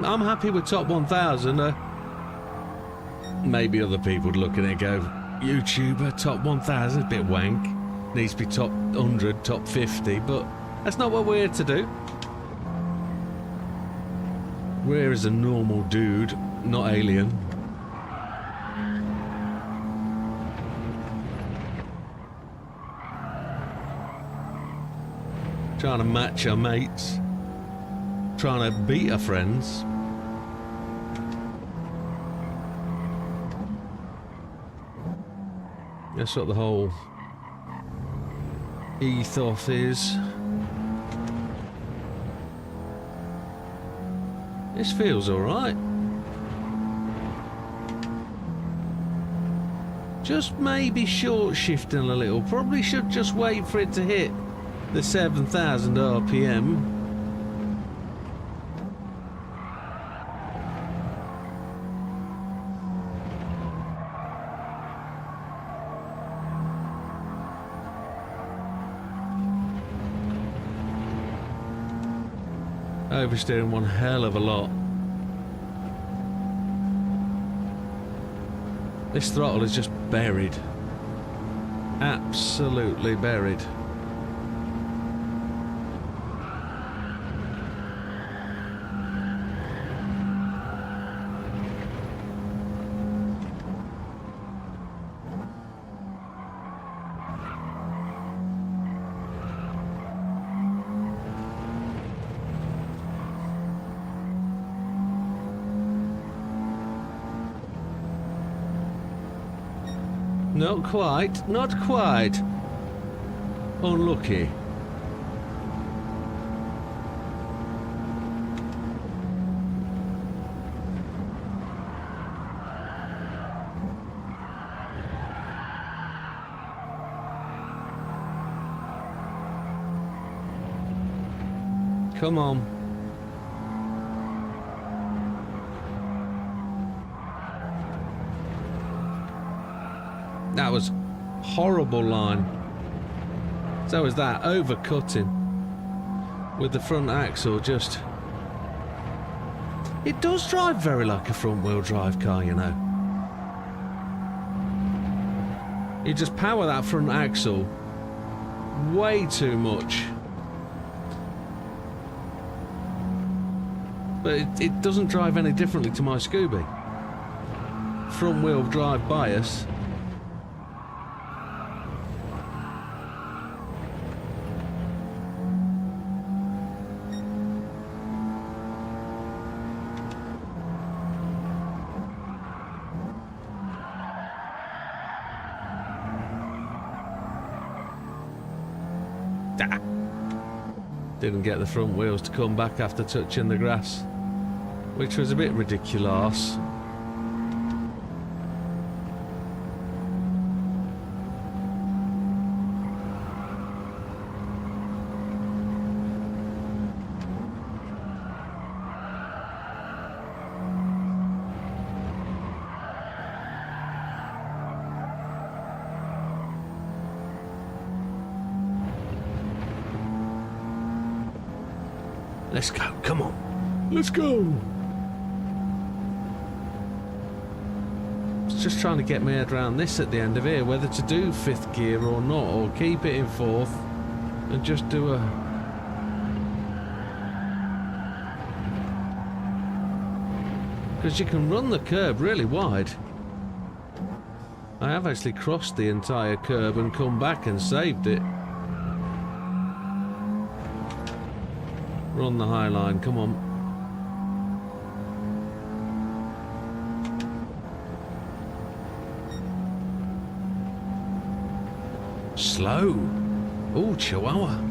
Speaker 1: I'm happy with top 1,000. Maybe other people would look at it and go, YouTuber, top 1,000, a bit wank. Needs to be top 100, top 50, but that's not what we're here to do. We're here as a normal dude, not alien. Trying to match our mates. Trying to beat our friends. That's what the whole ethos is. This feels alright. Just maybe short shifting a little. Probably should just wait for it to hit the 7,000 RPM. Oversteering one hell of a lot. This throttle is just buried. Absolutely buried. Not quite, not quite. Unlucky. Come on. That was horrible line. So was that overcutting with the front axle just... It does drive very like a front wheel drive car, you know. You just power that front axle way too much. But it doesn't drive any differently to my Scooby. Front wheel drive bias. Didn't get the front wheels to come back after touching the grass, which was a bit ridiculous. Let's go, come on. Let's go. It's just trying to get my head around this at the end of here, whether to do fifth gear or not, or keep it in fourth and just do a... Because you can run the curb really wide. I have actually crossed the entire curb and come back and saved it. Run the high line, come on. Slow. Oh, Chihuahua.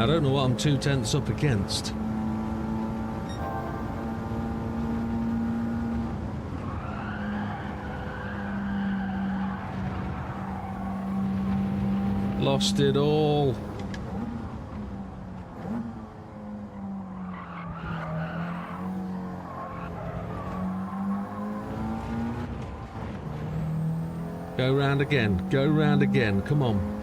Speaker 1: I don't know what I'm 2/10 up against. Lost it all. Go round again, go round again, come on.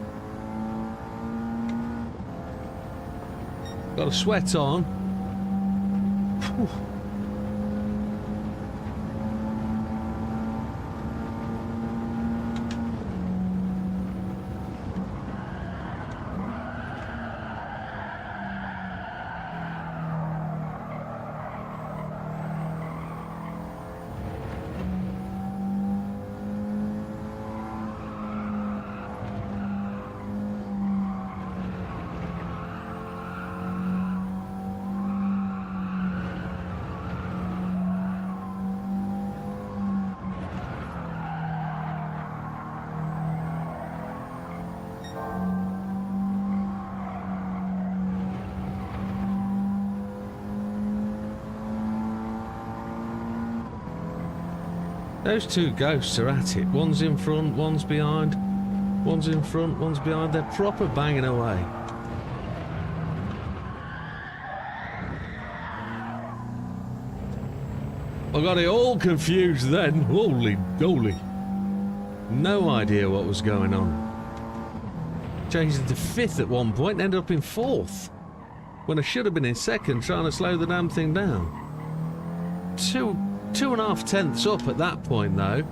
Speaker 1: Got a sweat on. Whew. Those two ghosts are at it. One's in front, one's behind. One's in front, one's behind. They're proper banging away. I got it all confused then. Holy dolly. No idea what was going on. Changed into 5th at one point, ended up in 4th. When I should have been in 2nd, trying to slow the damn thing down. 2.5 tenths up at that point though.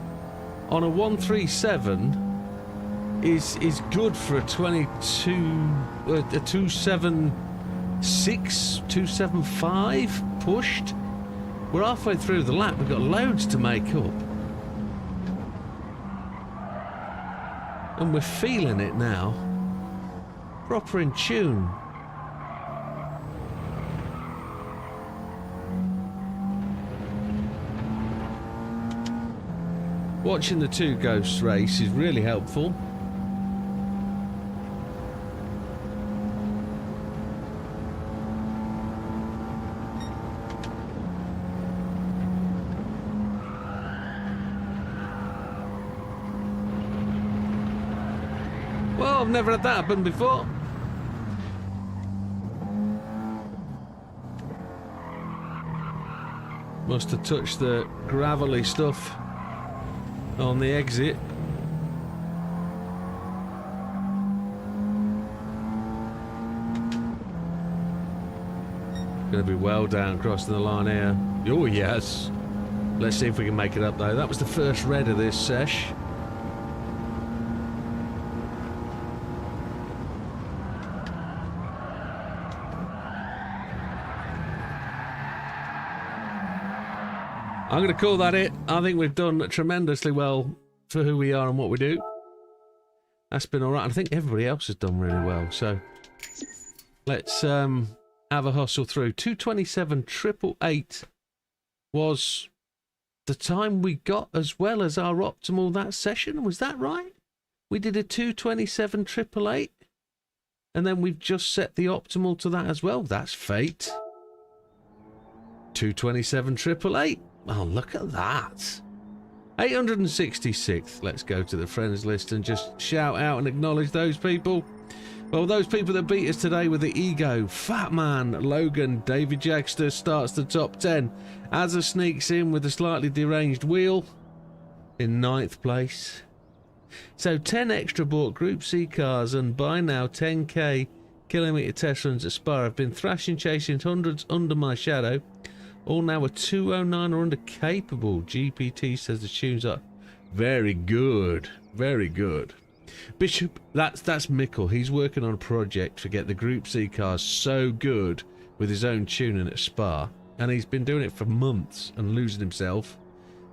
Speaker 1: On a 137 is good for a 276, 275 pushed. We're halfway through the lap, we've got loads to make up. And we're feeling it now. Proper in tune. Watching the two ghosts race is really helpful. Well, I've never had that happen before. Must have touched the gravelly stuff on the exit. Gonna be well down crossing the line here. Oh yes. Let's see if we can make it up though. That was the first red of this sesh. I'm going to call that it. I think we've done tremendously well for who we are and what we do. That's been alright. I think everybody else has done really well. So let's have a hustle through. 2:27.888 was the time we got as well as our optimal that session. Was that right? We did a 2:27.888 and then we've just set the optimal to that as well. That's fate. 2:27.888. Oh, look at that. 866th. Let's go to the friends list and just shout out and acknowledge those people. Well, those people that beat us today with the ego. Fat Man, Logan, David Jackster starts the top 10. Azza sneaks in with a slightly deranged wheel in 9th place. So 10 extra bought Group C cars and by now 10k kilometre test runs at Spa. I've been thrashing, chasing hundreds under my shadow. All now a 209 or under capable. GPT says the tunes are very good. Very good. Bishop, that's Mickle. He's working on a project to get the Group C cars so good with his own tuning at Spa. And he's been doing it for months and losing himself.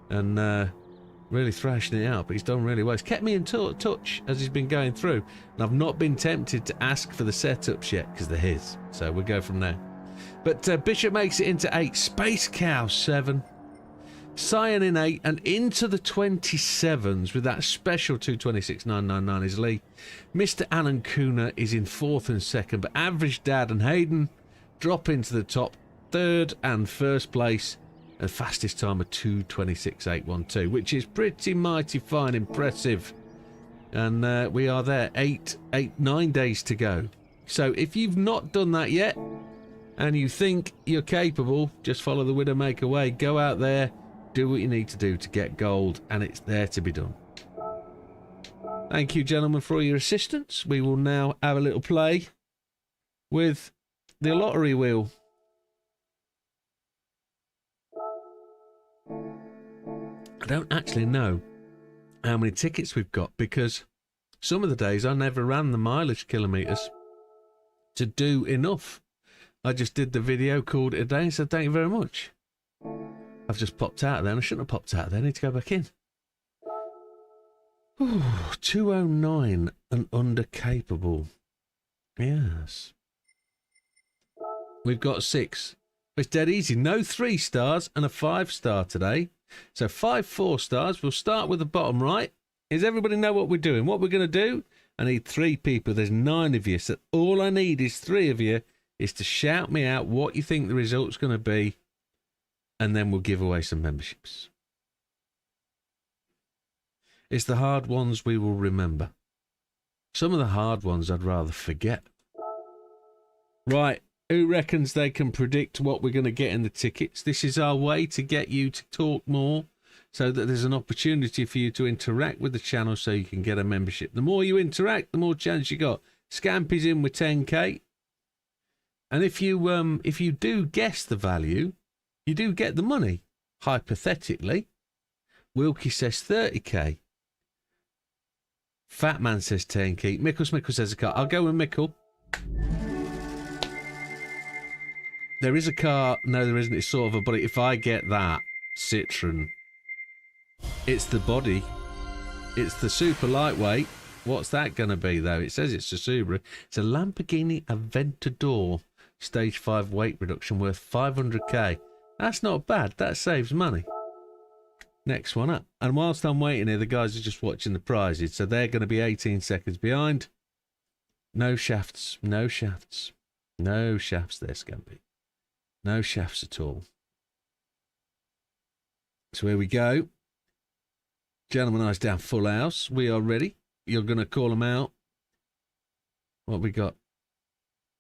Speaker 1: And really thrashing it out. But he's done really well. He's kept me in touch as he's been going through. And I've not been tempted to ask for the setups yet because they're his. So we'll go from there. But Bishop makes it into 8. Space Cow 7. Cyan in 8 and into the 27s with that special 2:26.999 is Lee. Mr. Alan Cooner is in 4th and 2nd, but Average Dad and Hayden drop into the top 3rd and 1st place. And fastest time of 2:26.812, which is pretty mighty fine, impressive. And we are there 9 days to go. So if you've not done that yet, and you think you're capable, just follow the Widdowmaker way. Go out there, do what you need to do to get gold, and it's there to be done. Thank you, gentlemen, for all your assistance. We will now have a little play with the lottery wheel. I don't actually know how many tickets we've got, because some of the days I never ran the mileage kilometres to do enough. I just did the video, called it a day, and said thank you very much. I've just popped out of there, and I shouldn't have popped out of there. I need to go back in. Ooh, 209 and under capable. Yes. We've got 6. It's dead easy. No 3 stars and a 5 star today. So 5 4 stars. We'll start with the bottom right. Does everybody know what we're doing? What we're going to do? I need 3 people. There's 9 of you. So all I need is 3 of you is to shout me out what you think the result's going to be. And then we'll give away some memberships. It's the hard ones we will remember. Some of the hard ones I'd rather forget. Right. Who reckons they can predict what we're going to get in the tickets? This is our way to get you to talk more, so that there's an opportunity for you to interact with the channel so you can get a membership. The more you interact, the more chance you got. Scampy's in with 10k. And if you do guess the value, you do get the money, hypothetically. Wilkie says 30k. Fat Man says 10k. Mickle says a car. I'll go with Mickle. There is a car. No, there isn't. It's sort of a body. If I get that Citroen, it's the body. It's the super lightweight. What's that going to be, though? It says it's a Subaru. It's a Lamborghini Aventador Stage 5 weight reduction worth 500k. That's not bad. That saves money. Next one up. And whilst I'm waiting here, the guys are just watching the prizes. So they're going to be 18 seconds behind. No shafts. No shafts. No shafts there, Scampy. No shafts at all. So here we go. Gentleman Eyes Down, full house. We are ready. You're going to call them out. What we got?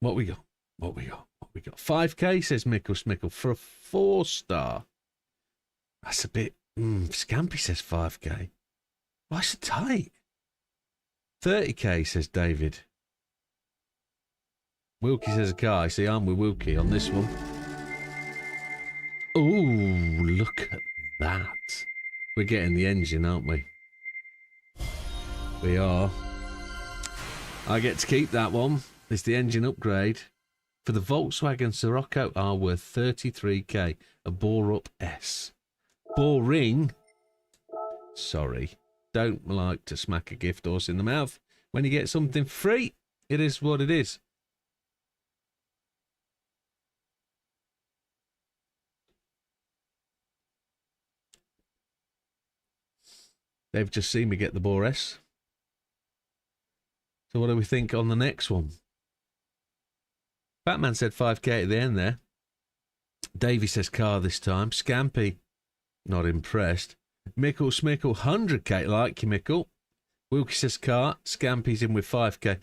Speaker 1: What we got? What we got? What we got? 5k, says Mickle Smickle, for a 4 star. That's a bit... Scampy says 5k. Why so tight? 30k, says David. Wilkie says a car. See, I'm with Wilkie on this one. Ooh, look at that. We're getting the engine, aren't we? We are. I get to keep that one. It's the engine upgrade. For the Volkswagen Sirocco R worth 33k. A bore-up S. Boring. Sorry. Don't like to smack a gift horse in the mouth. When you get something free, it is what it is. They've just seen me get the Bore S. So what do we think on the next one? Batman said 5k at the end there. Davey says car this time. Scampy, not impressed. Mickle Smickle, 100k. Like you, Mickle. Wilkie says car. Scampy's in with 5k.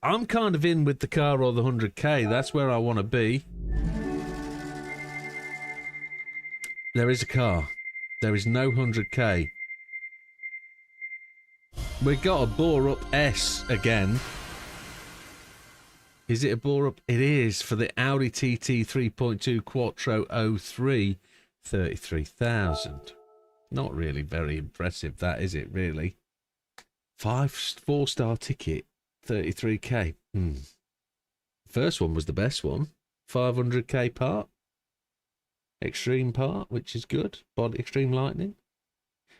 Speaker 1: I'm kind of in with the car or the 100k. That's where I want to be. There is a car. There is no 100k. We got a bore-up S again. Is it a bore-up? It is, for the Audi TT 3.2 Quattro 03, 33,000. Not really very impressive, that is it, really? 4-star ticket, 33k. First one was the best one. 500k part. Extreme part, which is good. Body extreme lightning.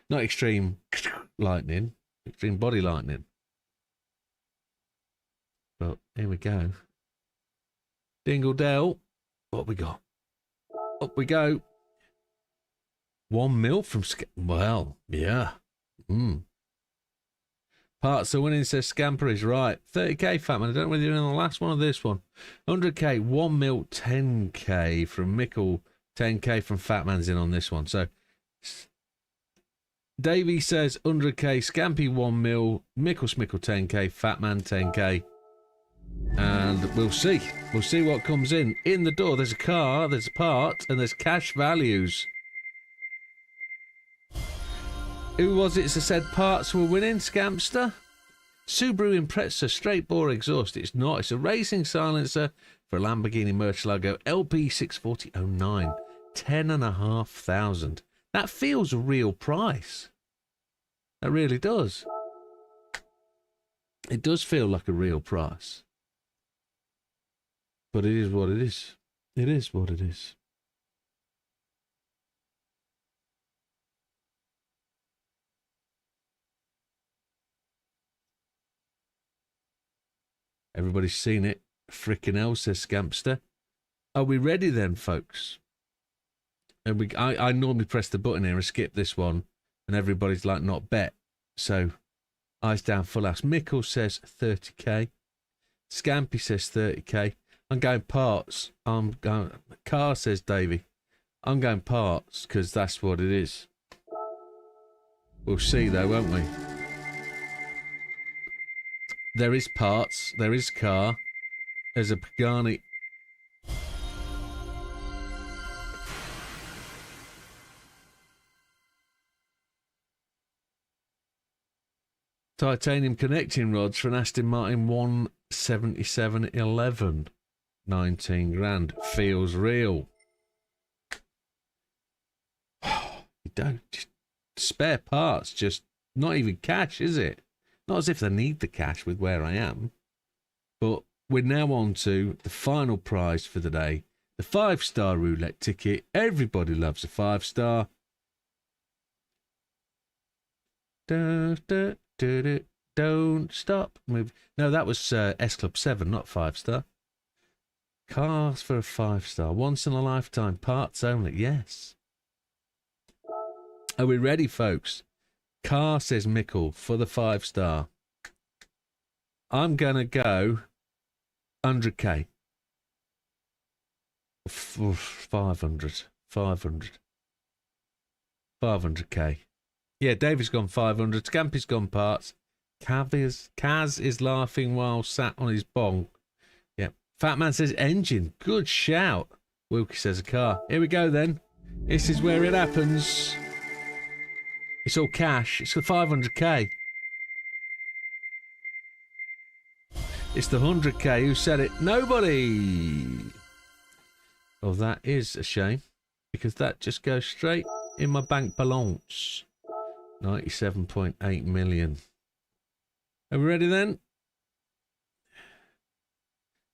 Speaker 1: Not extreme lightning. Extreme body lightning. But here we go. Dingle Dell. What we got? Up we go. 1 mil from... Well, yeah. Parts are winning, says Scamper is right. 30k, Fatman. I don't know whether you're in the last one or this one. 100k, 1 mil, 10k from Mickle. 10k from Fatman's in on this one. So... Davey says 100k, Scampy 1 mil, Mickle Smickle 10k, Fatman 10k. And we'll see. We'll see what comes in. In the door, there's a car, there's a part, and there's cash values. Who was it that said parts were winning, Scampster? Subaru Impreza, straight bore exhaust. It's not. It's a racing silencer for a Lamborghini Murcielago LP 64009. 10,500. That feels a real price. That really does. It does feel like a real price. But it is what it is. It is what it is. Everybody's seen it. Frickin' hell, says Scampster. Are we ready then, folks? And I normally press the button here and skip this one, and everybody's like, not bet. So, eyes down, full house. Mickle says 30k. Scampy says 30k. I'm going parts. I'm going. Car says Davey. I'm going parts because that's what it is. We'll see though, won't we? There is parts. There is car. There's a Pagani. Titanium connecting rods for an Aston Martin 17711. 19 grand. Feels real. You don't. Just spare parts. Just not even cash, is it? Not as if they need the cash with where I am. But we're now on to the final prize for the day. The 5-star roulette ticket. Everybody loves a 5-star. Don't stop. Move. No, that was S Club 7, not 5-star. Cars for a 5-star. Once in a lifetime. Parts only. Yes. Are we ready, folks? Car, says Mickle, for the 5-star. I'm going to go 100k. 500. 500k. Yeah, Davy's gone 500. Scampy's gone parts. Kaz is laughing while sat on his bong. Yeah. Fat Man says engine. Good shout. Wilkie says a car. Here we go then. This is where it happens. It's all cash. It's the 500k. It's the 100k. Who said it? Nobody. Oh, that is a shame. Because that just goes straight in my bank balance. 97.8 million. Are we ready then?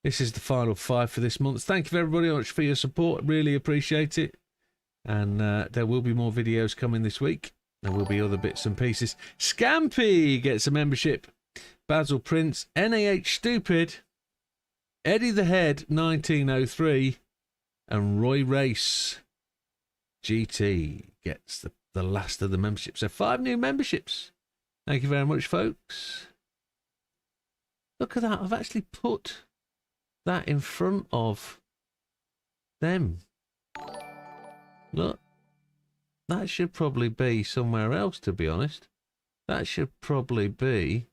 Speaker 1: This is the final 5 for this month. Thank you very much for your support. Really appreciate it. And there will be more videos coming this week. There will be other bits and pieces. Scampy gets a membership. Basil Prince, NAH Stupid, Eddie the Head 1903, and Roy Race GT gets the last of the memberships. So 5 new memberships. Thank you very much, folks. Look at that. I've actually put that in front of them. Look. That should probably be somewhere else, to be honest. That should probably be...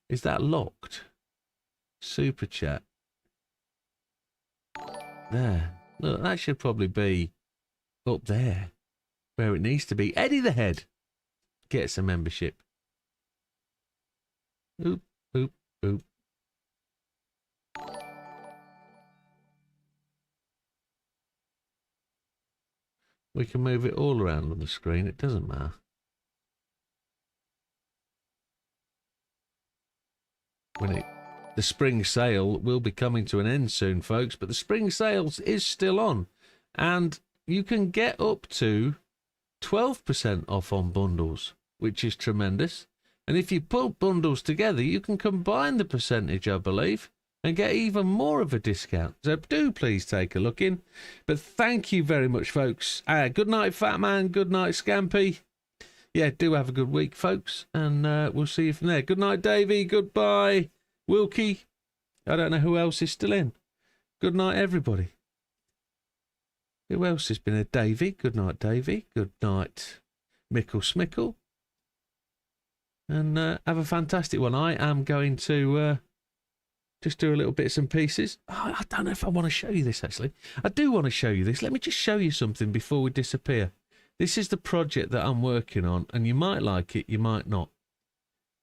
Speaker 1: Is that locked? Super chat. There. Look, that should probably be up there. Where it needs to be. Eddie the Head gets a membership. Oop, oop, oop. We can move it all around on the screen. It doesn't matter. The spring sale will be coming to an end soon, folks, but the spring sales is still on. And you can get up to 12% off on bundles, which is tremendous. And if you put bundles together, you can combine the percentage, I believe, and get even more of a discount. So do please take a look in. But thank you very much, folks. Good night, Fat Man. Good night, Scampy. Yeah, do have a good week, folks. And we'll see you from there. Good night, Davey. Goodbye, Wilkie. I don't know who else is still in. Good night, everybody. Who else has been a Davey? Good night, Davey. Good night, Mickle Smickle. And have a fantastic one. I am going to... just do a little bits and pieces. Oh, I don't know if I want to show you this, actually. I do want to show you this. Let me just show you something before we disappear. This is the project that I'm working on, and you might like it, you might not.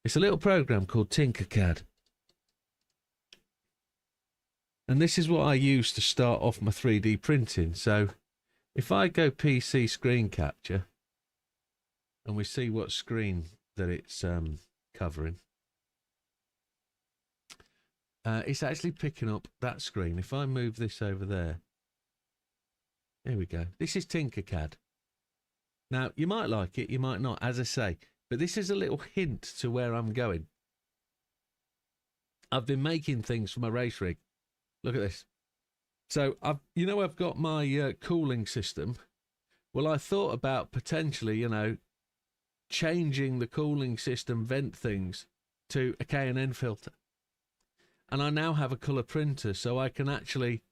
Speaker 1: It's a little program called Tinkercad. And this is what I use to start off my 3D printing. So If I go PC screen capture and we see what screen that it's covering, it's actually picking up that screen. If I move this over there, here we go. This is Tinkercad. Now, you might like it, you might not, as I say, but this is a little hint to where I'm going. I've been making things for my race rig. Look at this. So, I've got my cooling system. Well, I thought about potentially, changing the cooling system vent things to a K&N filter. And I now have a colour printer, so I can actually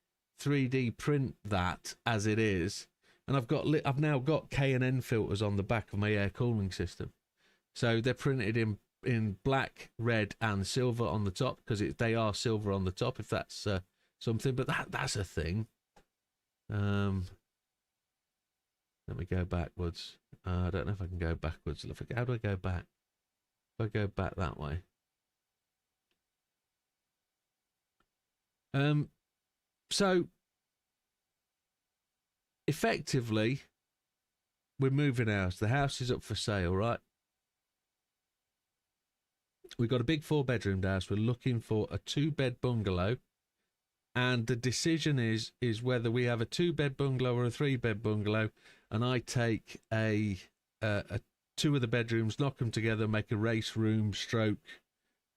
Speaker 1: 3D print that as it is. And I've now got K&N filters on the back of my air cooling system. So they're printed in black, red, and silver on the top, because they are silver on the top, if that's something. But that's a thing. Let me go backwards. I don't know if I can go backwards. How do I go back? If I go back that way. So effectively, we're moving house. The house is up for sale, right? We've got a big 4-bedroomed house. We're looking for a 2-bed bungalow, and the decision is whether we have a 2-bed bungalow or a 3-bed bungalow. And I take a 2 of the bedrooms, knock them together, make a race room, stroke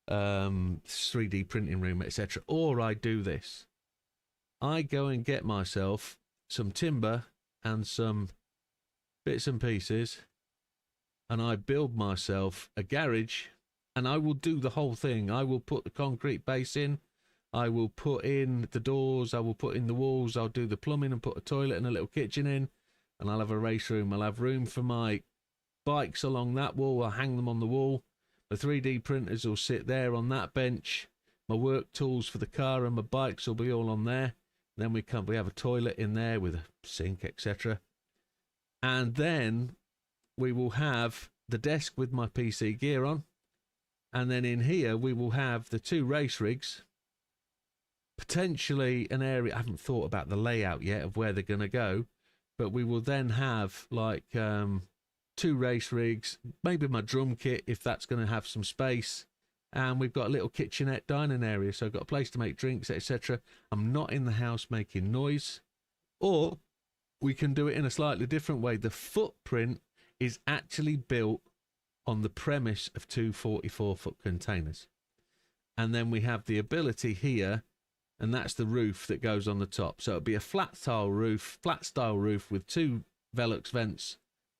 Speaker 1: 3D printing room, etc. Or I do this. I go and get myself some timber and some bits and pieces, and I build myself a garage, and I will do the whole thing. I will put the concrete base in, I will put in the doors, I will put in the walls, I'll do the plumbing and put a toilet and a little kitchen in, and I'll have a race room. I'll have room for my bikes along that wall. I'll hang them on the wall. The 3D printers will sit there on that bench. My work tools for the car and my bikes will be all on there. Then we have a toilet in there with a sink, etc. And then we will have the desk with my PC gear on. And then in here we will have the 2 race rigs. Potentially an area, I haven't thought about the layout yet of where they're going to go. But we will then have like 2 race rigs, maybe my drum kit if that's going to have some space. And we've got a little kitchenette dining area, so I've got a place to make drinks, etc. I'm not in the house making noise. Or we can do it in a slightly different way. The footprint is actually built on the premise of 2 44-foot containers. And then we have the ability here, and that's the roof that goes on the top. So it'll be a flat style roof with 2 Velux vents,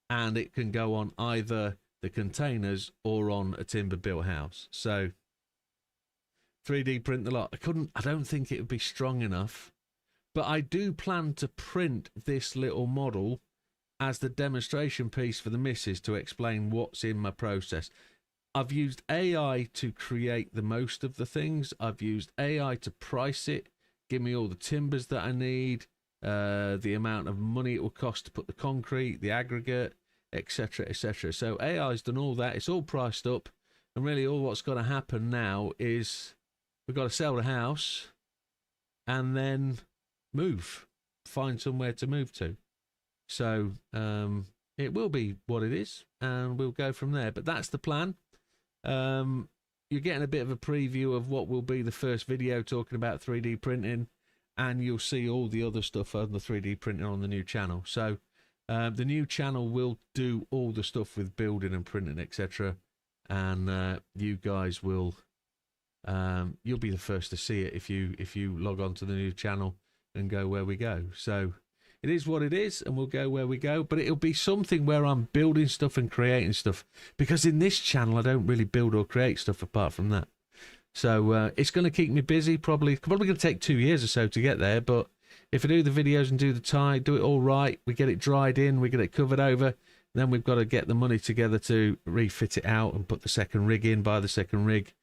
Speaker 1: and it can go on either the containers or on a timber built house. So 3D print the lot. I don't think it would be strong enough, but I do plan to print this little model as the demonstration piece for the missus to explain what's in my process. I've used AI to create the most of the things. I've used AI to price it, give me all the timbers that I need, the amount of money it will cost to put the concrete, the aggregate, etc, etc. So AI's done all that. It's all priced up, and really all what's got to happen now is we've got to sell the house and then find somewhere to move to. So it will be what it is, and we'll go from there. But that's the plan. You're getting a bit of a preview of what will be the first video talking about 3D printing, and you'll see all the other stuff on the 3D printing on the new channel. So the new channel will do all the stuff with building and printing, etc. And you guys will, you'll be the first to see it if you log on to the new channel and go where we go. So it is what it is, and we'll go where we go. But it'll be something where I'm building stuff and creating stuff, because in this channel I don't really build or create stuff apart from that. So it's going to keep me busy. Probably going to take 2 years or so to get there, but if I do the videos and do the tie, do it all right, we get it dried in, we get it covered over, then we've got to get the money together to refit it out and put the second rig in, buy the second rig,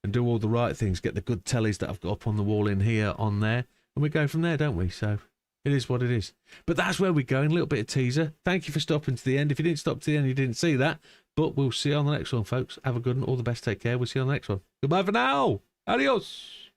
Speaker 1: and do all the right things, get the good tellies that I've got up on the wall in here on there, and we go from there, don't we? So it is what it is. But that's where we're going, a little bit of teaser. Thank you for stopping to the end. If you didn't stop to the end, you didn't see that, but we'll see you on the next one, folks. Have a good one, all the best, take care, we'll see you on the next one. Goodbye for now, adios.